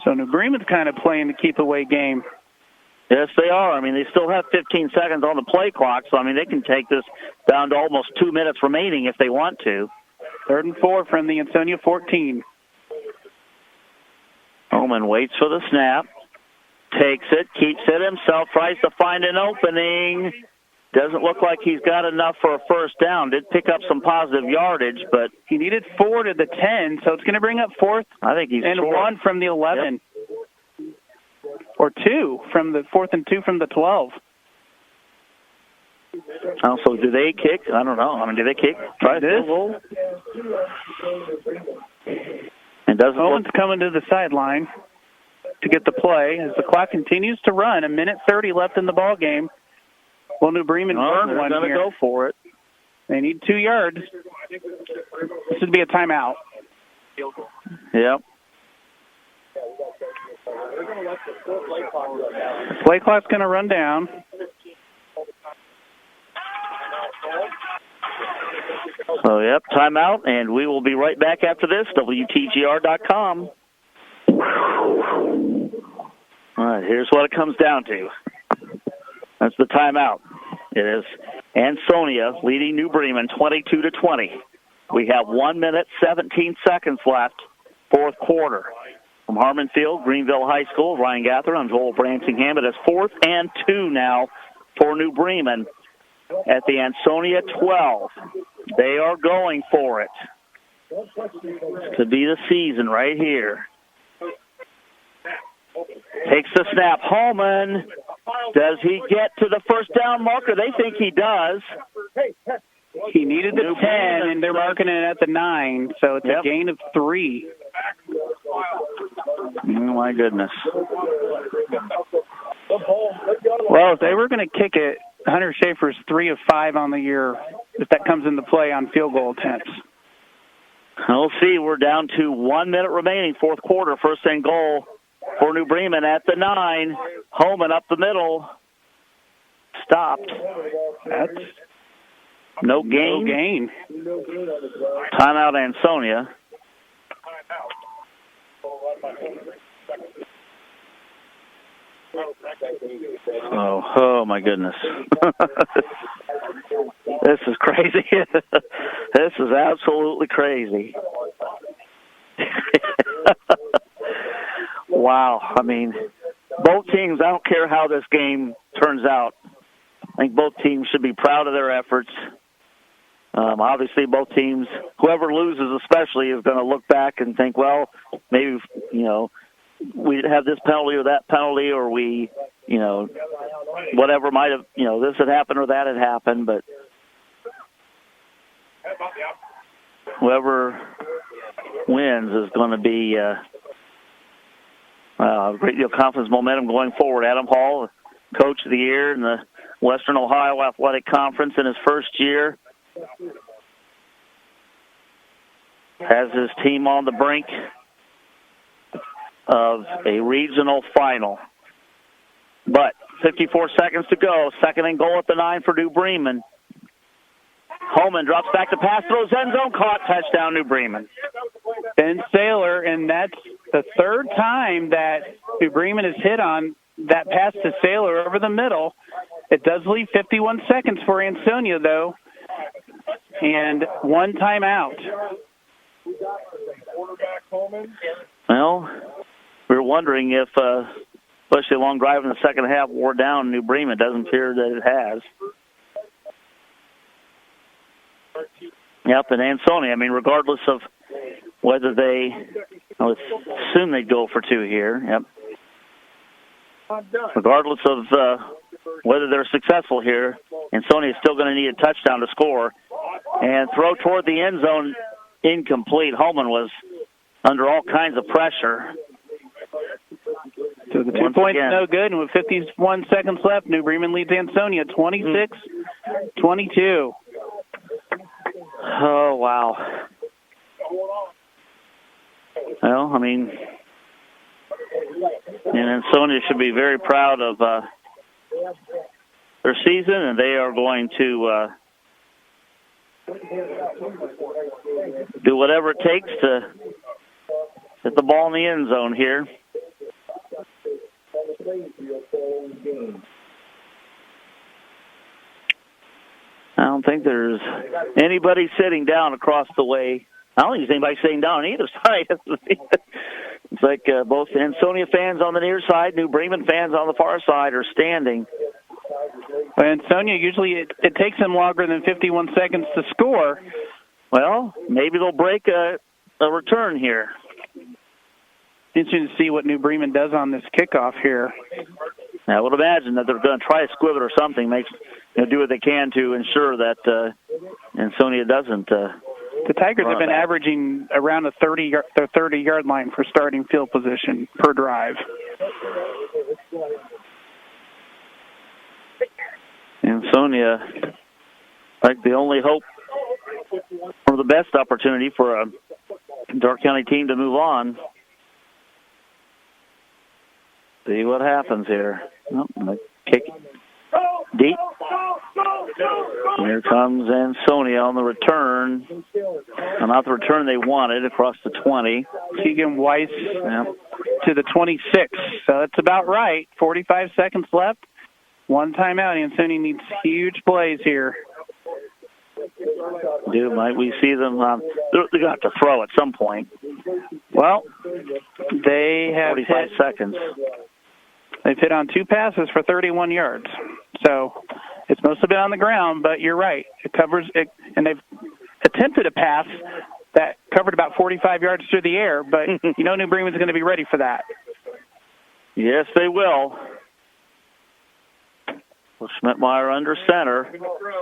[SPEAKER 2] So New Bremen's kind of playing the keep-away game.
[SPEAKER 1] Yes, they are. I mean, they still have 15 seconds on the play clock, so, I mean, they can take this down to almost 2 minutes remaining if they want to.
[SPEAKER 2] 3rd and 4 from the Ansonia 14.
[SPEAKER 1] Holman waits for the snap, takes it, keeps it himself, tries to find an opening. Doesn't look like he's got enough for a first down. Did pick up some positive yardage, but
[SPEAKER 2] he needed 4 to the 10, so it's going to bring up 4th.
[SPEAKER 1] I think he's
[SPEAKER 2] and
[SPEAKER 1] short.
[SPEAKER 2] 1 from the 11.
[SPEAKER 1] Yep.
[SPEAKER 2] Or 2 from the 4th and 2 from the 12.
[SPEAKER 1] Also, do they kick? I don't know. I mean, do they kick? Try
[SPEAKER 2] this.
[SPEAKER 1] And doesn't
[SPEAKER 2] Owen's coming to the sideline to get the play as the clock continues to run. 1:30 left in the ball game. Well, New Bremen earned one
[SPEAKER 1] here. They're going to go for it.
[SPEAKER 2] They need 2 yards. This would be a timeout.
[SPEAKER 1] Yep.
[SPEAKER 2] Play clock's going to run down.
[SPEAKER 1] So, yep, timeout, and we will be right back after this, WTGR.com. All right, here's what it comes down to. That's the timeout. It is Ansonia leading New Bremen 22-20. We have 1 minute, 17 seconds left, 4th quarter. From Harmon Field, Greenville High School, Ryan Gathert, I'm Joel Bransingham. It is 4th and 2 now for New Bremen at the Ansonia 12. They are going for it. This could be the season right here. Takes the snap. Holman. Does he get to the first down marker? They think he does.
[SPEAKER 2] He needed the 10, and they're marking it at the 9, so it's a gain of 3.
[SPEAKER 1] Oh, my goodness.
[SPEAKER 2] Well, if they were going to kick it, Hunter Schaefer's 3 of 5 on the year if that comes into play on field goal attempts.
[SPEAKER 1] We'll see. We're down to 1 minute remaining, fourth quarter. First and goal for New Bremen at the 9. Holman up the middle. Stopped.
[SPEAKER 2] That's
[SPEAKER 1] no gain. Timeout, Ansonia. Oh my goodness. This is crazy. This is absolutely crazy. Wow. I mean, both teams, I don't care how this game turns out. I think both teams should be proud of their efforts. Obviously, both teams, whoever loses especially, is going to look back and think, well, maybe, we have this penalty or that penalty, or we, whatever might have, this had happened or that had happened. But whoever wins is going to be a great deal of confidence, momentum going forward. Adam Hall, Coach of the Year in the Western Ohio Athletic Conference in his first year, has his team on the brink of a regional final. But 54 seconds to go. Second and goal at the 9 for New Bremen. Holman drops back to pass, throws end zone, caught, touchdown, New Bremen.
[SPEAKER 2] Ben Saylor, and that's the third time that New Bremen has hit on that pass to Saylor over the middle. It does leave 51 seconds for Ansonia, though, and one timeout.
[SPEAKER 1] Well, we were wondering if, especially a long drive in the second half, wore down New Bremen. It doesn't appear that it has. Yep, and Ansonia, regardless of whether they, let's assume they go for 2 here. Yep. Regardless of whether they're successful here, Ansonia is still going to need a touchdown to score. And throw toward the end zone, incomplete. Holman was under all kinds of pressure.
[SPEAKER 2] So the 2 points no good, and with 51 seconds left, New Bremen leads Ansonia 26-22.
[SPEAKER 1] Oh, wow. Well, and Ansonia should be very proud of their season, and they are going to do whatever it takes to hit the ball in the end zone here. I don't think there's anybody sitting down across the way. I don't think there's anybody sitting down on either side. It's like both Ansonia fans on the near side, New Bremen fans on the far side are standing.
[SPEAKER 2] Well, Ansonia, usually it takes them longer than 51 seconds to score.
[SPEAKER 1] Well, maybe they'll break a return here.
[SPEAKER 2] Interesting to see what New Bremen does on this kickoff here.
[SPEAKER 1] I would imagine that they're going to try to squib it or something, do what they can to ensure that Ansonia doesn't.
[SPEAKER 2] The Tigers have been averaging around the 30-yard line for starting field position per drive.
[SPEAKER 1] Ansonia, like the only hope or the best opportunity for a Dark County team to move on. See what happens here. Kick deep. Here comes Ansonia on the return. Not the return they wanted, across the 20.
[SPEAKER 2] Keegan Weiss to the 26. So that's about right. 45 seconds left. One timeout. Ansonia needs huge plays here.
[SPEAKER 1] Might we see them? They're going to have to throw at some point.
[SPEAKER 2] Well, they have
[SPEAKER 1] 45 seconds.
[SPEAKER 2] They've hit on 2 passes for 31 yards. So it's mostly been on the ground, but you're right. It covers it, and they've attempted a pass that covered about 45 yards through the air, but New Bremen's going to be ready for that.
[SPEAKER 1] Yes, they will. Schmidtmeyer under center.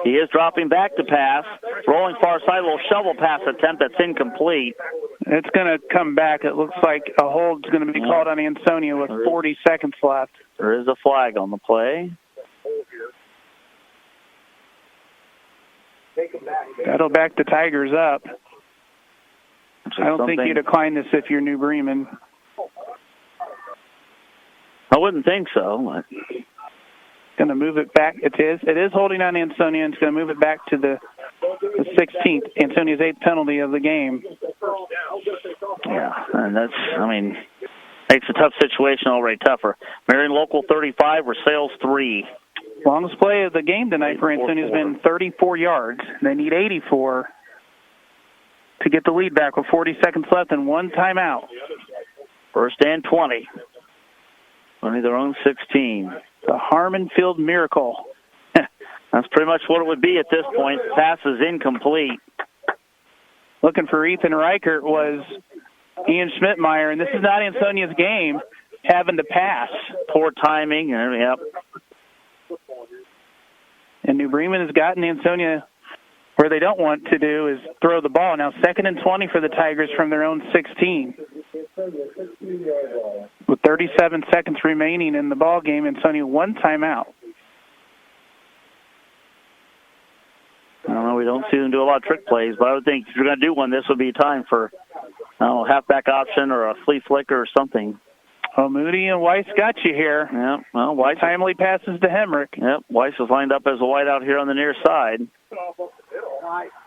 [SPEAKER 1] He is dropping back to pass. Rolling far side, a little shovel pass attempt that's incomplete.
[SPEAKER 2] It's going to come back. It looks like a hold's going to be called on Ansonia with 40 seconds left.
[SPEAKER 1] There is a flag on the play.
[SPEAKER 2] That'll back the Tigers up. I don't think you decline this if you're New Bremen.
[SPEAKER 1] I wouldn't think so.
[SPEAKER 2] Going to move it back. It is holding on Ansonia, and it's going to move it back to the 16th, Ansonia's 8th penalty of the game.
[SPEAKER 1] Yeah, and makes a tough situation already tougher. Marion Local 35, Versailles 3.
[SPEAKER 2] Longest play of the game tonight for Ansonia has been 34 yards. They need 84 to get the lead back with 40 seconds left and one timeout.
[SPEAKER 1] First and 20. Only their own 16.
[SPEAKER 2] The Harmon Field Miracle.
[SPEAKER 1] That's pretty much what it would be at this point. Pass is incomplete.
[SPEAKER 2] Looking for Ethan Reichert was Ian Schmidtmeyer, and this is not Ansonia's game, having to pass.
[SPEAKER 1] Poor timing. Yep.
[SPEAKER 2] And New Bremen has gotten Ansonia where they don't want to do is throw the ball. Now 2nd and 20 for the Tigers from their own 16. With 37 seconds remaining in the ball game, Ansonia one timeout.
[SPEAKER 1] I don't know, we don't see them do a lot of trick plays, but I would think if you're going to do one, this would be time for halfback option or a flea flicker or something.
[SPEAKER 2] Well, Moody and Weiss got you here.
[SPEAKER 1] Yeah, well, Weiss.
[SPEAKER 2] Timely passes to Hemrick.
[SPEAKER 1] Yep, Weiss is lined up as a wide out here on the near side.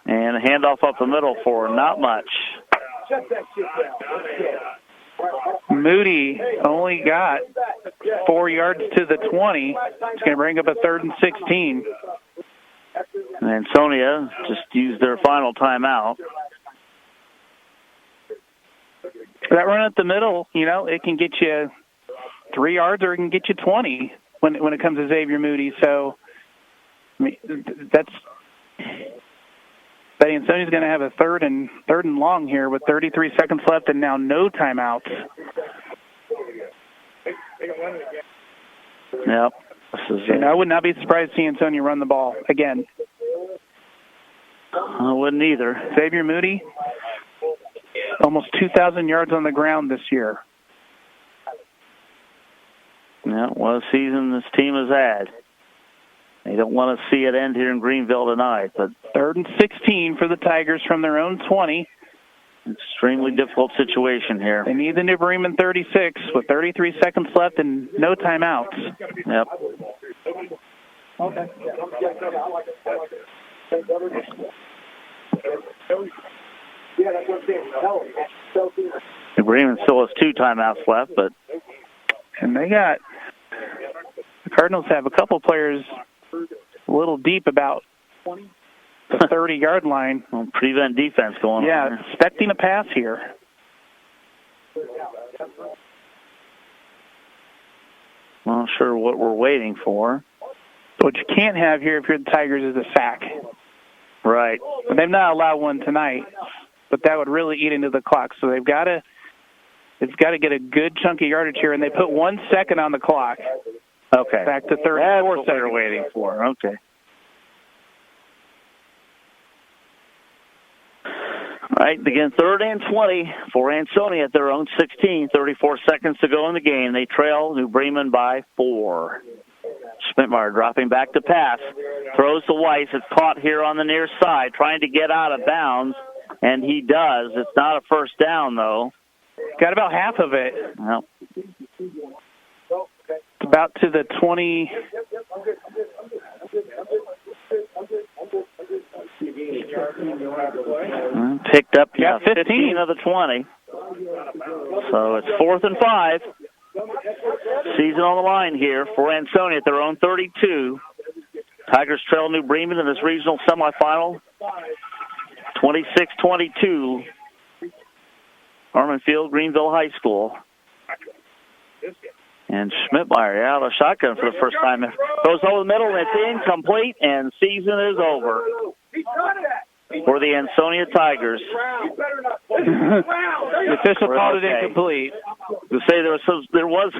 [SPEAKER 1] And a handoff up the middle for not much.
[SPEAKER 2] Moody only got 4 yards to the 20. It's going to bring up a 3rd and 16.
[SPEAKER 1] And Ansonia just used their final timeout.
[SPEAKER 2] That run at the middle, it can get you 3 yards or it can get you 20 when it comes to Xavier Moody. So, Ansonia's going to have a third and long here with 33 seconds left and now no timeouts.
[SPEAKER 1] Yep.
[SPEAKER 2] And I would not be surprised to see Ansonia run the ball again.
[SPEAKER 1] I wouldn't either.
[SPEAKER 2] Xavier Moody, almost 2,000 yards on the ground this year.
[SPEAKER 1] Yeah, what a season this team has had. They don't want to see it end here in Greenville tonight. But
[SPEAKER 2] 3rd and 16 for the Tigers from their own 20.
[SPEAKER 1] Extremely difficult situation here.
[SPEAKER 2] They need the New Bremen 36 with 33 seconds left and no timeouts.
[SPEAKER 1] Yep. New Bremen still has 2 timeouts left, but
[SPEAKER 2] the Cardinals have a couple players a little deep about the 30-yard line.
[SPEAKER 1] Well, prevent defense going on.
[SPEAKER 2] Yeah, expecting a pass here.
[SPEAKER 1] Well, not sure what we're waiting for.
[SPEAKER 2] What you can't have here if you're the Tigers is a sack.
[SPEAKER 1] Right.
[SPEAKER 2] But they've not allowed one tonight, but that would really eat into the clock. So they've got to get a good chunk of yardage here, and they put 1 second on the clock.
[SPEAKER 1] Okay.
[SPEAKER 2] Back to 34
[SPEAKER 1] That's what
[SPEAKER 2] seconds.
[SPEAKER 1] they're waiting for. Okay. All right, again, 3rd and 20 for Ansonia at their own 16. 34 seconds to go in the game. They trail New Bremen by 4. Schmidtmeyer dropping back to pass. Throws to Weiss. It's caught here on the near side, trying to get out of bounds, and he does. It's not a first down, though.
[SPEAKER 2] Got about half of it.
[SPEAKER 1] Well,
[SPEAKER 2] about to the 20.
[SPEAKER 1] Picked up
[SPEAKER 2] 15
[SPEAKER 1] of the 20. So it's 4th and 5. Season on the line here for Ansonia at their own 32. Tigers trail New Bremen in this regional semifinal. 26-22. Harmon Field, Greenville High School. And Schmidtmeyer out of shotgun for the first time. Goes over the middle, and it's incomplete, and season is over for the Ansonia Tigers.
[SPEAKER 2] The official called it incomplete.
[SPEAKER 1] To say there was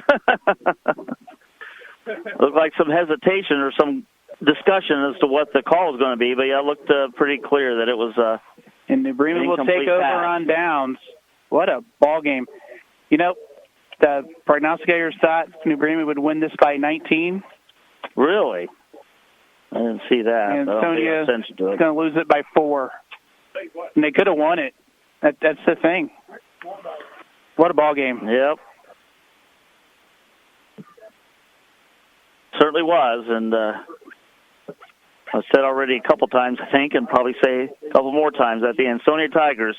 [SPEAKER 1] looked like some hesitation or some discussion as to what the call was going to be, but yeah, it looked pretty clear that it was
[SPEAKER 2] and New Bremen will take over on downs. What a ball game. The prognosticators thought New Bremen would win this by 19.
[SPEAKER 1] Really? I didn't see that.
[SPEAKER 2] Ansonia is going to lose it by 4. And they could have won it. That's the thing. What a ball game.
[SPEAKER 1] Yep. Certainly was. And I've said already a couple times, I think, and probably say a couple more times, that the Ansonia Tigers,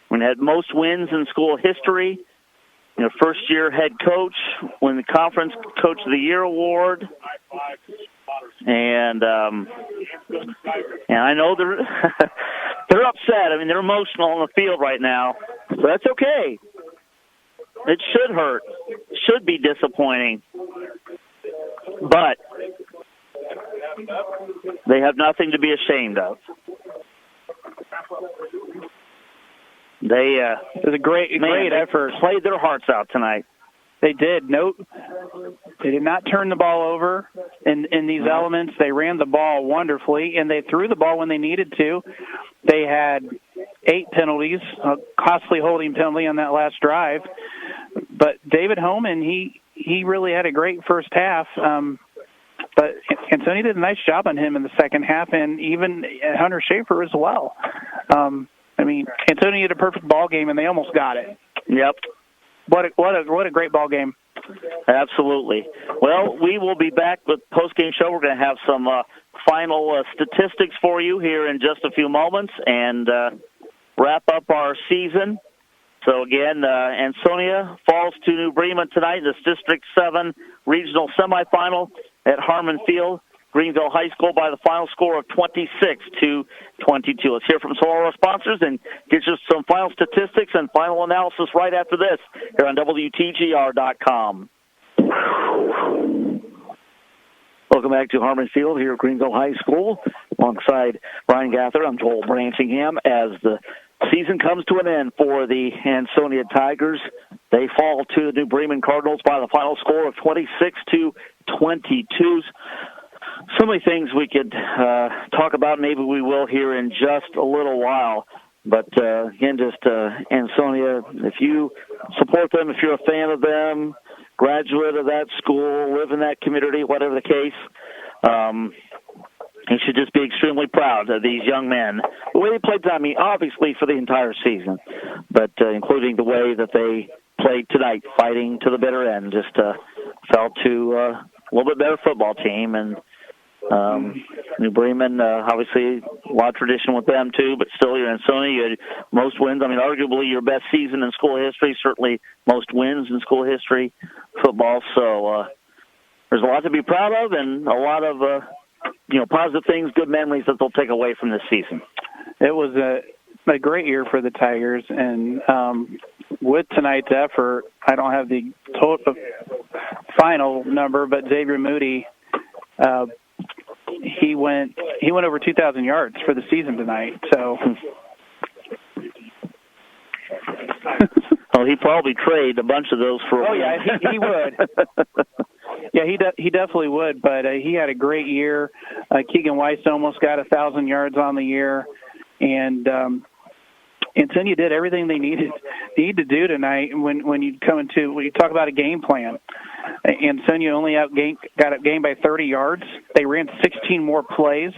[SPEAKER 1] when they had most wins in school history, first-year head coach, win the Conference Coach of the Year award, and I know they're they're upset. I mean, they're emotional on the field right now, but that's okay. It should hurt, should be disappointing, but they have nothing to be ashamed of. It was a great effort. Played their hearts out tonight.
[SPEAKER 2] They did. They did not turn the ball over in these elements. They ran the ball wonderfully, and they threw the ball when they needed to. They had 8 penalties, a costly holding penalty on that last drive. But David Homan, he really had a great first half. But Ansonia did a nice job on him in the second half, and even Hunter Schaefer as well. Ansonia had a perfect ball game, and they almost got it.
[SPEAKER 1] Yep.
[SPEAKER 2] What a great ball game.
[SPEAKER 1] Absolutely. Well, we will be back with post-game show. We're going to have some final statistics for you here in just a few moments and wrap up our season. So, again, Ansonia falls to New Bremen tonight in this District 7 regional semifinal at Harmon Field. Greenville High School by the final score of 26-22. Let's hear from some of our sponsors and get you some final statistics and final analysis right after this here on WTGR.com. Welcome back to Harmon Field here at Greenville High School. Alongside Brian Gather, I'm Joel Brantingham. As the season comes to an end for the Ansonia Tigers, they fall to the New Bremen Cardinals by the final score of 26-22. So many things we could talk about. Maybe we will here in just a little while. But, again, just Ansonia, if you support them, if you're a fan of them, graduate of that school, live in that community, whatever the case, you should just be extremely proud of these young men. The way they played, obviously for the entire season, but including the way that they played tonight, fighting to the bitter end, just fell to a little bit better football team. And New Bremen, obviously, a lot of tradition with them, too, but still, you're Ansonia, you had most wins. Arguably your best season in school history, certainly most wins in school history football. So there's a lot to be proud of and a lot of, positive things, good memories that they'll take away from this season.
[SPEAKER 2] It was a great year for the Tigers, and with tonight's effort, I don't have the total final number, but Xavier Moody, he went over 2,000 yards for the season tonight. So,
[SPEAKER 1] he probably traded a bunch of those for.
[SPEAKER 2] Oh yeah, he would. Yeah, he definitely would. But he had a great year. Keegan Weiss almost got 1,000 yards on the year, and Ansonia did everything they need to do tonight. When you talk about a game plan, Ansonia only got outgained by 30 yards. They ran 16 more plays.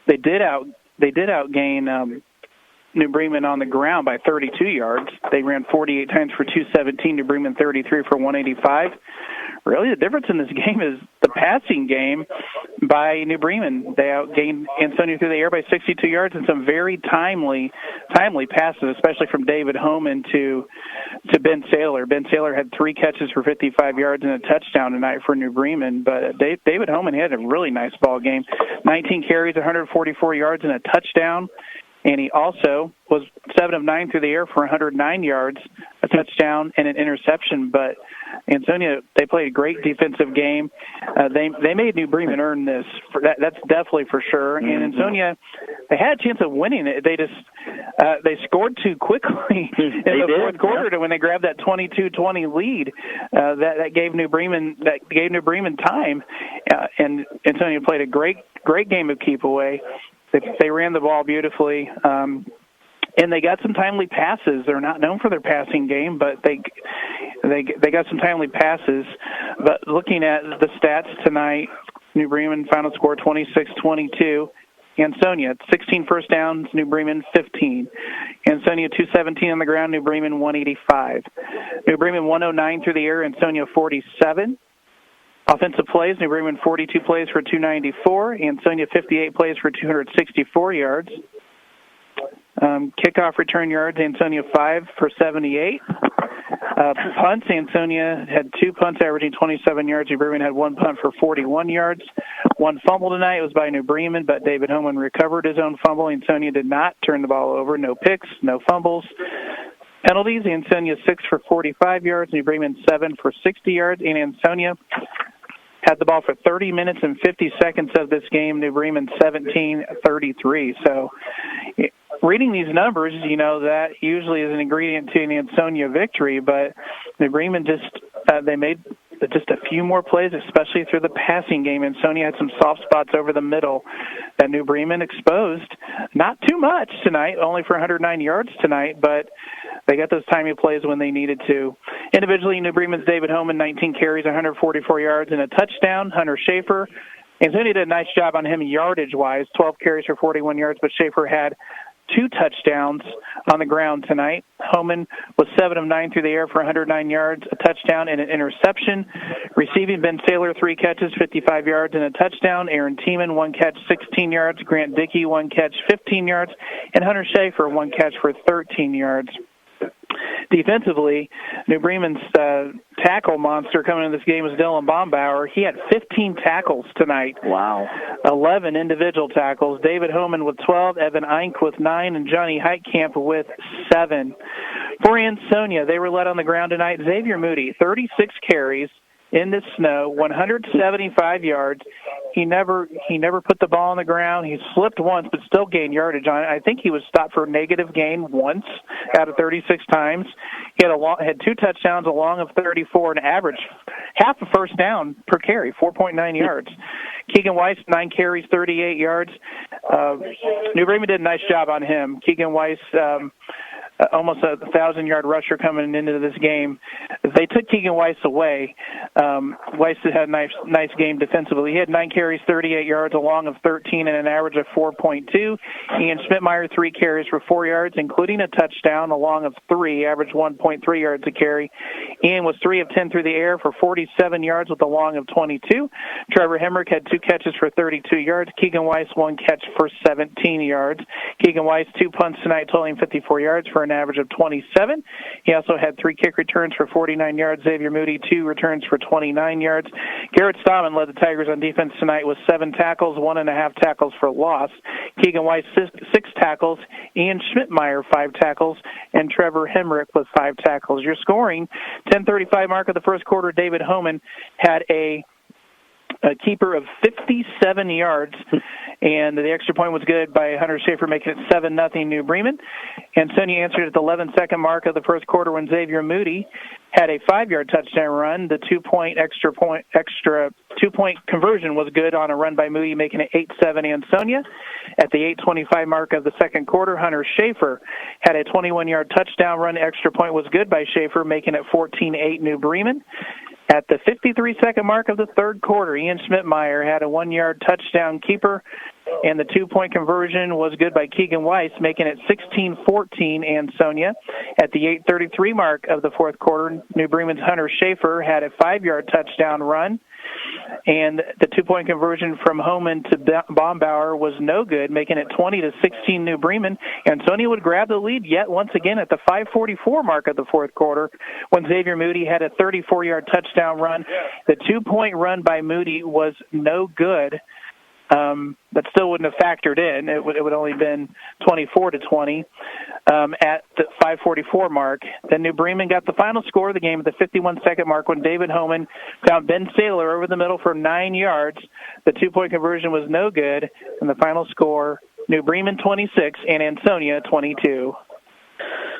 [SPEAKER 2] They did outgain New Bremen on the ground by 32 yards. They ran 48 times for 217. New Bremen 33 for 185. Really, the difference in this game is the passing game by New Bremen. They outgained Ansonia through the air by 62 yards and some very timely passes, especially from David Homan to Ben Saylor. Ben Saylor had 3 catches for 55 yards and a touchdown tonight for New Bremen. But David Homan had a really nice ball game. 19 carries, 144 yards, and a touchdown. And he also was 7 of 9 through the air for 109 yards, a touchdown, and an interception. But Ansonia, they played a great defensive game. They made New Bremen earn this. That's definitely for sure. And Ansonia, they had a chance of winning it. They just they scored too quickly in the fourth quarter to when they grabbed that 22-20 lead. That gave New Bremen time. And Ansonia played a great game of keep away. They ran the ball beautifully, and they got some timely passes. They're not known for their passing game, but they got some timely passes. But looking at the stats tonight, New Bremen, final score 26-22. Ansonia, 16 first downs, New Bremen 15. Ansonia 217 on the ground, New Bremen 185. New Bremen 109 through the air, Ansonia 47. Offensive plays, New Bremen 42 plays for 294. Ansonia 58 plays for 264 yards. Kickoff return yards, Ansonia 5 for 78. Punts, Ansonia had 2 punts averaging 27 yards. New Bremen had 1 punt for 41 yards. 1 fumble tonight was by New Bremen, but David Homan recovered his own fumble. Ansonia did not turn the ball over. No picks, no fumbles. Penalties, Ansonia 6 for 45 yards. New Bremen 7 for 60 yards. And Ansonia had the ball for 30 minutes and 50 seconds of this game. New Bremen 17-33. So reading these numbers, you know, that usually is an ingredient to an Ansonia victory, but New Bremen they made just a few more plays, especially through the passing game. Ansonia had some soft spots over the middle that New Bremen exposed. Not too much tonight, only for 109 yards tonight, but they got those timely plays when they needed to. Individually, New Bremen's David Homan, 19 carries, 144 yards, and a touchdown. Hunter Schaefer, Ansonia did a nice job on him yardage-wise, 12 carries for 41 yards, but Schaefer had 2 touchdowns on the ground tonight. Homan was 7 of 9 through the air for 109 yards, a touchdown, and an interception. Receiving, Ben Saylor, 3 catches, 55 yards, and a touchdown. Aaron Tiemann, 1 catch, 16 yards. Grant Dickey, 1 catch, 15 yards. And Hunter Schaefer, 1 catch for 13 yards. Defensively, New Bremen's tackle monster coming into this game was Dylan Bombauer. He had 15 tackles tonight.
[SPEAKER 1] Wow.
[SPEAKER 2] 11 individual tackles. David Homan with 12, Evan Eink with 9, and Johnny Heitkamp with 7. For Ansonia, they were led on the ground tonight. Xavier Moody, 36 carries in the snow, 175 yards. He never put the ball on the ground. He slipped once, but still gained yardage on it. I think he was stopped for a negative gain once out of 36 times. He had 2 touchdowns, a long of 34, and average half a first down per carry, 4.9 yards. Keegan Weiss, 9 carries, 38 yards. New Bremen did a nice job on him. Keegan Weiss, almost a 1,000-yard rusher coming into this game. They took Keegan Weiss away. Weiss had a nice game defensively. He had 9 carries, 38 yards, a long of 13, and an average of 4.2. Ian Schmidtmeyer, 3 carries for 4 yards, including a touchdown, a long of 3, average 1.3 yards a carry. Ian was 3 of 10 through the air for 47 yards with a long of 22. Trevor Hemrick had 2 catches for 32 yards. Keegan Weiss, 1 catch for 17 yards. Keegan Weiss, 2 punts tonight, totaling 54 yards for an average of 27. He also had 3 kick returns for 49 yards. Xavier Moody, 2 returns for 29 yards. Garrett Stallman led the Tigers on defense tonight with 7 tackles, 1.5 tackles for loss. Keegan Weiss, 6 tackles. Ian Schmidtmeyer, 5 tackles. And Trevor Hemrick with 5 tackles. Your scoring, 10:35 mark of the first quarter, David Homan had a keeper of 57 yards, and the extra point was good by Hunter Schaefer, making it 7-0 New Bremen. Ansonia answered at the 11-second mark of the first quarter when Xavier Moody had a 5-yard touchdown run. The 2-point extra 2-point conversion was good on a run by Moody, making it 8-7 Ansonia. At the 8:25 mark of the second quarter, Hunter Schaefer had a 21-yard touchdown run. Extra point was good by Schaefer, making it 14-8 New Bremen. At the 53-second mark of the third quarter, Ian Schmidtmeyer had a 1-yard touchdown keeper, and the 2-point conversion was good by Keegan Weiss, making it 16-14 Ansonia. At the 8:33 mark of the fourth quarter, New Bremen's Hunter Schaefer had a 5-yard touchdown run, and the 2-point conversion from Homan to Bombauer was no good, making it 20-16 New Bremen. Ansonia would grab the lead yet once again at the 5:44 mark of the fourth quarter when Xavier Moody had a 34-yard touchdown run. The 2-point run by Moody was no good. That still wouldn't have factored in. It would only been 24-20 at the 5:44 mark. Then New Bremen got the final score of the game at the 51-second mark when David Homan found Ben Saylor over the middle for 9 yards. The 2-point conversion was no good, and the final score, New Bremen 26 and Ansonia 22.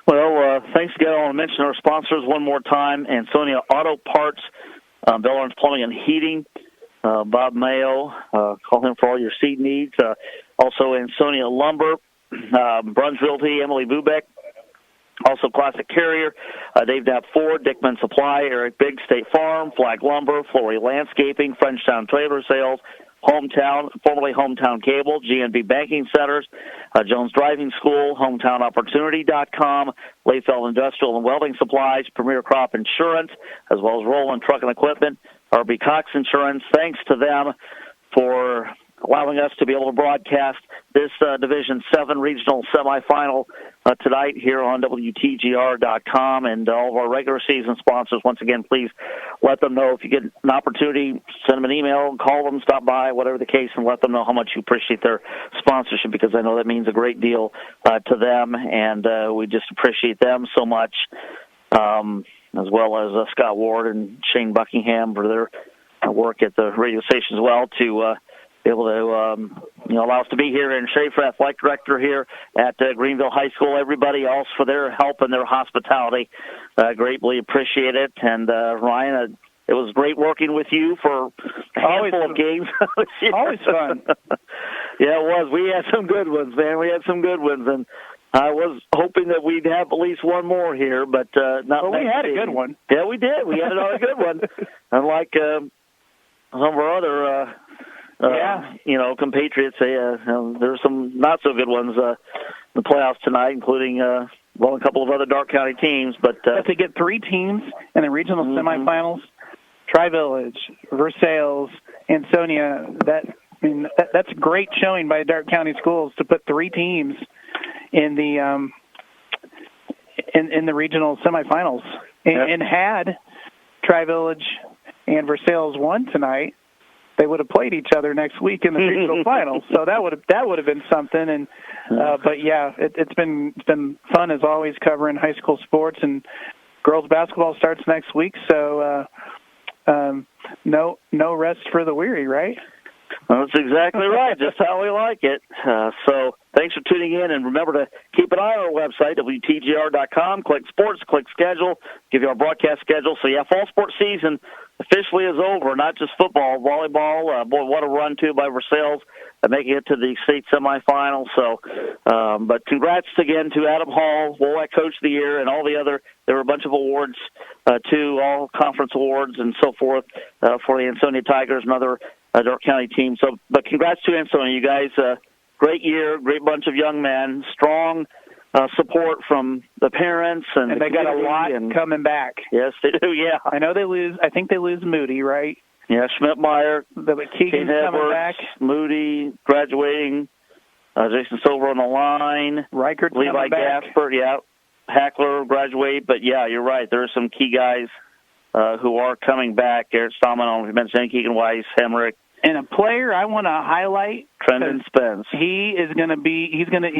[SPEAKER 1] Well, thanks again. I want to mention our sponsors one more time. Ansonia Auto Parts, Bell Orange Plumbing and Heating, Bob Mayo, call him for all your seed needs. Also Ansonia Lumber, Bruns Realty, Emily Bubeck. Also Classic Carrier, Dave Knapp Ford, Dickman Supply, Eric Biggs State Farm, Flag Lumber, Flory Landscaping, Frenchtown Trailer Sales, formerly Hometown Cable, GNB Banking Centers, Jones Driving School, HometownOpportunity.com, Layfeld Industrial and Welding Supplies, Premier Crop Insurance, as well as Roland Truck and Equipment, RB Cox Insurance. Thanks to them for allowing us to be able to broadcast this Division 7 regional semifinal tonight here on WTGR.com, and all of our regular season sponsors. Once again, please let them know if you get an opportunity, send them an email, call them, stop by, whatever the case, and let them know how much you appreciate their sponsorship, because I know that means a great deal to them, and we just appreciate them so much, as well as Scott Ward and Shane Buckingham for their work at the radio station as well, to be able to allow us to be here. And Schaefer, athletic director here at Greenville High School. Everybody else for their help and their hospitality. Greatly appreciate it. And Ryan, it was great working with you for a handful of games.
[SPEAKER 2] Always fun.
[SPEAKER 1] Yeah, it was. We had some good ones, man. We had some good ones. And I was hoping that we'd have at least one more here, but not.
[SPEAKER 2] Well, we had a good one.
[SPEAKER 1] Yeah, we did. We had another good one. Unlike some of our other compatriots, there's some not so good ones in the playoffs tonight, including a couple of other Dark County teams. But
[SPEAKER 2] to get 3 teams in the regional semifinals, Tri-Village, Versailles, Ansonia, that's a great showing by Dark County schools to put 3 teams in the in the regional semifinals. And had Tri-Village and Versailles won tonight, they would have played each other next week in the regional finals. So that would have been something. And but yeah, it's been fun as always covering high school sports, and girls basketball starts next week. So no rest for the weary, right?
[SPEAKER 1] Well, that's exactly right. Just how we like it. So thanks for tuning in, and remember to keep an eye on our website, WTGR.com. Click sports, click schedule, give you our broadcast schedule. So, yeah, fall sports season officially is over, not just football, volleyball. Boy, what a run, too, by Versailles, making it to the state semifinals. So, but congrats again to Adam Hall, WOAC Coach of the Year, and all the other. There were a bunch of awards, too, all conference awards and so forth for the Ansonia Tigers and other Dark County teams. So, but congrats to Ansonia. You guys, great year, great bunch of young men, strong support from the parents. And
[SPEAKER 2] they got a lot coming back.
[SPEAKER 1] Yes, they do, yeah.
[SPEAKER 2] I know they lose. I think they lose Moody, right?
[SPEAKER 1] Yeah, Schmidtmeyer,
[SPEAKER 2] Keegan's coming back.
[SPEAKER 1] Moody graduating, Jason Silver on the line.
[SPEAKER 2] Reichert's
[SPEAKER 1] Levi
[SPEAKER 2] coming back.
[SPEAKER 1] Gasper, yeah. Hackler graduate. But, yeah, you're right. There are some key guys who are coming back. Garrett Stallman, I don't know if you mentioned Keegan Weiss, Hemrick.
[SPEAKER 2] And a player I want to highlight,
[SPEAKER 1] Trendon Spence.
[SPEAKER 2] He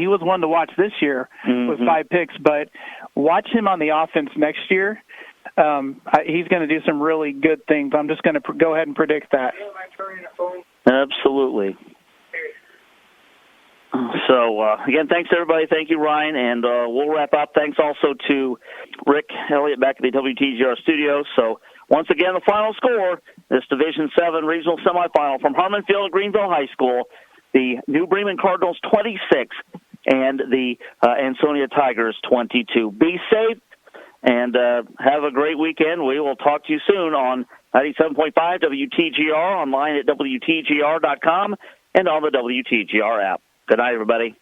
[SPEAKER 2] was one to watch this year with 5 picks, but watch him on the offense next year. He's going to do some really good things. I'm just going to go ahead and predict that.
[SPEAKER 1] Absolutely. So, again, thanks, everybody. Thank you, Ryan. And we'll wrap up. Thanks also to Rick Elliott back at the WTGR studios. So, once again, the final score, this Division 7 regional semifinal from Harmon Field at Greenville High School, the New Bremen Cardinals 26 and the Ansonia Tigers 22. Be safe and have a great weekend. We will talk to you soon on 97.5 WTGR, online at WTGR.com, and on the WTGR app. Good night, everybody.